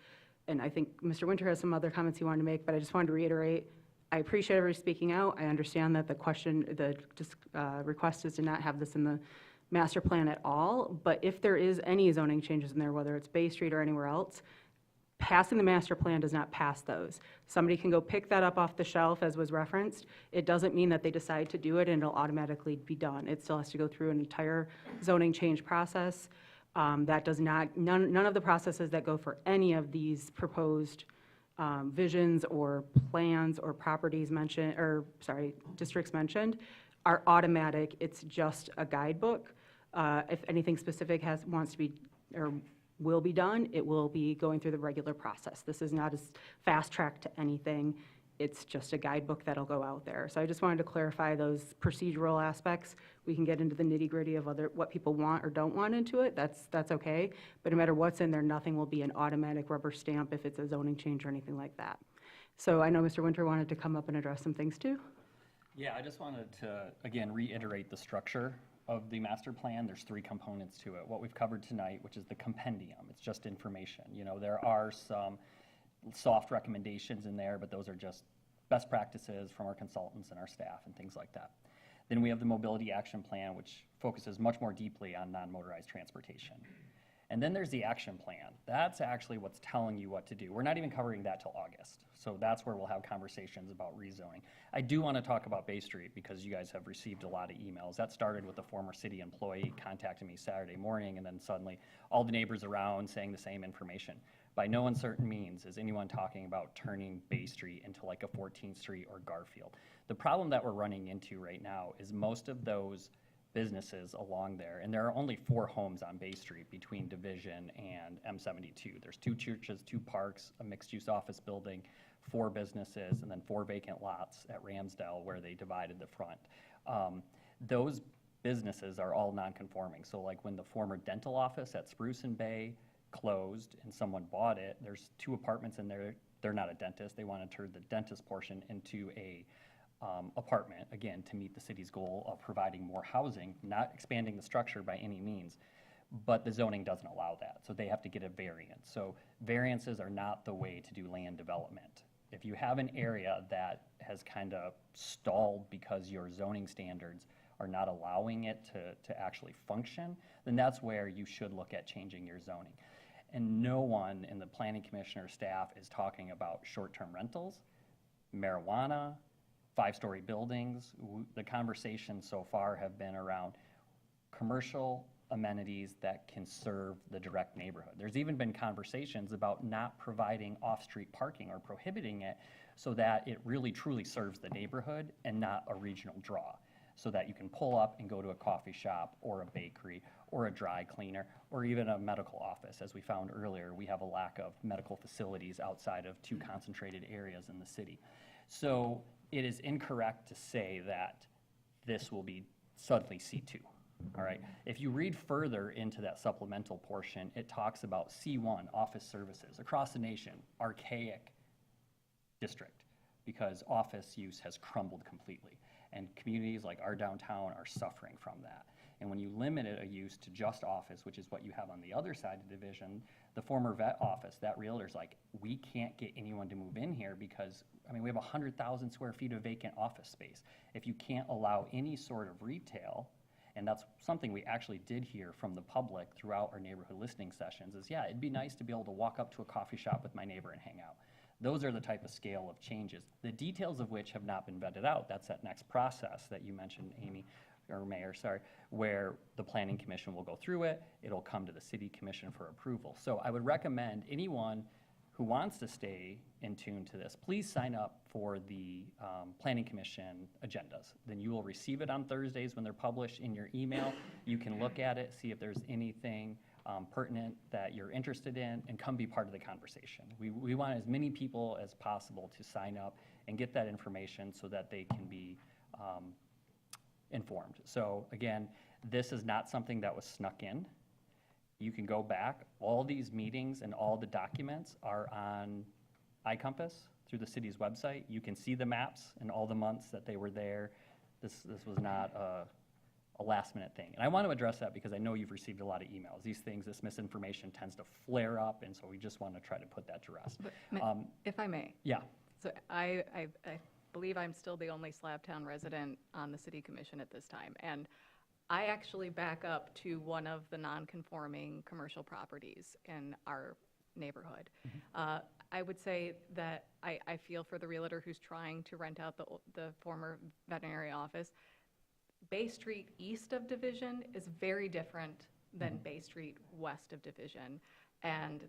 and I think Mr. Winter has some other comments he wanted to make, but I just wanted to reiterate, I appreciate everybody speaking out. I understand that the request is to not have this in the master plan at all, but if there is any zoning changes in there, whether it's Bay Street or anywhere else, passing the master plan does not pass those. Somebody can go pick that up off the shelf, as was referenced. It doesn't mean that they decide to do it and it'll automatically be done. It still has to go through an entire zoning change process. That does not, none of the processes that go for any of these proposed visions or plans or properties mentioned, or sorry, districts mentioned, are automatic. It's just a guidebook. If anything specific wants to be or will be done, it will be going through the regular process. This is not a fast track to anything. It's just a guidebook that'll go out there. So I just wanted to clarify those procedural aspects. We can get into the nitty gritty of what people want or don't want into it. That's okay. But no matter what's in there, nothing will be an automatic rubber stamp if it's a zoning change or anything like that. So I know Mr. Winter wanted to come up and address some things too.
Yeah, I just wanted to, again, reiterate the structure of the master plan. There's 3 components to it. What we've covered tonight, which is the compendium, it's just information. You know, there are some soft recommendations in there, but those are just best practices from our consultants and our staff and things like that. Then we have the mobility action plan, which focuses much more deeply on non-motorized transportation. And then there's the action plan. That's actually what's telling you what to do. We're not even covering that till August. So that's where we'll have conversations about rezoning. I do want to talk about Bay Street because you guys have received a lot of emails. That started with a former city employee contacting me Saturday morning, and then suddenly all the neighbors around saying the same information. By no uncertain means is anyone talking about turning Bay Street into like a 14th Street or Garfield. The problem that we're running into right now is most of those businesses along there, and there are only 4 homes on Bay Street between Division and M72. There's 2 churches, 2 parks, a mixed-use office building, 4 businesses, and then 4 vacant lots at Ramsdale where they divided the front. Those businesses are all non-conforming. So like when the former dental office at Spruce and Bay closed and someone bought it, there's 2 apartments in there. They're not a dentist. They want to turn the dentist portion into a apartment, again, to meet the city's goal of providing more housing, not expanding the structure by any means, but the zoning doesn't allow that, so they have to get a variance. So variances are not the way to do land development. If you have an area that has kind of stalled because your zoning standards are not allowing it to actually function, then that's where you should look at changing your zoning. And no one in the planning commissioner staff is talking about short-term rentals, marijuana, 5-story buildings. The conversations so far have been around commercial amenities that can serve the direct neighborhood. There's even been conversations about not providing off-street parking or prohibiting it so that it really truly serves the neighborhood and not a regional draw, so that you can pull up and go to a coffee shop or a bakery or a dry cleaner or even a medical office. As we found earlier, we have a lack of medical facilities outside of 2 concentrated areas in the city. So it is incorrect to say that this will be suddenly C2. All right. If you read further into that supplemental portion, it talks about C1, office services, across the nation, archaic district, because office use has crumbled completely. And communities like our downtown are suffering from that. And when you limit a use to just office, which is what you have on the other side of the division, the former vet office, that realtor's like, we can't get anyone to move in here because, I mean, we have 100,000 square feet of vacant office space. If you can't allow any sort of retail, and that's something we actually did hear from the public throughout our neighborhood listening sessions, is yeah, it'd be nice to be able to walk up to a coffee shop with my neighbor and hang out. Those are the type of scale of changes, the details of which have not been vetted out. That's that next process that you mentioned, Amy, or Mayor, sorry, where the Planning Commission will go through it. It'll come to the City Commission for approval. So I would recommend anyone who wants to stay in tune to this, please sign up for the Planning Commission agendas. Then you will receive it on Thursdays when they're published in your email. You can look at it, see if there's anything pertinent that you're interested in, and come be part of the conversation. We want as many people as possible to sign up and get that information so that they can be informed. So again, this is not something that was snuck in. You can go back. All these meetings and all the documents are on iCompass through the city's website. You can see the maps and all the months that they were there. This was not a last-minute thing. And I want to address that because I know you've received a lot of emails. These things, this misinformation tends to flare up, and so we just want to try to put that to rest.
If I may.
Yeah.
So I believe I'm still the only Slabtown resident on the city commission at this time. And I actually back up to one of the non-conforming commercial properties in our neighborhood. I would say that I feel for the realtor who's trying to rent out the former veterinary office. Bay Street east of Division is very different than Bay Street west of Division. And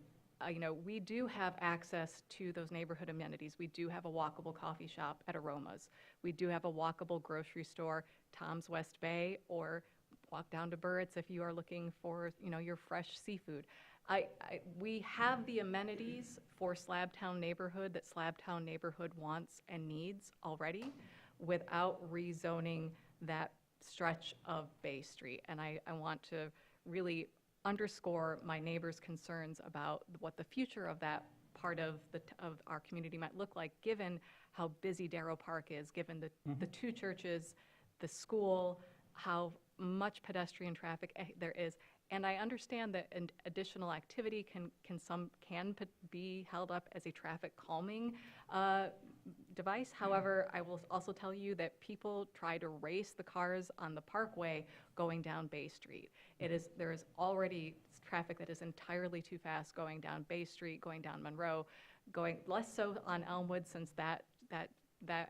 you know, we do have access to those neighborhood amenities. We do have a walkable coffee shop at Aromas. We do have a walkable grocery store, Tom's West Bay, or walk down to Burritt's if you are looking for, you know, your fresh seafood. We have the amenities for Slabtown neighborhood that Slabtown neighborhood wants and needs already without rezoning that stretch of Bay Street. And I want to really underscore my neighbors' concerns about what the future of that part of our community might look like, given how busy Darrow Park is, given the two churches, the school, how much pedestrian traffic there is. And I understand that an additional activity can be held up as a traffic calming device. However, I will also tell you that people try to race the cars on the Parkway going down Bay Street. There is already traffic that is entirely too fast going down Bay Street, going down Monroe, going less so on Elmwood since that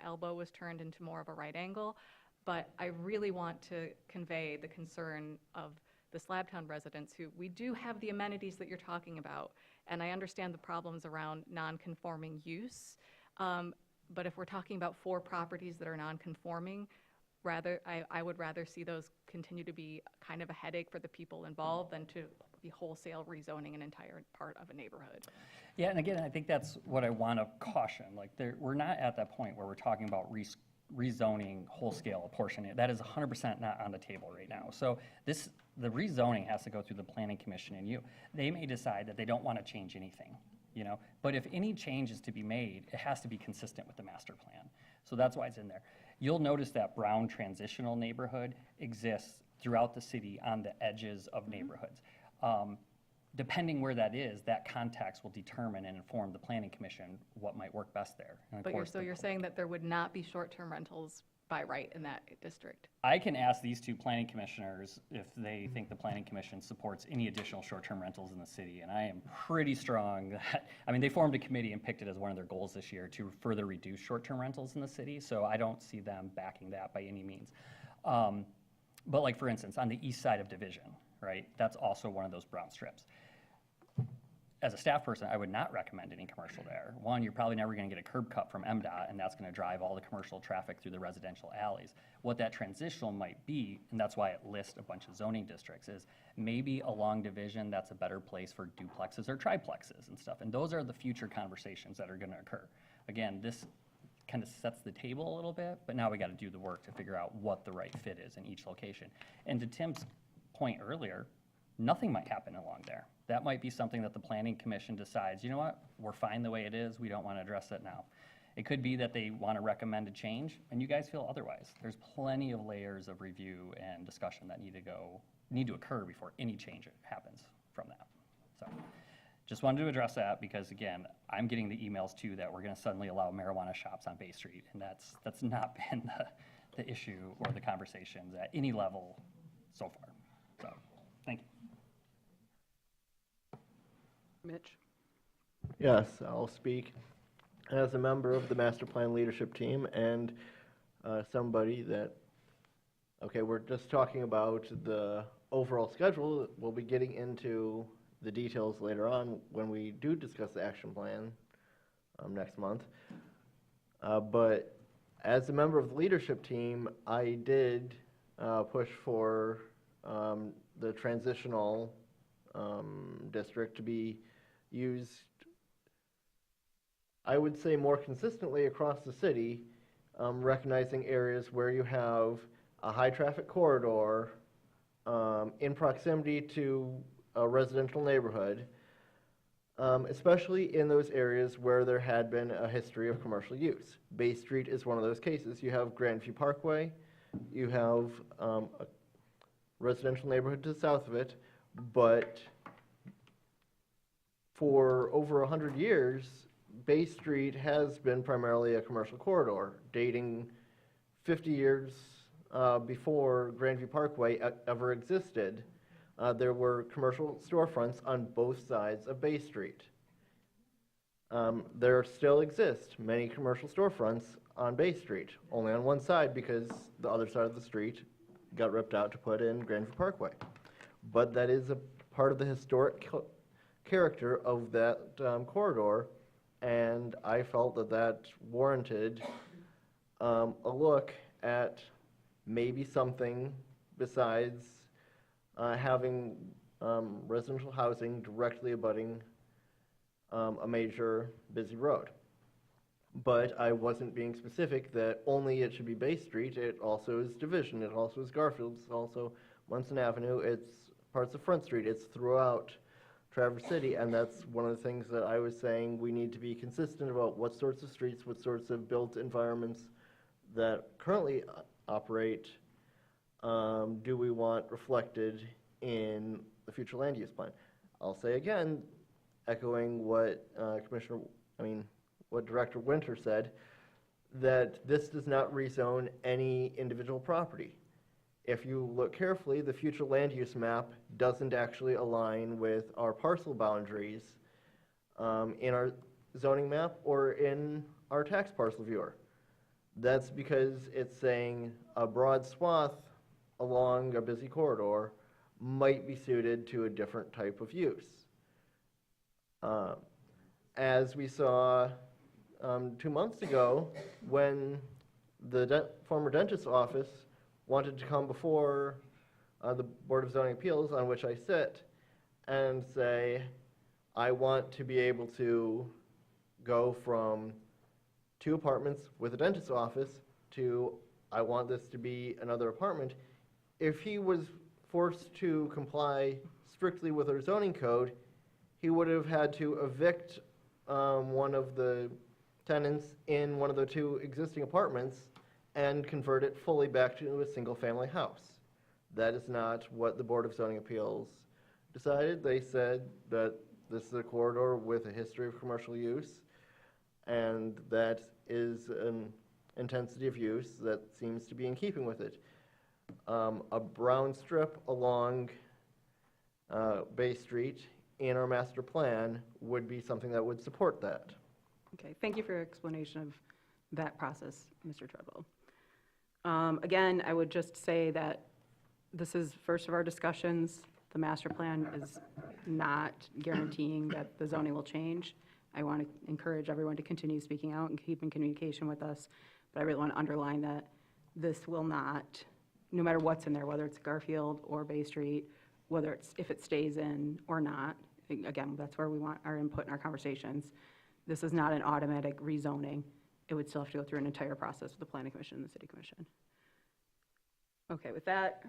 elbow was turned into more of a right angle. But I really want to convey the concern of the Slabtown residents who, we do have the amenities that you're talking about, and I understand the problems around non-conforming use. But if we're talking about 4 properties that are non-conforming, I would rather see those continue to be kind of a headache for the people involved than to be wholesale rezoning an entire part of a neighborhood.
Yeah, and again, I think that's what I want to caution. Like, we're not at that point where we're talking about rezoning whole-scale apportioning. That is 100% not on the table right now. So the rezoning has to go through the Planning Commission and you. They may decide that they don't want to change anything, you know, but if any change is to be made, it has to be consistent with the master plan. So that's why it's in there. You'll notice that brown transitional neighborhood exists throughout the city on the edges of neighborhoods. Depending where that is, that context will determine and inform the Planning Commission what might work best there. And of
But
course,
you're saying that there would not be short-term rentals by right in that district?
I can ask these 2 planning commissioners if they think the Planning Commission supports any additional short-term rentals in the city, and I am pretty strong that, I mean, they formed a committee and picked it as one of their goals this year to further reduce short-term rentals in the city, so I don't see them backing that by any means. But like, for instance, on the east side of Division, right, that's also one of those brown strips. As a staff person, I would not recommend any commercial there. One, you're probably never going to get a curb cut from MDOT, and that's going to drive all the commercial traffic through the residential alleys. What that transitional might be, and that's why it lists a bunch of zoning districts, is maybe along Division, that's a better place for duplexes or triplexes and stuff. And those are the future conversations that are going to occur. Again, kind of sets the table a little bit, but now we got to do the work to figure out what the right fit is in each location. And to Tim's point earlier, nothing might happen along there. That might be something that the planning commission decides, you know what, we're fine the way it is, we don't want to address it now. It could be that they want to recommend a change, and you guys feel otherwise. There's plenty of layers of review and discussion that need to occur before any change happens from that. So, just wanted to address that because, again, I'm getting the emails too that we're going to suddenly allow marijuana shops on Bay Street, and that's not been the issue or the conversations at any level so far. So, thank you.
Mitch?
Yes, I'll speak as a member of the master plan leadership team and somebody that, okay, we're just talking about the overall schedule. We'll be getting into the details later on when we do discuss the action plan next month. But as a member of the leadership team, I did push for the transitional district to be used, I would say, more consistently across the city, recognizing areas where you have a high traffic corridor in proximity to a residential neighborhood, especially in those areas where there had been a history of commercial use. Bay Street is one of those cases. You have Grandview Parkway, you have a residential neighborhood to the south of it, but for over 100 years, Bay Street has been primarily a commercial corridor, dating 50 years before Grandview Parkway ever existed. There were commercial storefronts on both sides of Bay Street. There still exist many commercial storefronts on Bay Street, only on one side because the other side of the street got ripped out to put in Grandview Parkway. But that is a part of the historic character of that corridor, and I felt that that warranted a look at maybe something besides having residential housing directly abutting a major busy road. But I wasn't being specific that only it should be Bay Street. It also is Division, it also is Garfield, it's also Munson Avenue, it's parts of Front Street, it's throughout Traverse City, and that's one of the things that I was saying we need to be consistent about what sorts of streets, what sorts of built environments that currently operate do we want reflected in the future land use plan. I'll say again, echoing what what Director Winter said, that this does not rezone any individual property. If you look carefully, the future land use map doesn't actually align with our parcel boundaries in our zoning map or in our tax parcel viewer. That's because it's saying a broad swath along a busy corridor might be suited to a different type of use. As we saw 2 months ago, when the former dentist's office wanted to come before the Board of Zoning Appeals, on which I sit, and say, I want to be able to go from 2 apartments with a dentist's office to I want this to be another apartment. If he was forced to comply strictly with our zoning code, he would have had to evict one of the tenants in one of the 2 existing apartments and convert it fully back to a single-family house. That is not what the Board of Zoning Appeals decided. They said that this is a corridor with a history of commercial use, and that is an intensity of use that seems to be in keeping with it. A brown strip along Bay Street in our master plan would be something that would support that.
Okay, thank you for your explanation of that process, Mr. Treadwell. Again, I would just say that this is first of our discussions. The master plan is not guaranteeing that the zoning will change. I want to encourage everyone to continue speaking out and keep in communication with us, but I really want to underline that this will not, no matter what's in there, whether it's Garfield or Bay Street, if it stays in or not, again, that's where we want our input in our conversations. This is not an automatic rezoning. it would still have to go through an entire process with the planning commission and the city commission. Okay, with that,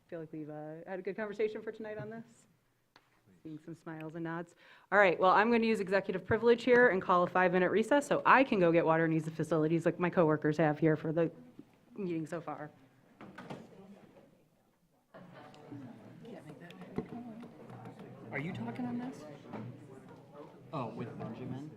feel like we've had a good conversation for tonight on this? Seeing some smiles and nods. All right, well, I'm going to use executive privilege here and call a 5-minute recess so I can go get water and use the facilities like my coworkers have here for the meeting so far.
Are you talking on this? Oh, with Benjamin?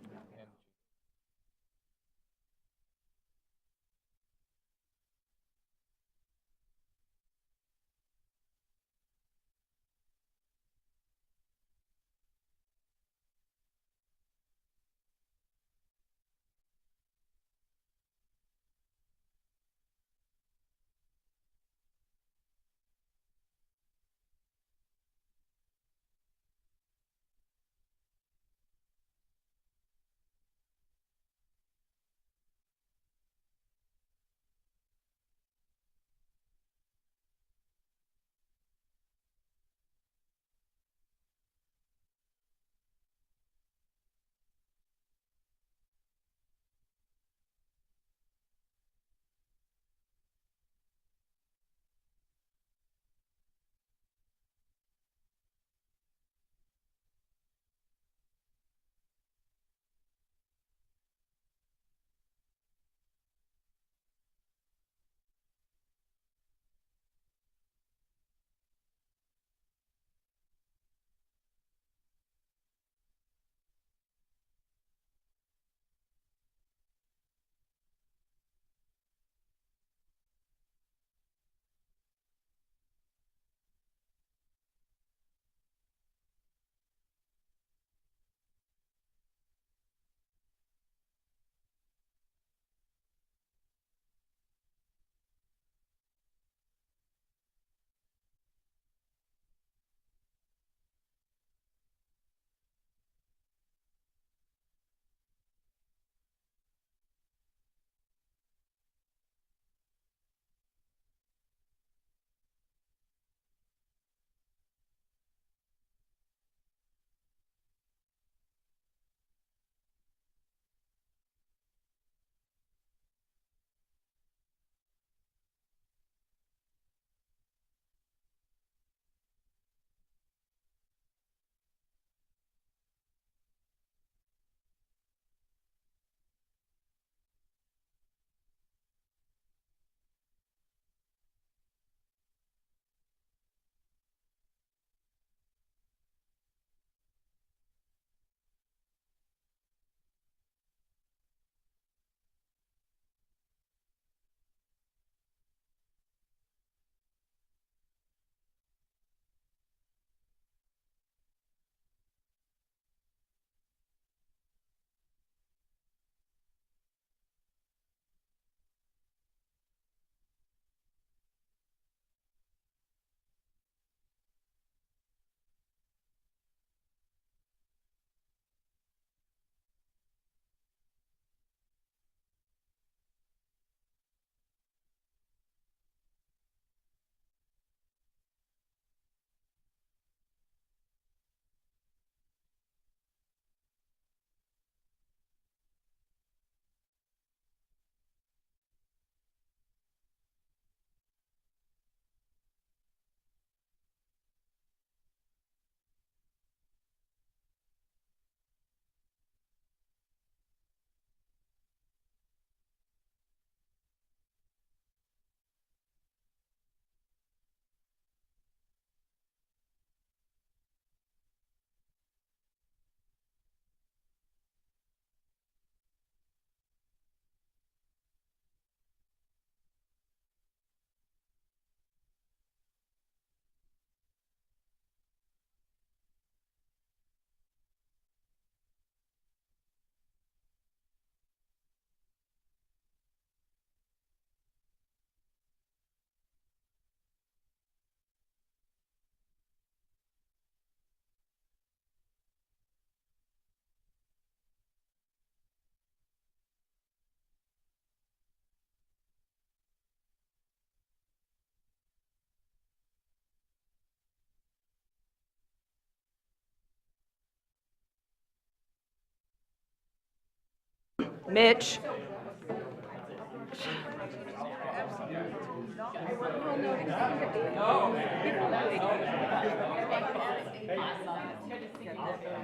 Mitch,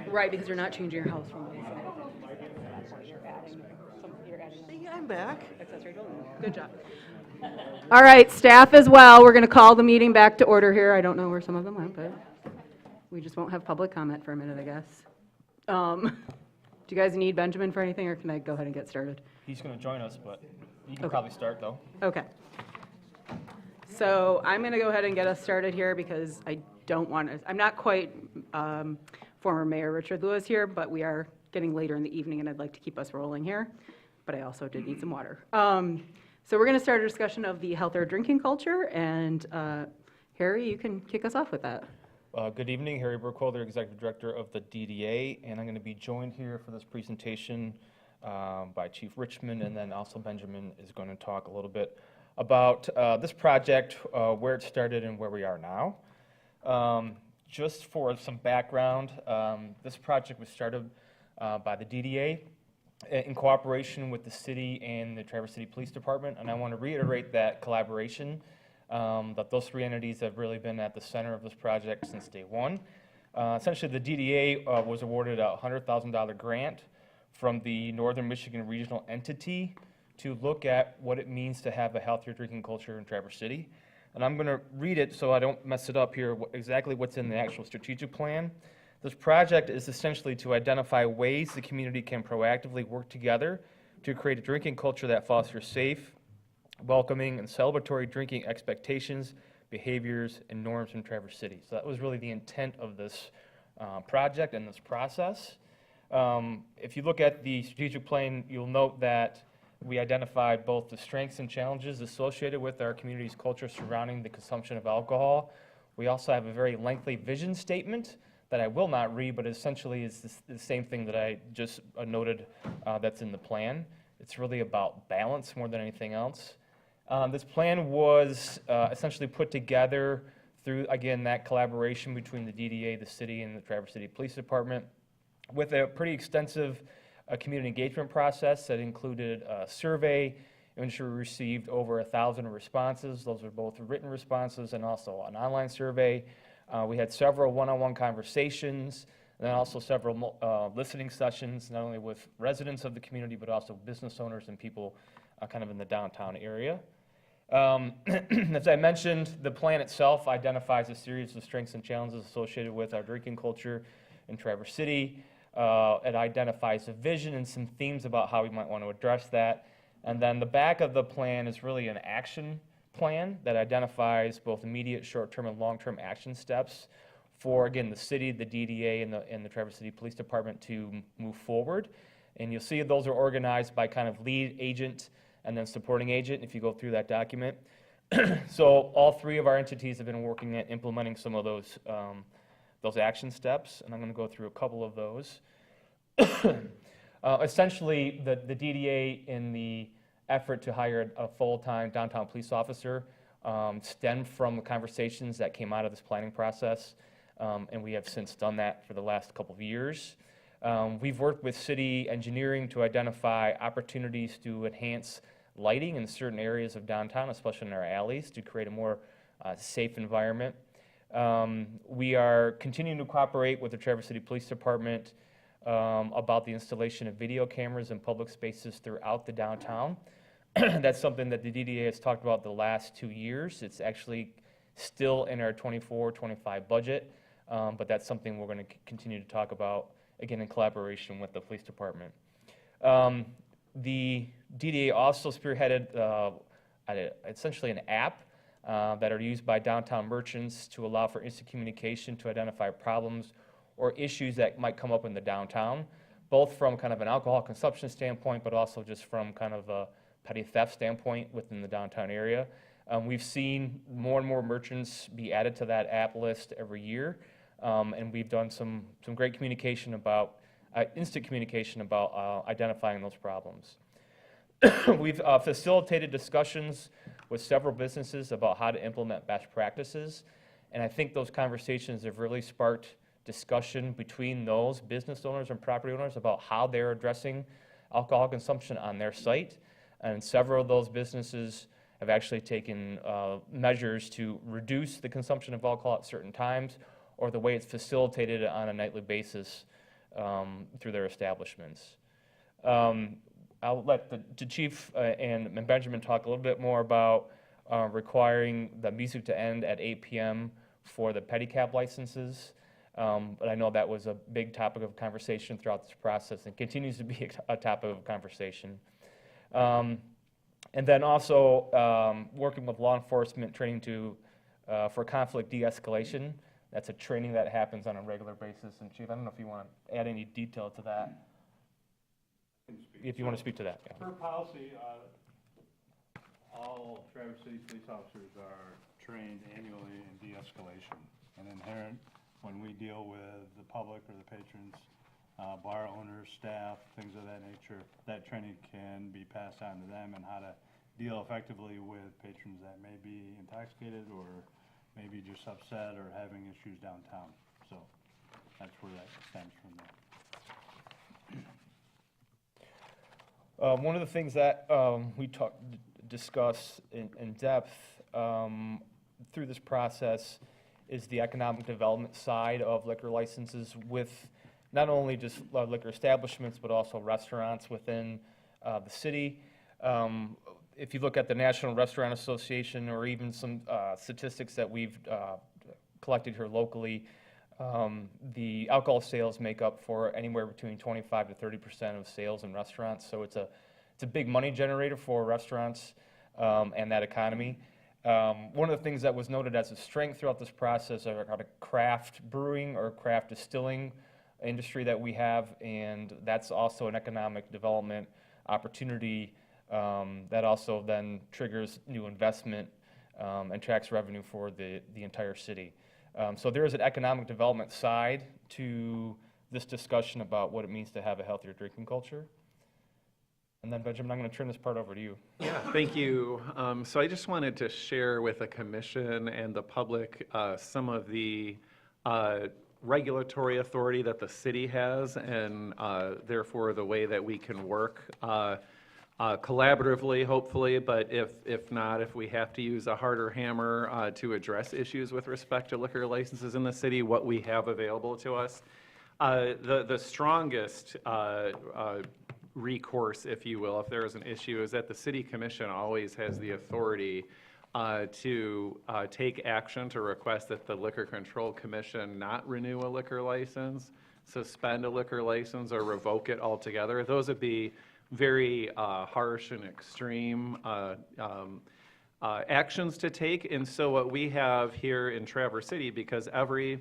Right, because you're not changing your house from.
I'm back.
Good job. All right, staff as well, we're going to call the meeting back to order here. I don't know where some of them went, but we just won't have public comment for a minute, I guess. Do you guys need Benjamin for anything, or can I go ahead and get started?
He's going to join us, but you can
Okay.
probably start, though.
Okay. So I'm going to go ahead and get us started here because I don't want to, I'm not quite former Mayor Richard Lewis here, but we are getting later in the evening and I'd like to keep us rolling here. But I also did need some water. So we're going to start a discussion of the healthier drinking culture, and Harry, you can kick us off with that.
Good evening, Harry Burkholder, Executive Director of the DDA, and I'm going to be joined here for this presentation by Chief Richmond, and then also Benjamin is going to talk a little bit about this project, where it started and where we are now. Just for some background, this project was started by the DDA in cooperation with the city and the Traverse City Police Department, and I want to reiterate that collaboration, that those three entities have really been at the center of this project since day one. Essentially, the DDA was awarded a $100,000 grant from the Northern Michigan Regional Entity to look at what it means to have a healthier drinking culture in Traverse City. And I'm going to read it so I don't mess it up here, exactly what's in the actual strategic plan. This project is essentially to identify ways the community can proactively work together to create a drinking culture that fosters safe, welcoming, and celebratory drinking expectations, behaviors, and norms in Traverse City. So that was really the intent of this project and this process. If you look at the strategic plan, you'll note that we identified both the strengths and challenges associated with our community's culture surrounding the consumption of alcohol. We also have a very lengthy vision statement that I will not read, but essentially is the same thing that I just noted that's in the plan. It's really about balance more than anything else. This plan was essentially put together through, again, that collaboration between the DDA, the city, and the Traverse City Police Department with a pretty extensive community engagement process that included a survey in which we received over 1,000 responses. Those are both written responses and also an online survey. We had several one-on-one conversations, and then also several listening sessions, not only with residents of the community, but also business owners and people kind of in the downtown area. As I mentioned, the plan itself identifies a series of strengths and challenges associated with our drinking culture in Traverse City. It identifies a vision and some themes about how we might want to address that. And then the back of the plan is really an action plan that identifies both immediate, short-term, and long-term action steps for, again, the city, the DDA, and the Traverse City Police Department to move forward. And you'll see those are organized by kind of lead agent and then supporting agent if you go through that document. So all three of our entities have been working at implementing some of those action steps, and I'm going to go through a couple of those. Essentially, the DDA, in the effort to hire a full-time downtown police officer, stemmed from the conversations that came out of this planning process, and we have since done that for the last couple of years. We've worked with city engineering to identify opportunities to enhance lighting in certain areas of downtown, especially in our alleys, to create a more safe environment. We are continuing to cooperate with the Traverse City Police Department about the installation of video cameras in public spaces throughout the downtown. That's something that the DDA has talked about the last 2 years. It's actually still in our 24-25 budget, but that's something we're going to continue to talk about, again, in collaboration with the police department. The DDA also spearheaded essentially an app that are used by downtown merchants to allow for instant communication to identify problems or issues that might come up in the downtown, both from kind of an alcohol consumption standpoint, but also just from kind of a petty theft standpoint within the downtown area. We've seen more and more merchants be added to that app list every year, and we've done some great communication about, instant communication about identifying those problems. We've facilitated discussions with several businesses about how to implement best practices, and I think those conversations have really sparked discussion between those business owners and property owners about how they're addressing alcohol consumption on their site. And several of those businesses have actually taken measures to reduce the consumption of alcohol at certain times, or the way it's facilitated on a nightly basis through their establishments. I'll let the chief and Benjamin talk a little bit more about requiring the music to end at 8 p.m. for the pedicab licenses. But I know that was a big topic of conversation throughout this process and continues to be a topic of conversation. And then also working with law enforcement training for conflict de-escalation. That's a training that happens on a regular basis. And Chief, I don't know if you want to add any detail to that. If you want to speak to that. Yeah.
Per policy, all Traverse City police officers are trained annually in de-escalation. And inherent when we deal with the public or the patrons, bar owners, staff, things of that nature, that training can be passed on to them and how to deal effectively with patrons that may be intoxicated or maybe just upset or having issues downtown. So that's where that stems from there.
One of the things that we discuss in depth through this process is the economic development side of liquor licenses with not only just liquor establishments, but also restaurants within the city. If you look at the National Restaurant Association or even some statistics that we've collected here locally, the alcohol sales make up for anywhere between 25 to 30% of sales in restaurants. So it's a big money generator for restaurants and that economy. One of the things that was noted as a strength throughout this process are the craft brewing or craft distilling industry that we have, and that's also an economic development opportunity that also then triggers new investment and tracks revenue for the entire city. So there is an economic development side to this discussion about what it means to have a healthier drinking culture. And then Benjamin, I'm going to turn this part over to you.
Yeah, thank you. So I just wanted to share with the commission and the public some of the regulatory authority that the city has, and therefore the way that we can work collaboratively, hopefully, but if not, if we have to use a harder hammer to address issues with respect to liquor licenses in the city, what we have available to us. The strongest recourse, if you will, if there is an issue, is that the city commission always has the authority to take action to request that the Liquor Control Commission not renew a liquor license, suspend a liquor license, or revoke it altogether. Those would be very harsh and extreme actions to take. And so what we have here in Traverse City, because every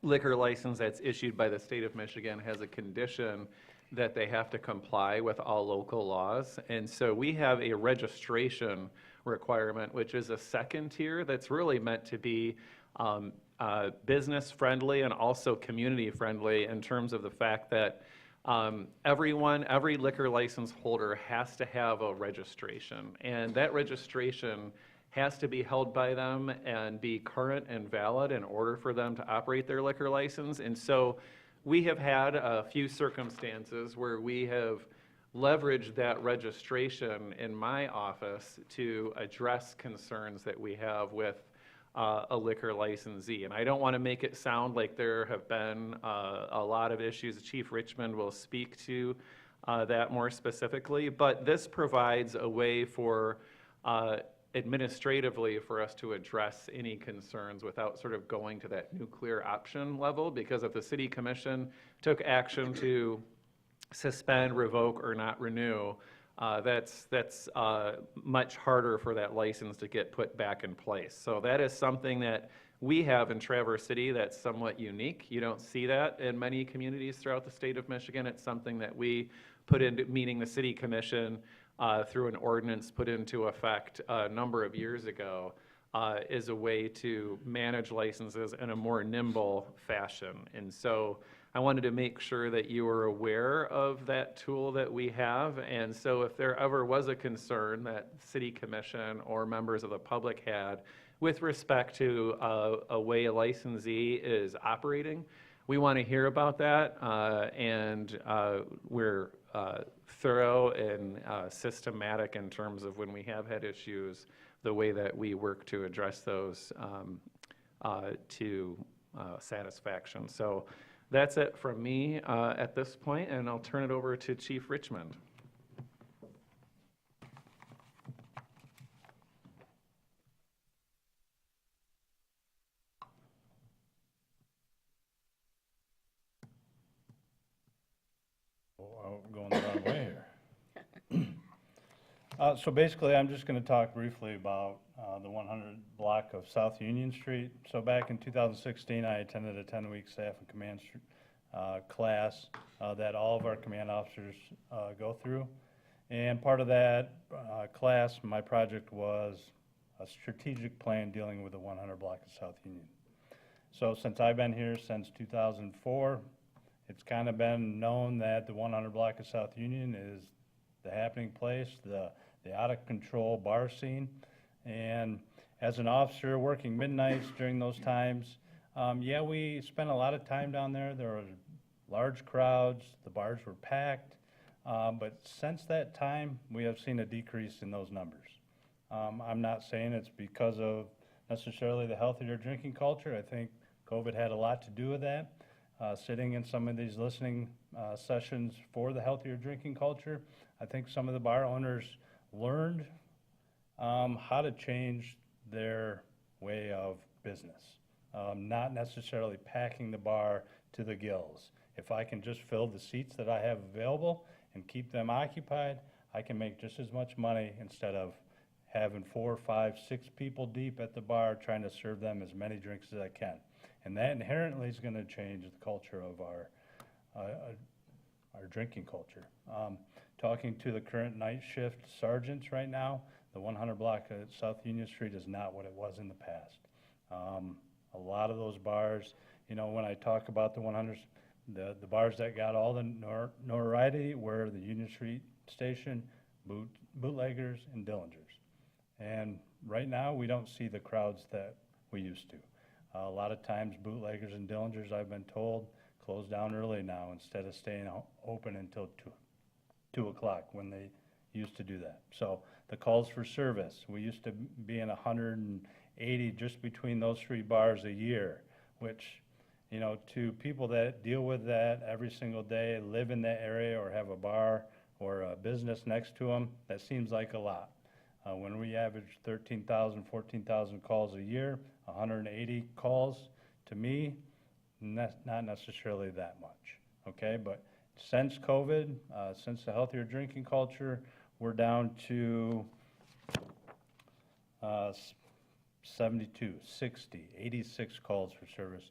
liquor license that's issued by the state of Michigan has a condition that they have to comply with all local laws. And so we have a registration requirement, which is a second tier that's really meant to be business friendly and also community friendly in terms of the fact that every liquor license holder has to have a registration, and that registration has to be held by them and be current and valid in order for them to operate their liquor license. And so we have had a few circumstances where we have leveraged that registration in my office to address concerns that we have with a liquor licensee. And I don't want to make it sound like there have been a lot of issues. Chief Richmond will speak to that more specifically, but this provides a way for administratively for us to address any concerns without sort of going to that nuclear option level, because if the city commission took action to suspend, revoke, or not renew, that's much harder for that license to get put back in place. So that is something that we have in Traverse City that's somewhat unique. You don't see that in many communities throughout the state of Michigan. It's something that we put into, meaning the city commission, through an ordinance put into effect a number of years ago, is a way to manage licenses in a more nimble fashion. And so I wanted to make sure that you were aware of that tool that we have. And so if there ever was a concern that city commission or members of the public had with respect to a way a licensee is operating, we want to hear about that, and we're thorough and systematic in terms of when we have had issues, the way that we work to address those to satisfaction. So that's it from me at this point, and I'll turn it over to Chief Richmond.
Going the wrong way here. So basically, I'm just going to talk briefly about the 100 block of South Union Street. So back in 2016, I attended a 10-week staff and command class that all of our command officers go through. And part of that class, my project was a strategic plan dealing with the 100 block of South Union. So since I've been here since 2004, it's kind of been known that the 100 block of South Union is the happening place, the out-of-control bar scene. And as an officer working midnights during those times, yeah, we spent a lot of time down there. There were large crowds, the bars were packed. But since that time, we have seen a decrease in those numbers. I'm not saying it's because of necessarily the healthier drinking culture. I think COVID had a lot to do with that. Sitting in some of these listening sessions for the healthier drinking culture, I think some of the bar owners learned how to change their way of business, not necessarily packing the bar to the gills. If I can just fill the seats that I have available and keep them occupied, I can make just as much money instead of having 4, 5, 6 people deep at the bar trying to serve them as many drinks as I can. And that inherently is going to change the culture of our drinking culture. Talking to the current night shift sergeants right now, the 100 block at South Union Street is not what it was in the past. A lot of those bars, you know, when I talk about the 100s, the bars that got all the notoriety were the Union Street station, bootleggers, and Dillingers. And right now, we don't see the crowds that we used to. A lot of times, bootleggers and Dillingers, I've been told, close down early now instead of staying open until 2 o'clock when they used to do that. So the calls for service, we used to be in 180 just between those 3 bars a year, which, you know, to people that deal with that every single day, live in that area or have a bar or a business next to them, that seems like a lot. When we average 13,000, 14,000 calls a year, 180 calls, to me, not necessarily that much, okay? But since COVID, since the healthier drinking culture, we're down to 72, 60, 86 calls for service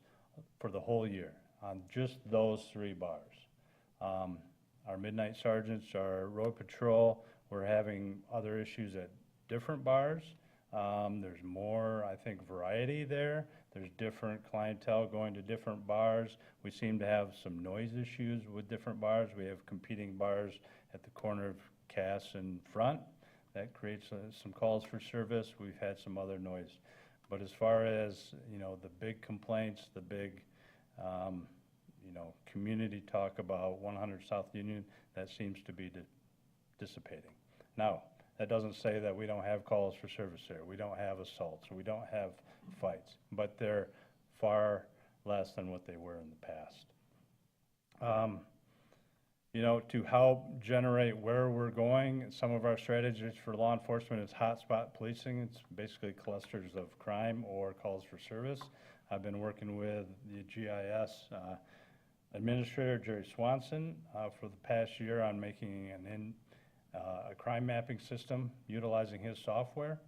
for the whole year on just those 3 bars. Our midnight sergeants, our road patrol, we're having other issues at different bars. There's more, I think, variety there. There's different clientele going to different bars. We seem to have some noise issues with different bars. We have competing bars at the corner of Cass and Front. That creates some calls for service. We've had some other noise. But as far as, you know, the big complaints, the big, you know, community talk about 100 South Union, that seems to be dissipating. Now, that doesn't say that we don't have calls for service there. We don't have assaults. We don't have fights. But they're far less than what they were in the past. You know, to help generate where we're going, some of our strategies for law enforcement is hotspot policing. It's basically clusters of crime or calls for service. I've been working with the GIS Administrator, Jerry Swanson, for the past year on making a crime mapping system utilizing his software.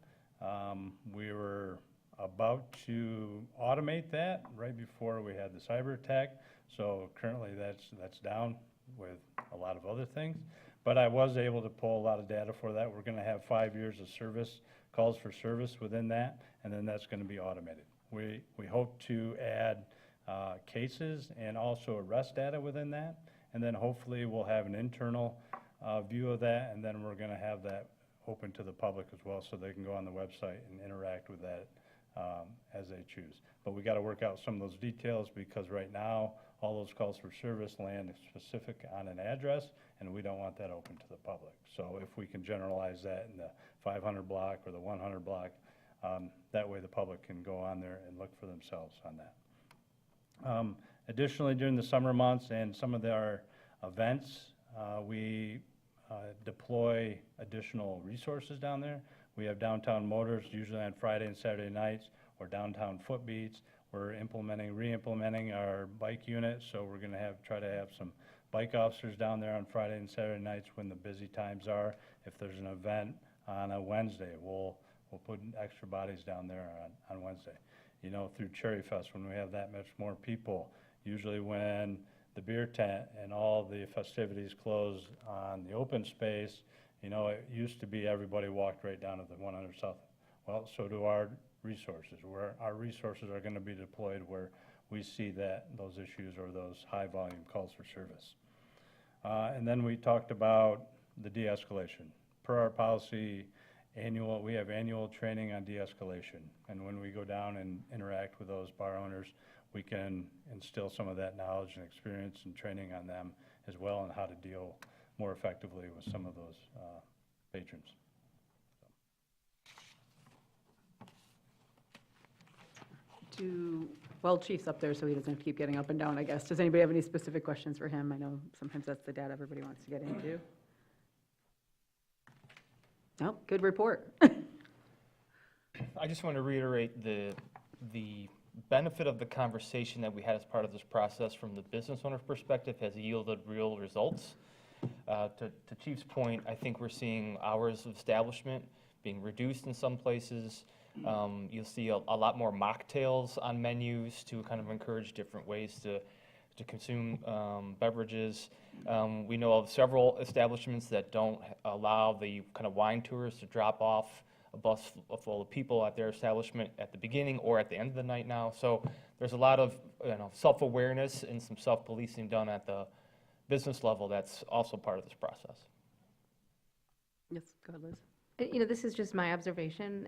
We were about to automate that right before we had the cyber attack. So currently that's down with a lot of other things. But I was able to pull a lot of data for that. We're going to have 5 years of service, calls for service within that, and then that's going to be automated. We hope to add cases and also arrest data within that, and then hopefully we'll have an internal view of that, and then we're going to have that open to the public as well so they can go on the website and interact with that as they choose. But we got to work out some of those details because right now all those calls for service land specific on an address, and we don't want that open to the public. So if we can generalize that in the 500 block or the 100 block, that way the public can go on there and look for themselves on that. Additionally, during the summer months and some of our events, we deploy additional resources down there. We have downtown motors, usually on Friday and Saturday nights, or downtown foot beats. We're re-implementing our bike unit, so we're going to try to have some bike officers down there on Friday and Saturday nights when the busy times are. If there's an event on a Wednesday, we'll put extra bodies down there on Wednesday. You know, through Cherry Fest, when we have that much more people, usually when the beer tent and all the festivities close on the open space, you know, it used to be everybody walked right down to the 100 South. Well, so do our resources. Where our resources are going to be deployed where we see that those issues or those high volume calls for service. And then we talked about the de-escalation. Per our policy, we have annual training on de-escalation. And when we go down and interact with those bar owners, we can instill some of that knowledge and experience and training on them as well on how to deal more effectively with some of those patrons.
Well, Chief's up there, so he doesn't have to keep getting up and down, I guess. Does anybody have any specific questions for him? I know sometimes that's the data everybody wants to get into. No, good report.
I just want to reiterate the benefit of the conversation that we had as part of this process from the business owner's perspective has yielded real results. To Chief's point, I think we're seeing hours of establishment being reduced in some places. You'll see a lot more mocktails on menus to kind of encourage different ways to consume beverages. We know of several establishments that don't allow the kind of wine tours to drop off a bus full of people at their establishment at the beginning or at the end of the night now. So there's a lot of self-awareness and some self-policing done at the business level that's also part of this process.
Yes, go ahead, Liz.
You know, this is just my observation,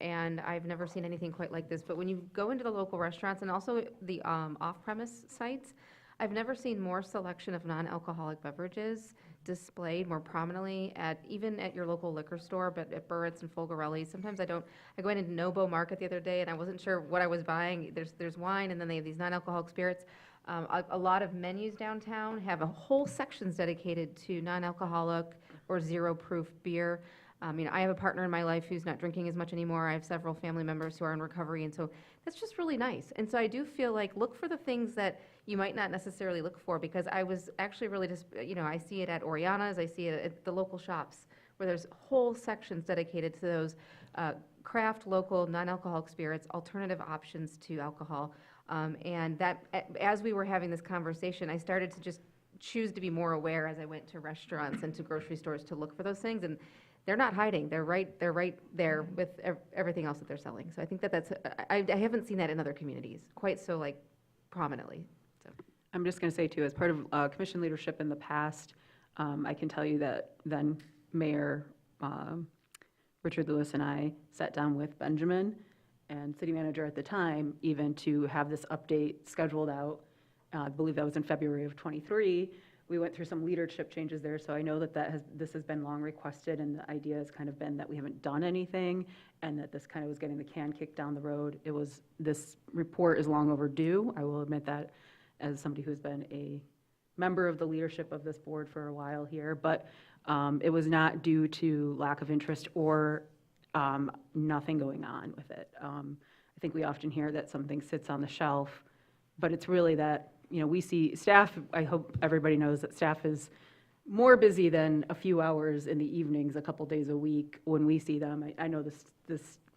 and I've never seen anything quite like this, but when you go into the local restaurants and also the off-premise sites, I've never seen more selection of non-alcoholic beverages displayed more prominently even at your local liquor store, but at Burritt's and Folgarelli. Sometimes I went into Nobo Market the other day, and I wasn't sure what I was buying. There's wine, and then they have these non-alcoholic spirits. A lot of menus downtown have a whole sections dedicated to non-alcoholic or zero-proof beer. You know, I have a partner in my life who's not drinking as much anymore. I have several family members who are in recovery, and so that's just really nice. And so I do feel like look for the things that you might not necessarily look for, because I was actually really just, you know, I see it at Oriana's, I see it at the local shops where there's whole sections dedicated to those craft, local, non-alcoholic spirits, alternative options to alcohol. And that, as we were having this conversation, I started to just choose to be more aware as I went to restaurants and to grocery stores to look for those things. And they're not hiding. They're right there with everything else that they're selling. So I think that's, I haven't seen that in other communities quite so like prominently. So
I'm just going to say too, as part of commission leadership in the past, I can tell you that then Mayor Richard Lewis and I sat down with Benjamin and city manager at the time, even to have this update scheduled out. I believe that was in February of '23. We went through some leadership changes there, so I know that this has been long requested, and the idea has kind of been that we haven't done anything, and that this kind of was getting the can kicked down the road. This report is long overdue. I will admit that as somebody who's been a member of the leadership of this board for a while here, but it was not due to lack of interest or nothing going on with it. I think we often hear that something sits on the shelf, but it's really that, you know, we see staff, I hope everybody knows that staff is more busy than a few hours in the evenings, a couple days a week when we see them. I know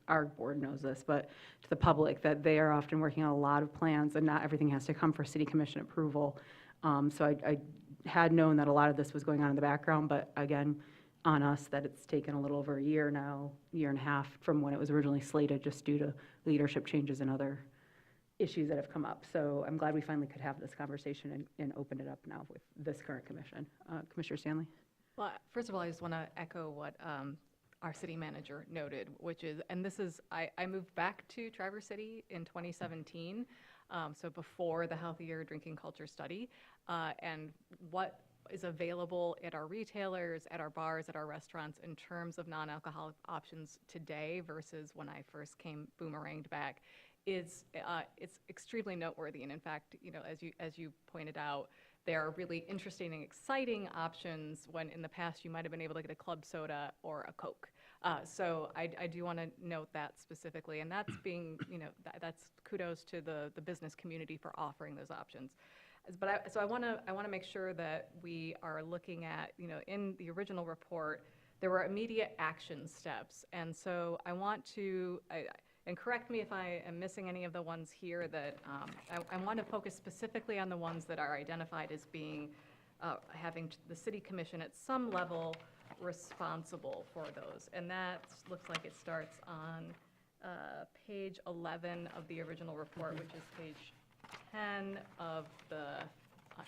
our board knows this, but to the public, that they are often working on a lot of plans and not everything has to come for city commission approval. So I had known that a lot of this was going on in the background, but again, on us that it's taken a little over a year now, year and a half from when it was originally slated, just due to leadership changes and other issues that have come up. So I'm glad we finally could have this conversation and open it up now with this current commission. Commissioner Stanley?
Well, first of all, I just want to echo what our city manager noted, which is, and this is, I moved back to Traverse City in 2017. so before the healthier drinking culture study, and what is available at our retailers, at our bars, at our restaurants in terms of non-alcoholic options today versus when I first came boomeranged back is it's extremely noteworthy. And in fact, as you pointed out, there are really interesting and exciting options when in the past you might have been able to get a club soda or a Coke. So I do want to note that specifically, and that's being, that's kudos to the business community for offering those options. But I want to make sure that we are looking at, in the original report, there were immediate action steps. And so I want to, and correct me if I am missing any of the ones here that, I want to focus specifically on the ones that are identified as being, having the city commission at some level responsible for those. And that looks like it starts on page 11 of the original report, which is page 10 of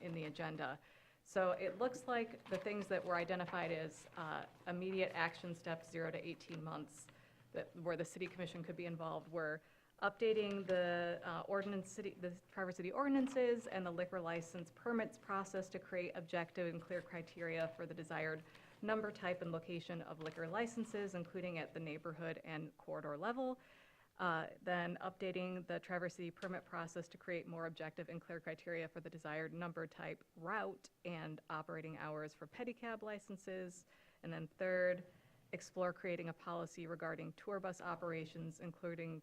in the agenda. So it looks like the things that were identified as immediate action steps, 0 to 18 months, where the city commission could be involved, were updating the the Traverse City ordinances and the liquor license permits process to create objective and clear criteria for the desired number, type, and location of liquor licenses, including at the neighborhood and corridor level. Then updating the Traverse City permit process to create more objective and clear criteria for the desired number, type, route, and operating hours for pedicab licenses. And then third, explore creating a policy regarding tour bus operations, including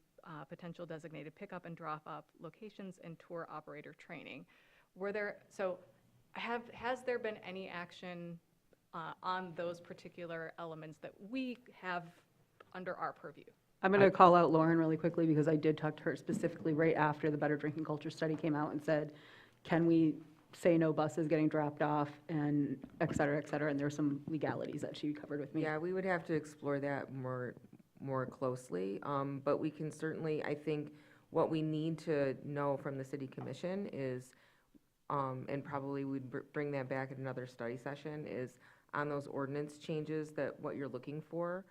potential designated pickup and drop-off locations and tour operator training. Has there been any action on those particular elements that we have under our purview?
I'm going to call out Lauren really quickly because I did talk to her specifically right after the Better Drinking Culture study came out and said, can we say no buses getting dropped off and et cetera, and there's some legalities that she covered with me.
Yeah, we would have to explore that more closely, but we can certainly, I think, what we need to know from the city commission is, and probably we'd bring that back at another study session, is on those ordinance changes that what you're looking for.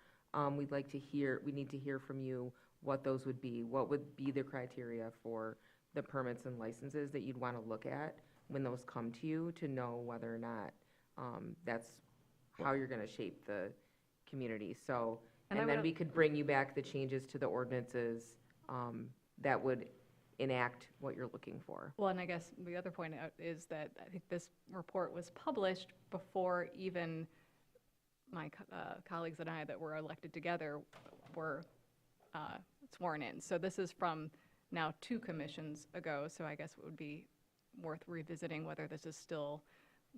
We need to hear from you what those would be. What would be the criteria for the permits and licenses that you'd want to look at when those come to you to know whether or not that's how you're going to shape the community. So, and then we could bring you back the changes to the ordinances that would enact what you're looking for.
Well, and I guess the other point out is that I think this report was published before even my colleagues and I that were elected together were sworn in. So this is from now 2 commissions ago, so I guess it would be worth revisiting whether this is still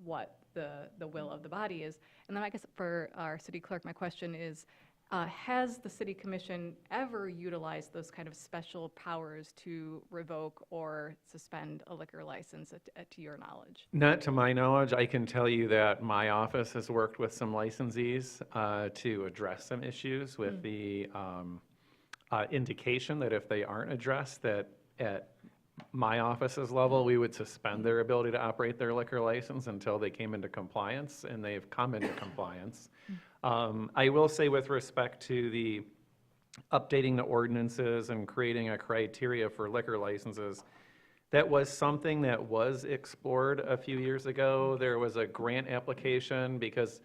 what the will of the body is. And then I guess for our city clerk, my question is, has the city commission ever utilized those kind of special powers to revoke or suspend a liquor license to your knowledge?
Not to my knowledge. I can tell you that my office has worked with some licensees to address some issues with the indication that if they aren't addressed, that at my office's level, we would suspend their ability to operate their liquor license until they came into compliance, and they've come into compliance. I will say with respect to the updating the ordinances and creating a criteria for liquor licenses, that was something that was explored a few years ago. There was a grant application because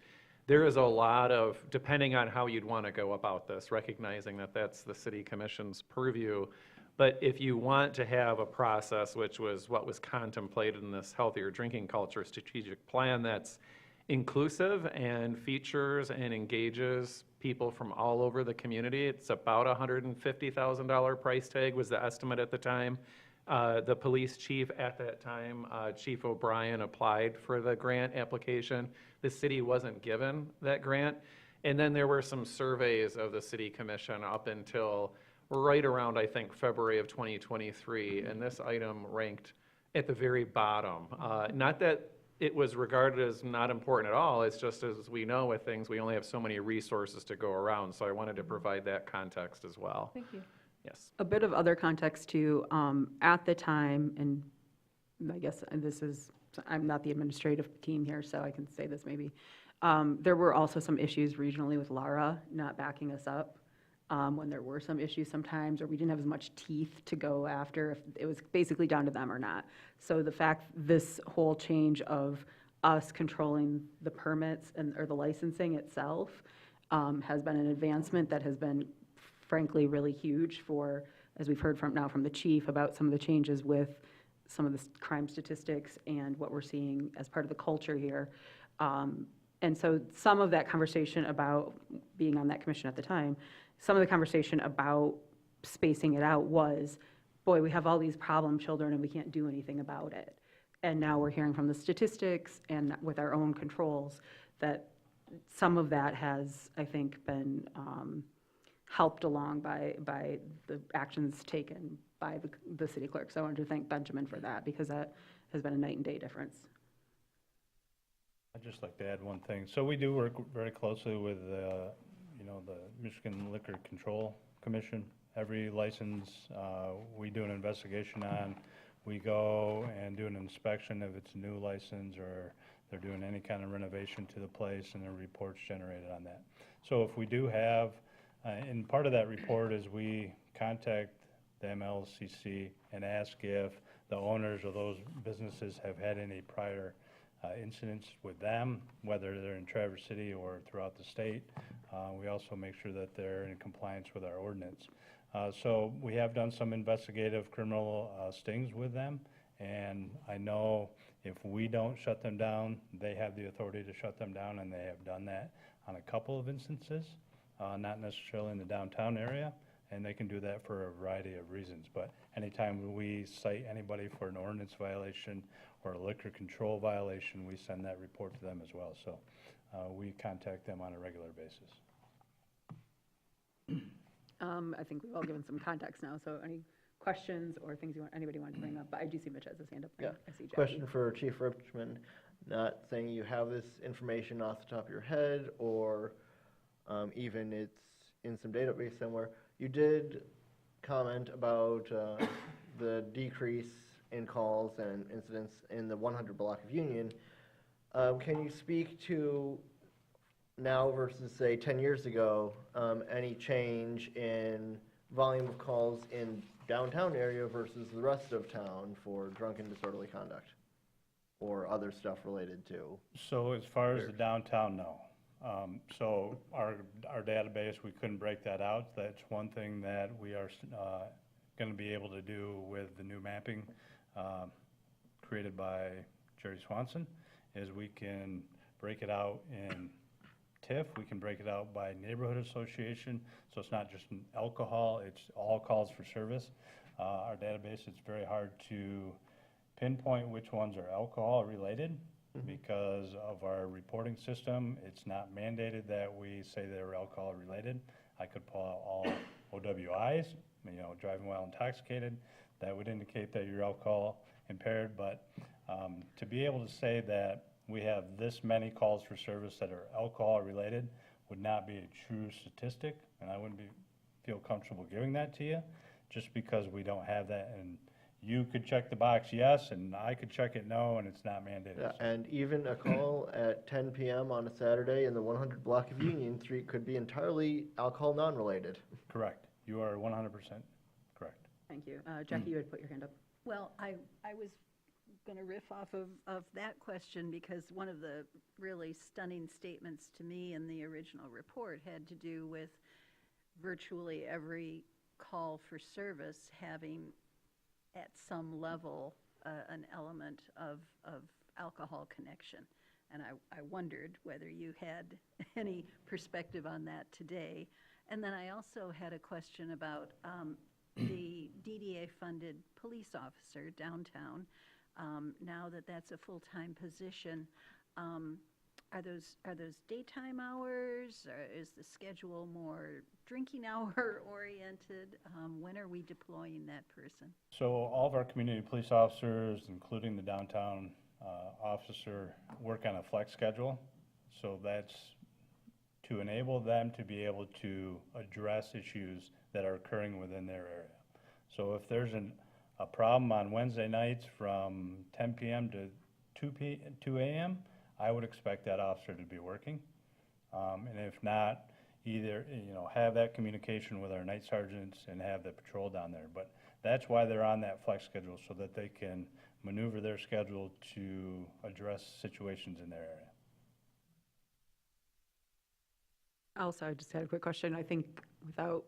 there is a lot of, depending on how you'd want to go about this, recognizing that that's the city commission's purview. But if you want to have a process, which was what was contemplated in this healthier drinking culture strategic plan, that's inclusive and features and engages people from all over the community. It's about $150,000 price tag was the estimate at the time. The police chief at that time, Chief O'Brien, applied for the grant application. The city wasn't given that grant. And then there were some surveys of the city commission up until right around, I think, February of 2023, and this item ranked at the very bottom. Not that it was regarded as not important at all, it's just as we know with things, we only have so many resources to go around, so I wanted to provide that context as well.
Thank you.
Yes.
A bit of other context too, at the time, and I guess this is, I'm not the administrative team here, so I can say this maybe. There were also some issues regionally with Lara not backing us up. when there were some issues sometimes, or we didn't have as much teeth to go after, if it was basically down to them or not. So the fact, this whole change of us controlling the permits or the licensing itself has been an advancement that has been frankly really huge for, as we've heard from the chief about some of the changes with some of the crime statistics and what we're seeing as part of the culture here. And so some of that conversation about being on that commission at the time, some of the conversation about spacing it out was, boy, we have all these problem children and we can't do anything about it. And now we're hearing from the statistics and with our own controls that some of that has, I think, been helped along by the actions taken by the city clerk. So I wanted to thank Benjamin for that, because that has been a night and day difference.
I'd just like to add one thing. So we do work very closely with, you know, the Michigan Liquor Control Commission. Every license we do an investigation on, we go and do an inspection if it's a new license or they're doing any kind of renovation to the place, and there are reports generated on that. So if we do have, and part of that report is we contact the MLCC and ask if the owners of those businesses have had any prior incidents with them, whether they're in Traverse City or throughout the state. We also make sure that they're in compliance with our ordinance. So we have done some investigative criminal stings with them, and I know if we don't shut them down, they have the authority to shut them down, and they have done that on a couple of instances, not necessarily in the downtown area, and they can do that for a variety of reasons. But anytime we cite anybody for an ordinance violation or a liquor control violation, we send that report to them as well. So we contact them on a regular basis.
I think we've all given some context now, so any questions or things anybody wanted to bring up? But I do see Mitch has his hand up.
Yeah.
I see Jackie.
Question for Chief Richmond, not saying you have this information off the top of your head, or even it's in some database somewhere. You did comment about the decrease in calls and incidents in the 100 block of Union. Can you speak to now versus, say, 10 years ago, any change in volume of calls in downtown area versus the rest of town for drunken disorderly conduct or other stuff related to?
So as far as the downtown, no. So our database, we couldn't break that out. That's one thing that we are going to be able to do with the new mapping created by Jerry Swanson, is we can break it out in TIF, we can break it out by neighborhood association, so it's not just alcohol, it's all calls for service. Our database, it's very hard to pinpoint which ones are alcohol related because of our reporting system. It's not mandated that we say they're alcohol related. I could pull out all OWIs, you know, driving while intoxicated. That would indicate that you're alcohol impaired, but to be able to say that we have this many calls for service that are alcohol related would not be a true statistic, and I wouldn't feel comfortable giving that to you, just because we don't have that. And you could check the box yes, and I could check it no, and it's not mandated.
Yeah, and even a call at 10 p.m. on a Saturday in the 100 block of Union Street could be entirely alcohol non-related.
Correct. You are 100% correct.
Thank you. Jackie, you had put your hand up.
Well, I was going to riff off of that question, because one of the really stunning statements to me in the original report had to do with virtually every call for service having at some level an element of alcohol connection. And I wondered whether you had any perspective on that today. And then I also had a question about the DDA-funded police officer downtown. Now that that's a full-time position, are those daytime hours, or is the schedule more drinking hour oriented? When are we deploying that person?
So all of our community police officers, including the downtown officer, work on a flex schedule. So that's to enable them to be able to address issues that are occurring within their area. So if there's a problem on Wednesday nights from 10 p.m. to 2 a.m., I would expect that officer to be working. And if not, either, have that communication with our night sergeants and have the patrol down there. But that's why they're on that flex schedule, so that they can maneuver their schedule to address situations in their area.
Also, I just had a quick question. I think without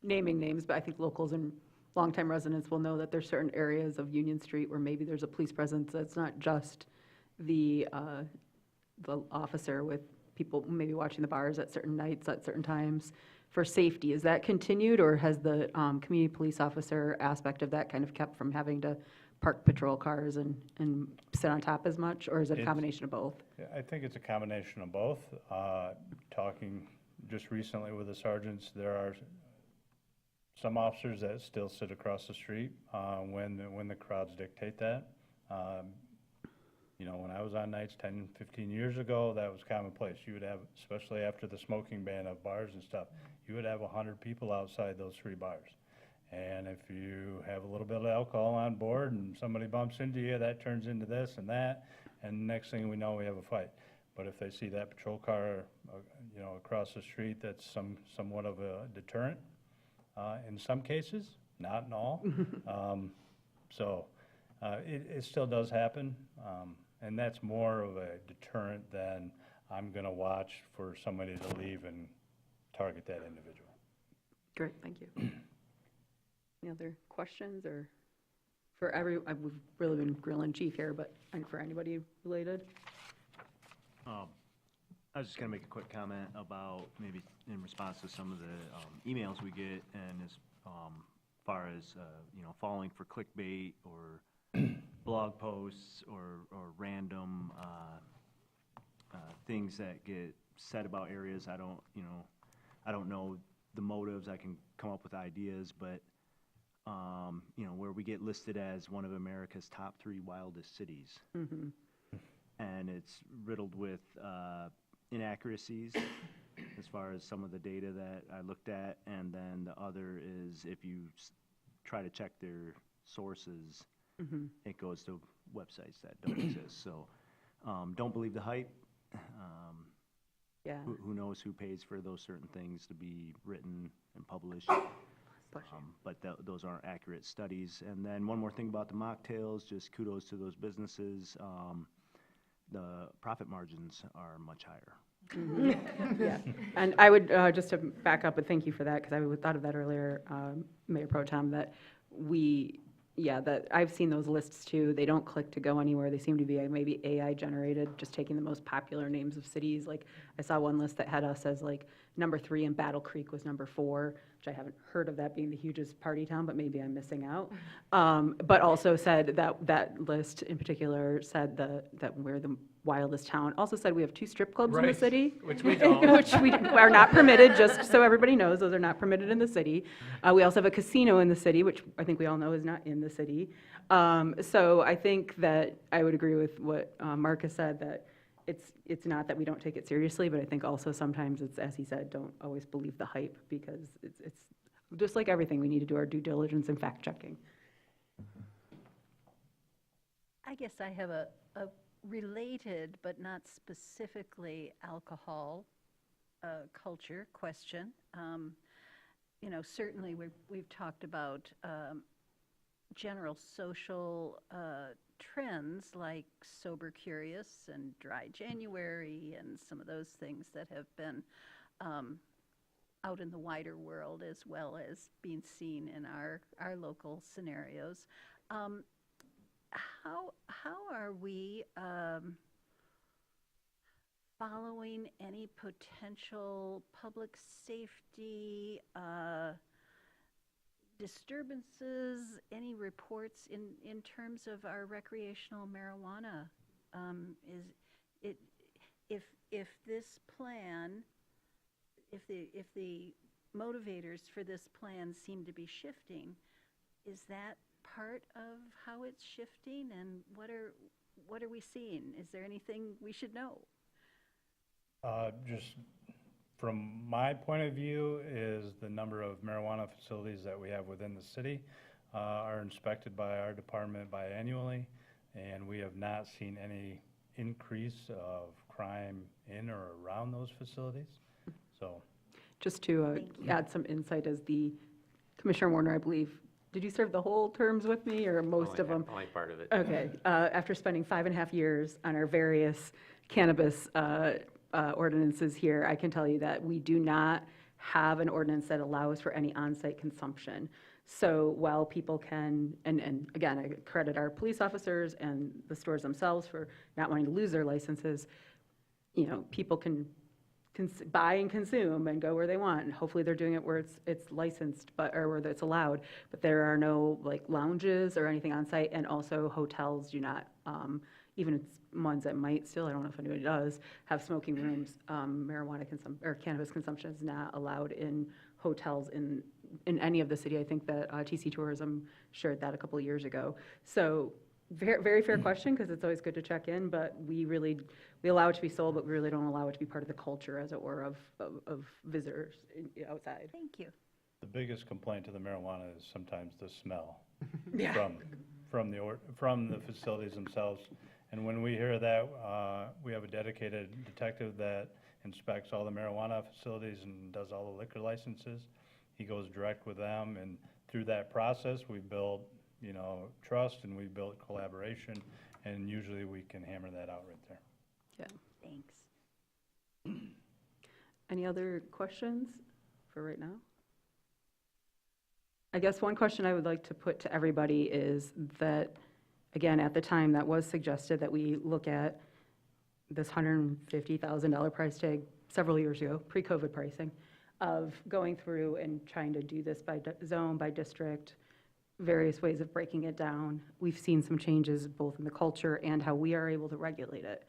naming names, but I think locals and longtime residents will know that there's certain areas of Union Street where maybe there's a police presence that's not just the officer with people maybe watching the bars at certain nights, at certain times for safety. Is that continued, or has the community police officer aspect of that kind of kept from having to park patrol cars and sit on top as much, or is it a combination of both?
I think it's a combination of both. Talking just recently with the sergeants, there are some officers that still sit across the street when the crowds dictate that. When I was on nights 10, 15 years ago, that was commonplace. You would have, especially after the smoking ban of bars and stuff, you would have 100 people outside those 3 bars. And if you have a little bit of alcohol on board and somebody bumps into you, that turns into this and that, and next thing we know, we have a fight. But if they see that patrol car, across the street, that's somewhat of a deterrent. In some cases, not in all. It still does happen, and that's more of a deterrent than I'm going to watch for somebody to leave and target that individual.
Great, thank you. Any other questions, or we've really been grilling Chief here, but for anybody related?
I was just going to make a quick comment about maybe in response to some of the emails we get, and as far as falling for clickbait or blog posts or random things that get said about areas. I don't know the motives. I can come up with ideas, but where we get listed as one of America's top 3 wildest cities, and it's riddled with inaccuracies as far as some of the data that I looked at, and then the other is if you try to check their sources, it goes to websites that don't exist. So don't believe the hype.
Yeah.
Who knows who pays for those certain things to be written and published. But those aren't accurate studies. And then one more thing about the mocktails, just kudos to those businesses. The profit margins are much higher.
Yeah, and I would, just to back up, and thank you for that, because I thought of that earlier, Mayor Pro Tem, that that I've seen those lists too. They don't click to go anywhere. They seem to be maybe AI generated, just taking the most popular names of cities. Like, I saw one list that had us as like number 3 and Battle Creek was number 4, which I haven't heard of that being the hugest party town, but maybe I'm missing out. But also said that list in particular said that we're the wildest town. Also said we have 2 strip clubs in the city.
Which we don't.
Which we are not permitted, just so everybody knows, those are not permitted in the city. We also have a casino in the city, which I think we all know is not in the city. So I think that I would agree with what Marcus said, that it's not that we don't take it seriously, but I think also sometimes it's, as he said, don't always believe the hype, because it's just like everything, we need to do our due diligence and fact checking.
I guess I have a related, but not specifically alcohol culture question. Certainly we've talked about general social trends like Sober Curious and Dry January and some of those things that have been out in the wider world, as well as being seen in our local scenarios. How are we following any potential public safety disturbances, any reports in terms of our recreational marijuana? If this plan, if the motivators for this plan seem to be shifting, is that part of how it's shifting, and what are we seeing? Is there anything we should know?
Just from my point of view, is the number of marijuana facilities that we have within the city are inspected by our department biannually, and we have not seen any increase of crime in or around those facilities. So
Just to add some insight, as the Commissioner Warner, I believe, did you serve the whole terms with me or most of them?
Only part of it.
Okay. After spending 5.5 years on our various cannabis ordinances here, I can tell you that we do not have an ordinance that allows for any on-site consumption. So while people can, and again, I credit our police officers and the stores themselves for not wanting to lose their licenses, people can buy and consume and go where they want, and hopefully they're doing it where it's licensed, or where it's allowed, but there are no like lounges or anything on site, and also hotels do not, even ones that might still, I don't know if anybody does, have smoking rooms, marijuana or cannabis consumption is not allowed in hotels in any of the city. I think that TC Tourism shared that a couple of years ago. So very, very fair question, because it's always good to check in, but we allow it to be sold, but we really don't allow it to be part of the culture, as it were, of visitors outside.
Thank you.
The biggest complaint to the marijuana is sometimes the smell
Yeah.
from the facilities themselves. And when we hear that, we have a dedicated detective that inspects all the marijuana facilities and does all the liquor licenses. He goes direct with them, and through that process, we build, trust, and we build collaboration, and usually we can hammer that out right there.
Yeah.
Thanks.
Any other questions for right now? I guess one question I would like to put to everybody is that, again, at the time that was suggested that we look at this $150,000 price tag several years ago, pre-COVID pricing, of going through and trying to do this by zone, by district, various ways of breaking it down. We've seen some changes both in the culture and how we are able to regulate it.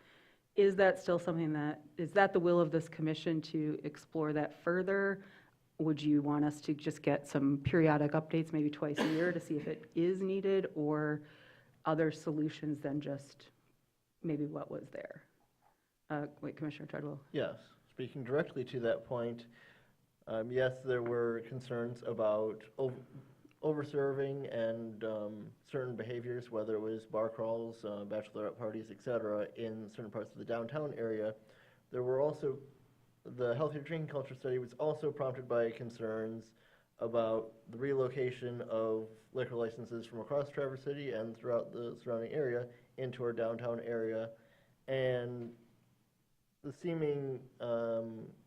Is that still something is that the will of this commission to explore that further? Would you want us to just get some periodic updates, maybe twice a year, to see if it is needed, or other solutions than just maybe what was there? Wait, Commissioner Treadwell.
Yes, speaking directly to that point, yes, there were concerns about over-serving and certain behaviors, whether it was bar crawls, bachelorette parties, et cetera, in certain parts of the downtown area. There were also, the healthier drinking culture study was also prompted by concerns about the relocation of liquor licenses from across Traverse City and throughout the surrounding area into our downtown area, and the seeming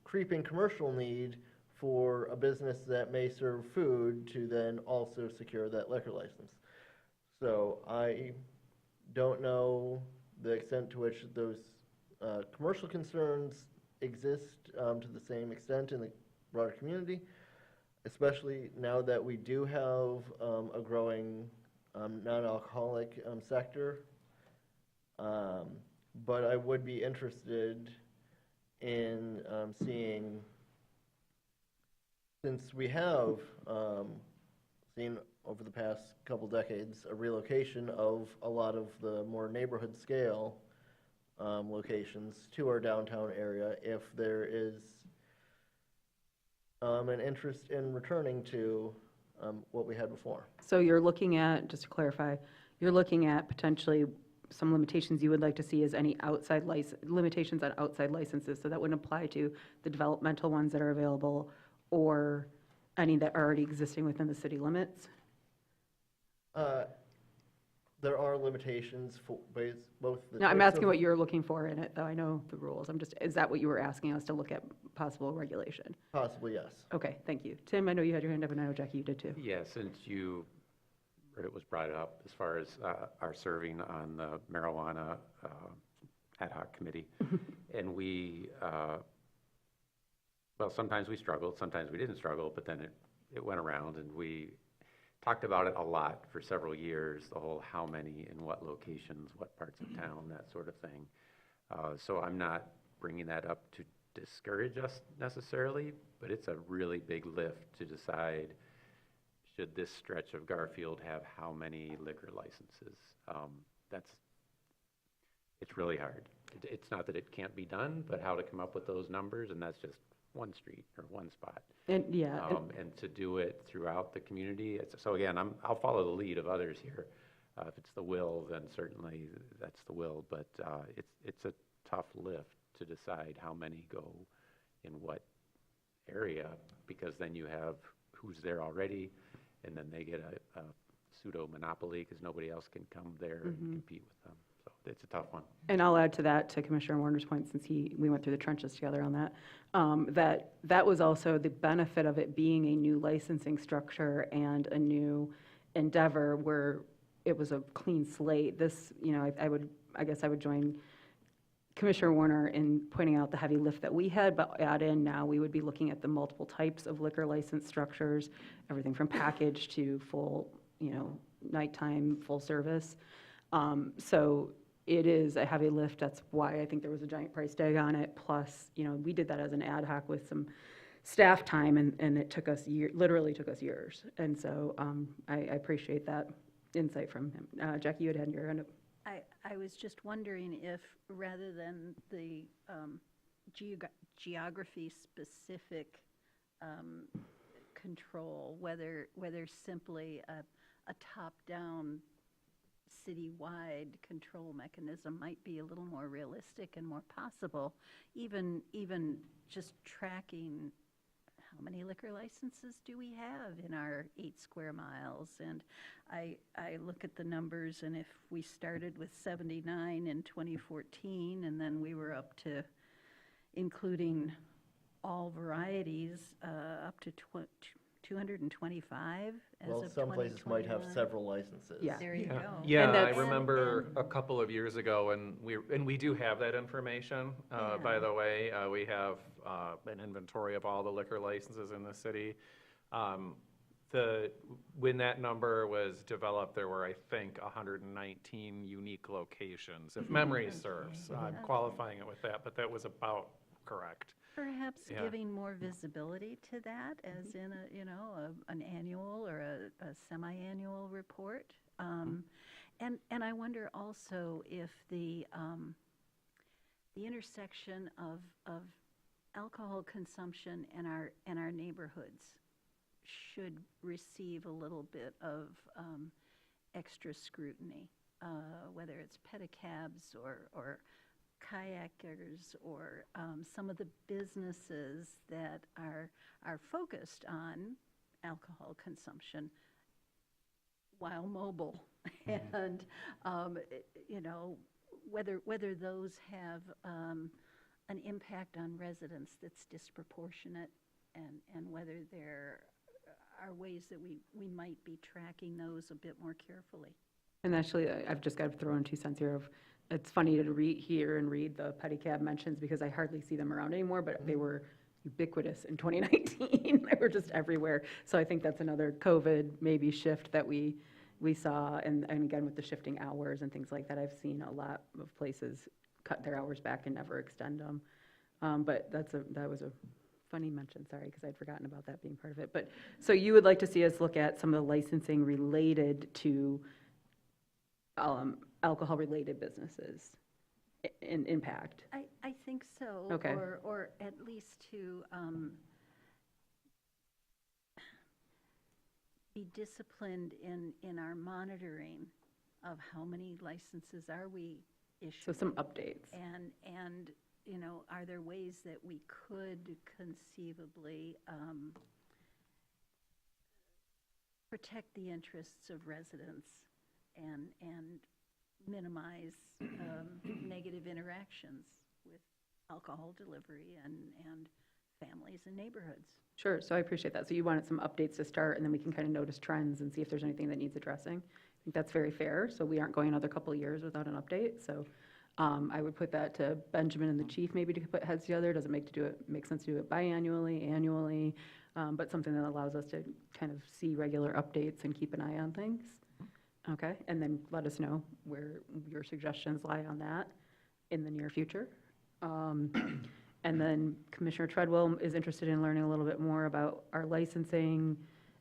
creeping commercial need for a business that may serve food to then also secure that liquor license. So I don't know the extent to which those commercial concerns exist to the same extent in the broader community, especially now that we do have a growing non-alcoholic sector. But I would be interested in seeing, since we have seen over the past couple decades a relocation of a lot of the more neighborhood scale locations to our downtown area, if there is an interest in returning to what we had before.
So you're looking at, just to clarify, you're looking at potentially some limitations you would like to see as any outside limitations on outside licenses, so that wouldn't apply to the developmental ones that are available or any that are already existing within the city limits?
There are limitations for both the.
No, I'm asking what you're looking for in it, though. I know the rules. Is that what you were asking us to look at, possible regulation?
Possibly, yes.
Okay, thank you. Tim, I know you had your hand up, and I know, Jackie, you did too.
Yeah, since it was brought up as far as our serving on the marijuana ad hoc committee, and we, well, sometimes we struggled, sometimes we didn't struggle, but then it went around, and we talked about it a lot for several years, the whole how many, in what locations, what parts of town, that sort of thing. So I'm not bringing that up to discourage us necessarily, but it's a really big lift to decide, should this stretch of Garfield have how many liquor licenses? It's really hard. It's not that it can't be done, but how to come up with those numbers, and that's just one street or one spot.
And yeah.
And to do it throughout the community. So again, I'll follow the lead of others here. If it's the will, then certainly that's the will, but it's a tough lift to decide how many go in what area, because then you have who's there already, and then they get a pseudo monopoly because nobody else can come there and compete with them. So it's a tough one.
And I'll add to that, to Commissioner Warner's point, since we went through the trenches together on that, that was also the benefit of it being a new licensing structure and a new endeavor where it was a clean slate. This, I guess I would join Commissioner Warner in pointing out the heavy lift that we had, but add in now we would be looking at the multiple types of liquor license structures, everything from package to full, nighttime, full service. So it is a heavy lift. That's why I think there was a giant price tag on it. Plus, we did that as an ad hoc with some staff time, and it took us literally took us years. And so I appreciate that insight from him. Jackie, you had your hand up.
I was just wondering if, rather than the geography-specific control, whether simply a top-down citywide control mechanism might be a little more realistic and more possible, even just tracking how many liquor licenses do we have in our 8 square miles? And I look at the numbers, and if we started with 79 in 2014, and then we were up to, including all varieties, up to 225 as
Well,
of
some places might have
2021.
several licenses.
Yeah.
There you go.
Yeah,
And
I
that's-
remember a couple of years ago, and we do have that information, by the way. We have an inventory of all the liquor licenses in the city. When that number was developed, there were, I think, 119 unique locations, if memory serves. I'm qualifying it with that, but that was about correct.
Perhaps
Yeah.
giving more visibility to that, as in an annual or a semi-annual report. And I wonder also if the intersection of alcohol consumption and our neighborhoods should receive a little bit of extra scrutiny, whether it's pedicabs or kayakers or some of the businesses that are focused on alcohol consumption while mobile, and whether those have an impact on residents that's disproportionate, and whether there are ways that we might be tracking those a bit more carefully.
And actually, I've just got to throw in 2 cents here of, it's funny to read the pedicab mentions because I hardly see them around anymore, but they were ubiquitous in 2019. They were just everywhere. So I think that's another COVID maybe shift that we saw. And again, with the shifting hours and things like that, I've seen a lot of places cut their hours back and never extend them. But that was a funny mention, sorry, because I'd forgotten about that being part of it. But so you would like to see us look at some of the licensing related to alcohol-related businesses in impact?
I think so.
Okay.
Or at least to be disciplined in our monitoring of how many licenses are we issuing.
So some updates.
And are there ways that we could conceivably protect the interests of residents and minimize negative interactions with alcohol delivery and families and neighborhoods?
Sure, so I appreciate that. So you wanted some updates to start, and then we can kind of notice trends and see if there's anything that needs addressing. I think that's very fair, so we aren't going another couple of years without an update. So I would put that to Benjamin and the chief maybe to put heads together. Does it make sense to do it biannually, annually, but something that allows us to kind of see regular updates and keep an eye on things? Okay, and then let us know where your suggestions lie on that in the near future. And then Commissioner Treadwell is interested in learning a little bit more about our licensing,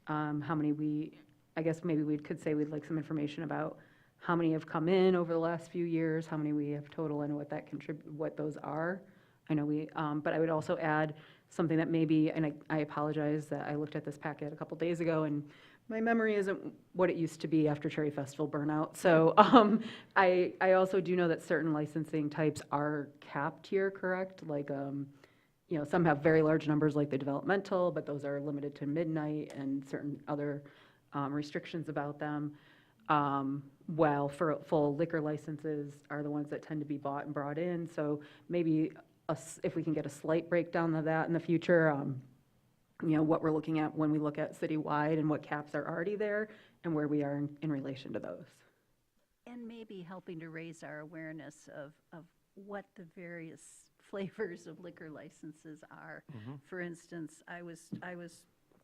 how many I guess maybe we could say we'd like some information about how many have come in over the last few years, how many we have total, and what those are. I know but I would also add something that maybe, and I apologize that I looked at this packet a couple days ago, and my memory isn't what it used to be after Cherry Festival burnout. So I also do know that certain licensing types are capped here, correct? Like you know, some have very large numbers like the developmental, but those are limited to midnight and certain other restrictions about them. While for full liquor licenses are the ones that tend to be bought and brought in. So maybe if we can get a slight breakdown of that in the future, you know, what we're looking at when we look at citywide and what caps are already there and where we are in relation to those.
And maybe helping to raise our awareness of what the various flavors of liquor licenses are. For instance, I was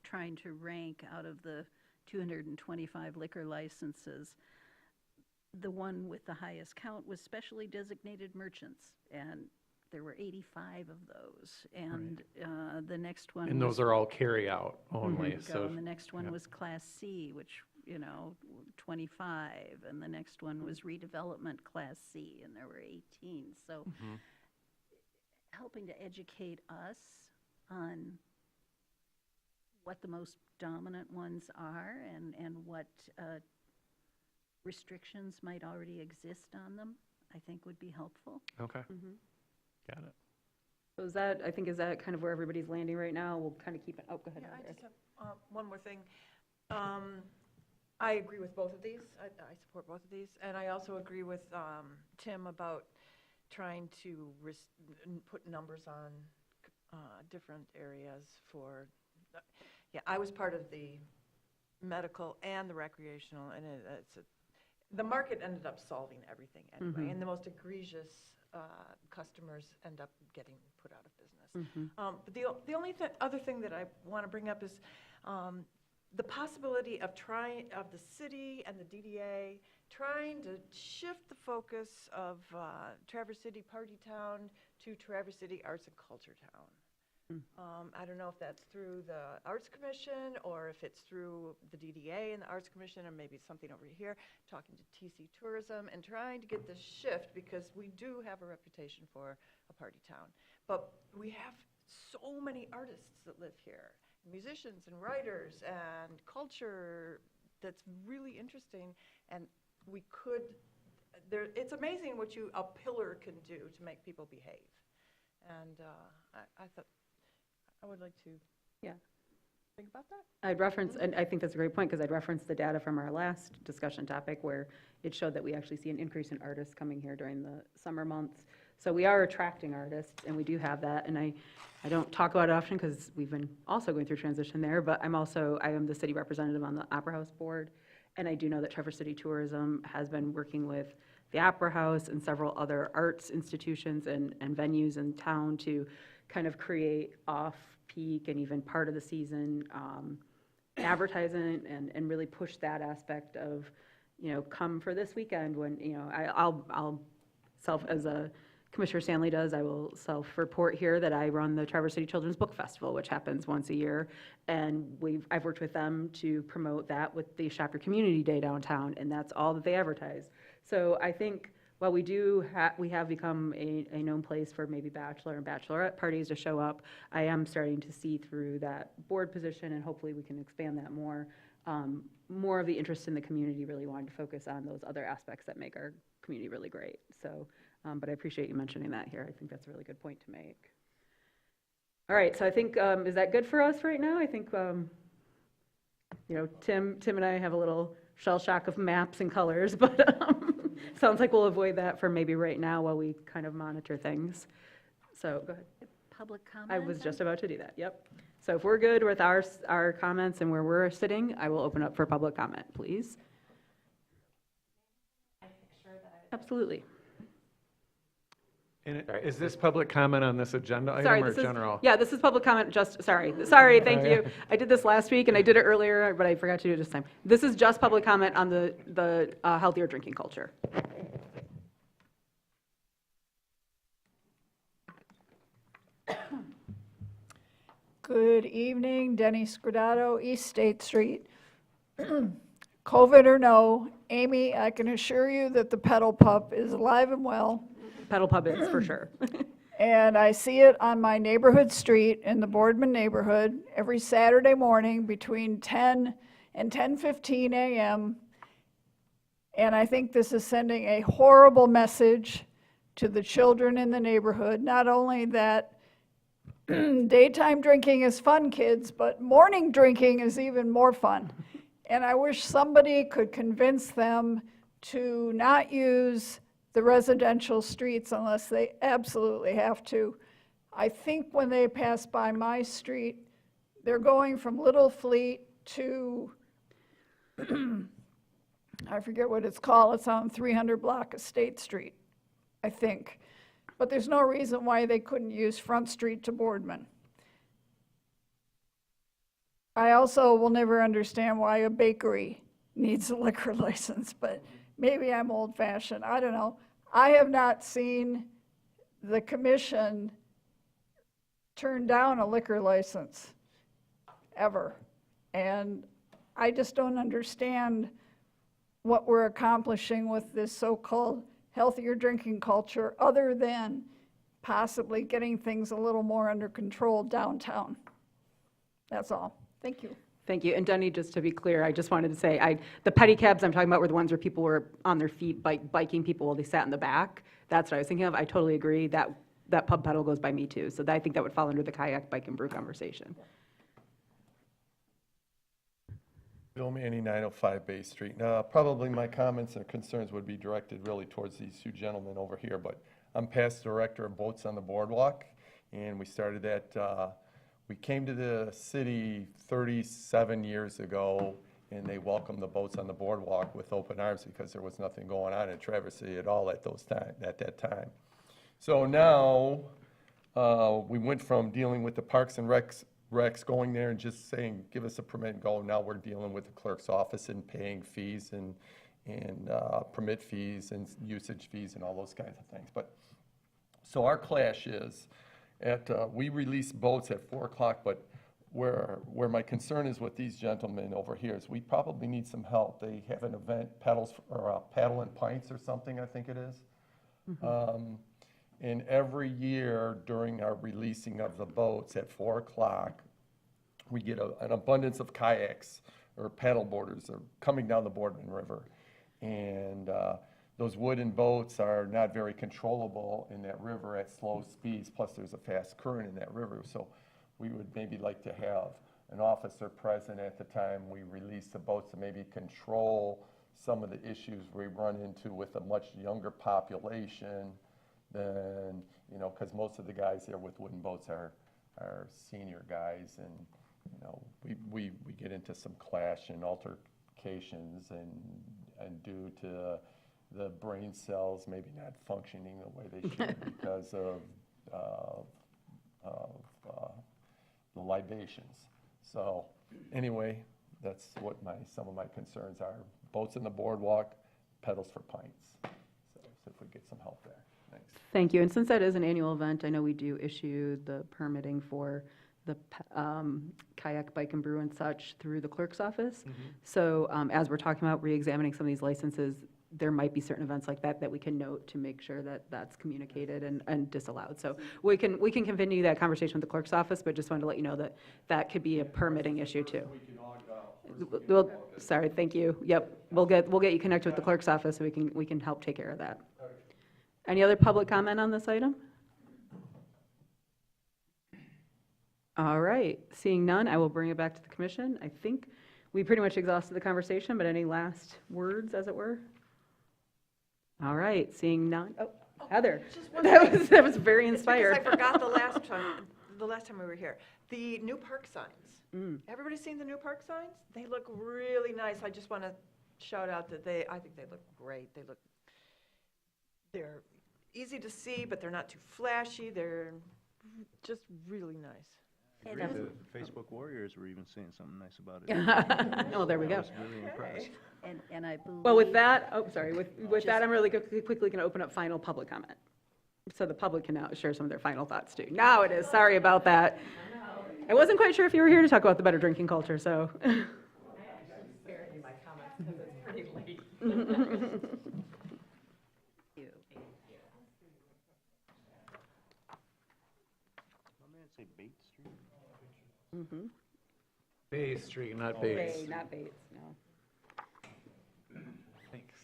trying to rank out of the 225 liquor licenses. The one with the highest count was specially designated merchants, and there were 85 of those. And the next one
And those are all carry-out only, so.
And the next one
yeah.
was Class C, which, you know, 25, and the next one was redevelopment Class C, and there were 18. So helping to educate us on what the most dominant ones are and what restrictions might already exist on them, I think would be helpful.
Okay. Got it.
So is that, I think, is that kind of where everybody's landing right now? We'll kind of keep it, oh, go ahead.
Yeah, I
Andrea.
just have one more thing. I agree with both of these. I support both of these. And I also agree with Tim about trying to put numbers on different areas for, yeah, I was part of the medical and the recreational, and the market ended up solving everything anyway, and the most egregious customers end up getting put out of business. But the only other thing that I want to bring up is the possibility of the city and the DDA trying to shift the focus of Traverse City Party Town to Traverse City Arts and Culture Town. I don't know if that's through the Arts Commission or if it's through the DDA and the Arts Commission, or maybe it's something over here, talking to TC Tourism and trying to get this shift, because we do have a reputation for a party town. But we have so many artists that live here, musicians and writers and culture that's really interesting, and we could, it's amazing what a pillar can do to make people behave. And I thought, I would like to think about that.
I'd reference, and I think that's a great point, because I'd reference the data from our last discussion topic where it showed that we actually see an increase in artists coming here during the summer months. So we are attracting artists, and we do have that. And I don't talk about it often because we've been also going through transition there, but I am the city representative on the Opera House Board. And I do know that Traverse City Tourism has been working with the Opera House and several other arts institutions and venues in town to kind of create off-peak and even part of the season advertising and really push that aspect of, you know, come for this weekend when, you know, I'll as Commissioner Stanley does, I will self-report here that I run the Traverse City Children's Book Festival, which happens once a year. And I've worked with them to promote that with the Shop Your Community Day downtown, and that's all that they advertise. So I think while we have become a known place for maybe bachelor and bachelorette parties to show up, I am starting to see through that board position, and hopefully we can expand that more, more of the interest in the community really wanting to focus on those other aspects that make our community really great. So, but I appreciate you mentioning that here. I think that's a really good point to make. All right, so I think, is that good for us right now? I think, you know, Tim and I have a little shell shock of maps and colors, but sounds like we'll avoid that for maybe right now while we kind of monitor things. So go ahead.
Public comment?
I was just about to do that, yep. So if we're good with our comments and where we're sitting, I will open up for public comment, please. Absolutely.
And is this public comment on this agenda item or general?
Yeah, this is public comment, sorry, thank you. I did this last week and I did it earlier, but I forgot to do it this time. This is just public comment on the healthier drinking culture.
Good evening, Denny Scordato, East State Street. COVID or no, Amy, I can assure you that the Pedal Pup is alive and well.
Pedal Pub is, for sure.
And I see it on my neighborhood street in the Boardman neighborhood every Saturday morning between 10 and 10:15 a.m. And I think this is sending a horrible message to the children in the neighborhood, not only that Daytime drinking is fun, kids, but morning drinking is even more fun. And I wish somebody could convince them to not use the residential streets unless they absolutely have to. I think when they pass by my street, they're going from Little Fleet to, I forget what it's called, it's on 300 block of State Street, I think. But there's no reason why they couldn't use Front Street to Boardman. I also will never understand why a bakery needs a liquor license, but maybe I'm old-fashioned, I don't know. I have not seen the commission turn down a liquor license, ever. And I just don't understand what we're accomplishing with this so-called healthier drinking culture, other than possibly getting things a little more under control downtown. That's all. Thank you.
Thank you. And Denny, just to be clear, I just wanted to say, the pedicabs I'm talking about were the ones where people were on their feet biking people while they sat in the back. That's what I was thinking of. I totally agree. That pub pedal goes by me too. So I think that would fall under the kayak, bike, and brew conversation.
Bill Manny, 905 Bay Street. Now, probably my comments and concerns would be directed really towards these two gentlemen over here, but I'm past director of Boats on the Boardwalk, and we started that, we came to the city 37 years ago, and they welcomed the Boats on the Boardwalk with open arms because there was nothing going on in Traverse City at all at that time. So now, we went from dealing with the Parks and Recs going there and just saying, give us a permit and go. Now we're dealing with the clerk's office and paying fees and permit fees and usage fees and all those kinds of things. But, so our clash is we release boats at 4 o'clock, but where my concern is with these gentlemen over here is we probably need some help. They have an event, Paddle and Pints or something, I think it is. And every year during our releasing of the boats at 4 o'clock, we get an abundance of kayaks or paddle boarders are coming down the Boardman River. And those wooden boats are not very controllable in that river at slow speeds, plus there's a fast current in that river. So we would maybe like to have an officer present at the time we release the boats to maybe control some of the issues we run into with a much younger population than, you know, because most of the guys there with wooden boats are senior guys, and, you know, we get into some clash and altercations and due to the brain cells maybe not functioning the way they should because of the libations. So anyway, that's what some of my concerns are. Boats in the boardwalk, pedals for pints. So if we get some help there. Thanks.
Thank you. And since that is an annual event, I know we do issue the permitting for the kayak, bike, and brew and such through the clerk's office. So as we're talking about re-examining some of these licenses, there might be certain events like that that we can note to make sure that that's communicated and disallowed. So we can continue that conversation with the clerk's office, but just wanted to let you know that that could be a permitting issue too. Well, sorry, thank you. Yep, we'll get you connected with the clerk's office so we can help take care of that. Any other public comment on this item? All right, seeing none, I will bring it back to the commission. I think we pretty much exhausted the conversation, but any last words, as it were? All right, seeing none. Oh, Heather, that was very inspired.
It's because I forgot the last time we were here. The new park signs. Everybody seen the new park signs? They look really nice. I just want to shout out that I think they look great. They're easy to see, but they're not too flashy. They're just really nice.
I agree. The Facebook Warriors were even saying something nice about it.
Oh, there we go.
I was really impressed.
And I believe.
Well, with that, with that, I'm really quickly going to open up final public comment. So the public can now share some of their final thoughts too. Now it is, sorry about that. I wasn't quite sure if you were here to talk about the better drinking culture, so.
I actually spared you my comments because it's pretty late.
Say Bate Street?
Bay Street, not Bates.
Bay, not Bates, no.
Thanks.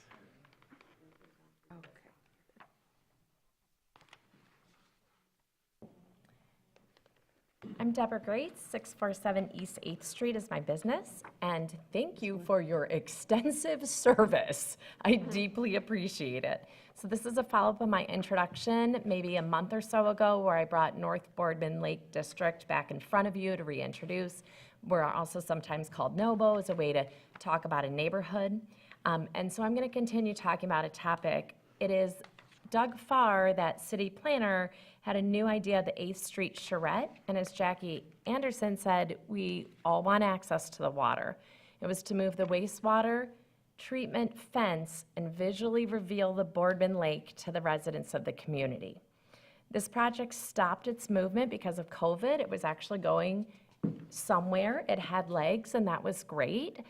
I'm Deborah Grace, 647 East 8th Street is my business, and thank you for your extensive service. I deeply appreciate it. So this is a follow-up of my introduction maybe a month or so ago where I brought North Boardman Lake District back in front of you to reintroduce. We're also sometimes called NOBO as a way to talk about a neighborhood. And so I'm going to continue talking about a topic. It is Doug Farr, that city planner, had a new idea of the 8th Street charrette, and as Jackie Anderson said, we all want access to the water. It was to move the wastewater treatment fence and visually reveal the Boardman Lake to the residents of the community. This project stopped its movement because of COVID. It was actually going somewhere. It had legs, and that was great.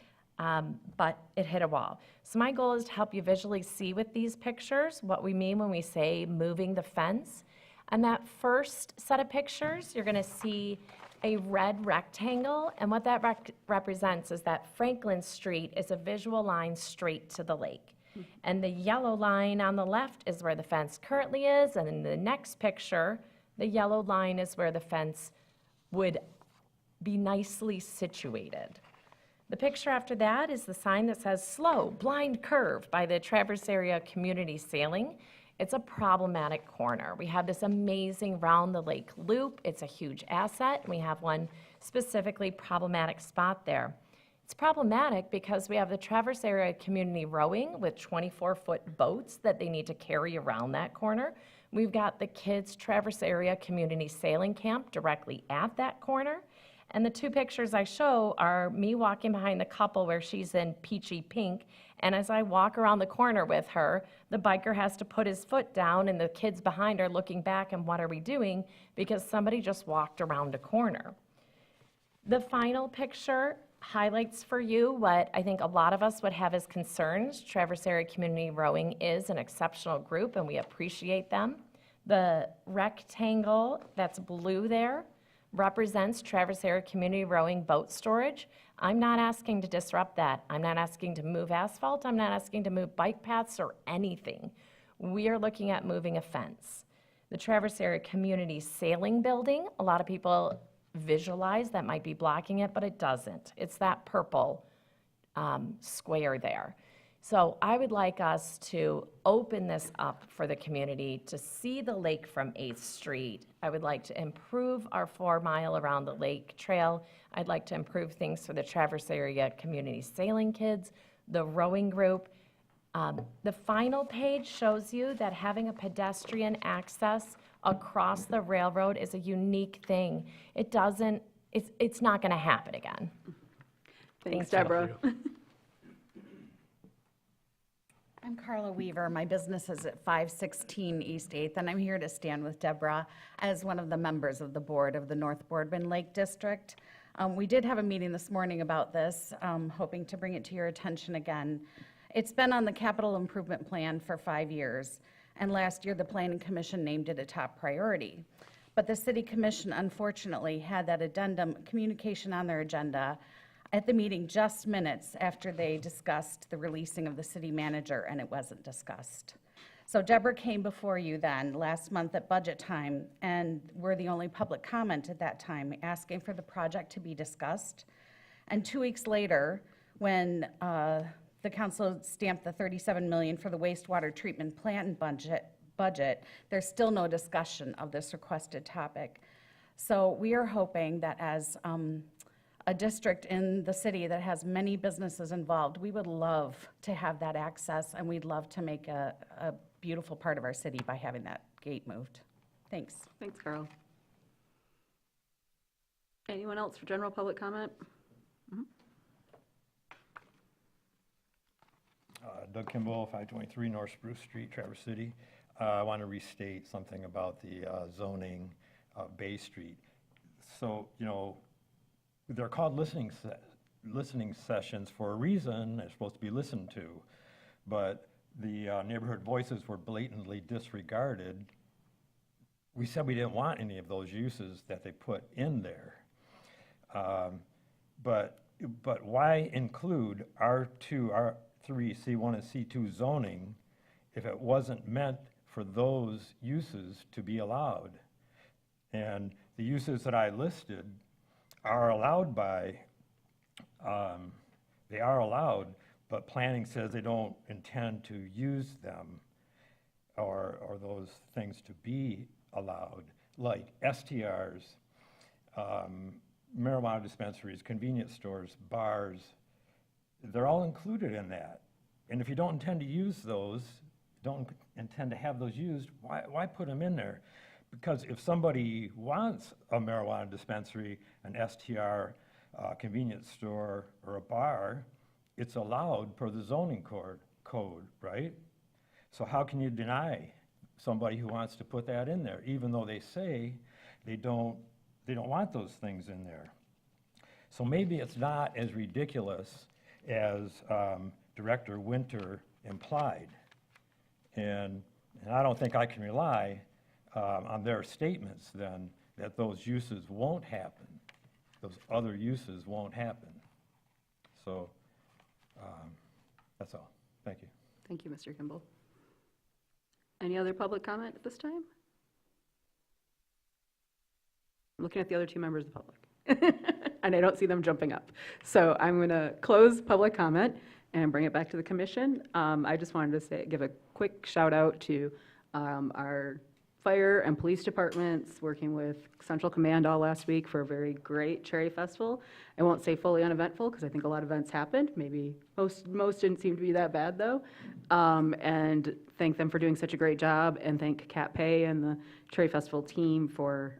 But it hit a wall. So my goal is to help you visually see with these pictures what we mean when we say moving the fence. And that first set of pictures, you're going to see a red rectangle, and what that represents is that Franklin Street is a visual line straight to the lake. And the yellow line on the left is where the fence currently is, and in the next picture, the yellow line is where the fence would be nicely situated. The picture after that is the sign that says slow, blind curve by the Traverse Area Community Sailing. It's a problematic corner. We have this amazing round the lake loop. It's a huge asset. We have one specifically problematic spot there. It's problematic because we have the Traverse Area Community Rowing with 24-foot boats that they need to carry around that corner. We've got the Kids Traverse Area Community Sailing Camp directly at that corner. And the two pictures I show are me walking behind the couple where she's in peachy pink, and as I walk around the corner with her, the biker has to put his foot down and the kids behind are looking back and what are we doing? Because somebody just walked around a corner. The final picture highlights for you what I think a lot of us would have as concerns. Traverse Area Community Rowing is an exceptional group and we appreciate them. The rectangle that's blue there represents Traverse Area Community Rowing boat storage. I'm not asking to disrupt that. I'm not asking to move asphalt. I'm not asking to move bike paths or anything. We are looking at moving a fence. The Traverse Area Community Sailing Building, a lot of people visualize that might be blocking it, but it doesn't. It's that purple square there. So I would like us to open this up for the community to see the lake from 8th Street. I would like to improve our 4-mile around the lake trail. I'd like to improve things for the Traverse Area Community Sailing Kids, the rowing group. The final page shows you that having a pedestrian access across the railroad is a unique thing. It's not going to happen again.
Thanks,
Thank you.
Deborah.
I'm Carla Weaver. My business is at 516 East 8th, and I'm here to stand with Deborah as one of the members of the board of the North Boardman Lake District. We did have a meeting this morning about this, hoping to bring it to your attention again. It's been on the capital improvement plan for 5 years, and last year the Planning Commission named it a top priority. But the City Commission unfortunately had that addendum communication on their agenda at the meeting just minutes after they discussed the releasing of the city manager, and it wasn't discussed. So Deborah came before you then last month at budget time, and we're the only public comment at that time, asking for the project to be discussed. And 2 weeks later, when the council stamped the $37 million for the wastewater treatment plant budget, there's still no discussion of this requested topic. So we are hoping that as a district in the city that has many businesses involved, we would love to have that access, and we'd love to make a beautiful part of our city by having that gate moved. Thanks.
Thanks, Carl. Anyone else for general public comment?
Doug Kimball, 523 North Spruce Street, Traverse City. I want to restate something about the zoning of Bay Street. So, they're called listening sessions for a reason. They're supposed to be listened to. But the neighborhood voices were blatantly disregarded. We said we didn't want any of those uses that they put in there. But why include R2, R3, C1, and C2 zoning if it wasn't meant for those uses to be allowed? And the uses that I listed are allowed by, they are allowed, but planning says they don't intend to use them or those things to be allowed, like STRs, marijuana dispensaries, convenience stores, bars. They're all included in that. And if you don't intend to use those, don't intend to have those used, why put them in there? Because if somebody wants a marijuana dispensary, an STR, convenience store, or a bar, it's allowed per the zoning code, right? So how can you deny somebody who wants to put that in there, even though they say they don't want those things in there? So maybe it's not as ridiculous as Director Winter implied. And I don't think I can rely on their statements then that those uses won't happen. Those other uses won't happen. So that's all. Thank you.
Thank you, Mr. Kimball. Any other public comment at this time? I'm looking at the other two members of the public, and I don't see them jumping up. So I'm going to close public comment and bring it back to the commission. I just wanted to give a quick shout out to our fire and police departments working with Central Command all last week for a very great Cherry Festival. I won't say fully uneventful because I think a lot of events happened. Maybe most didn't seem to be that bad though. And thank them for doing such a great job, and thank Cat Pay and the Cherry Festival team for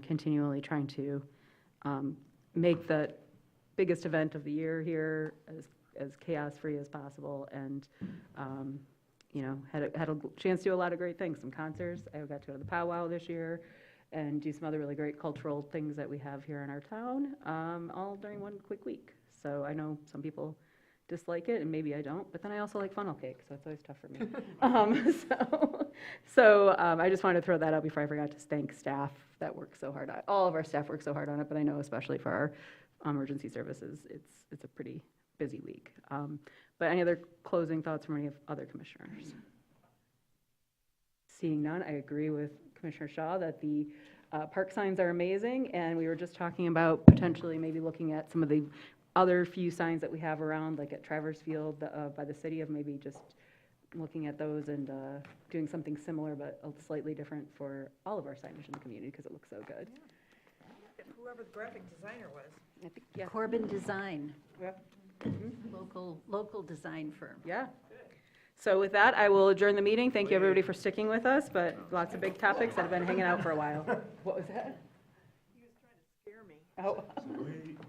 continually trying to make the biggest event of the year here as chaos-free as possible. And you know, had a chance to do a lot of great things, some concerts. I got to go to the powwow this year and do some other really great cultural things that we have here in our town, all during one quick week. So I know some people dislike it, and maybe I don't, but then I also like funnel cake, so it's always tough for me. So I just wanted to throw that out before I forgot to thank staff that work so hard. All of our staff work so hard on it, but I know especially for our emergency services, it's a pretty busy week. But any other closing thoughts from any of other commissioners? Seeing none, I agree with Commissioner Shaw that the park signs are amazing, and we were just talking about potentially maybe looking at some of the other few signs that we have around, like at Travers Field by the city, of maybe just looking at those and doing something similar but slightly different for all of our signage in the community because it looks so good.
Whoever the graphic designer was.
I think, yeah.
Corbin Design,
Yeah.
local design firm.
Yeah. So with that, I will adjourn the meeting. Thank you, everybody, for sticking with us, but lots of big topics that have been hanging out for a while. What was that?
He was trying to scare me.
Oh.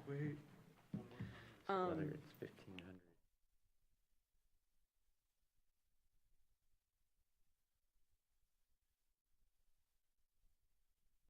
Wait.
Um,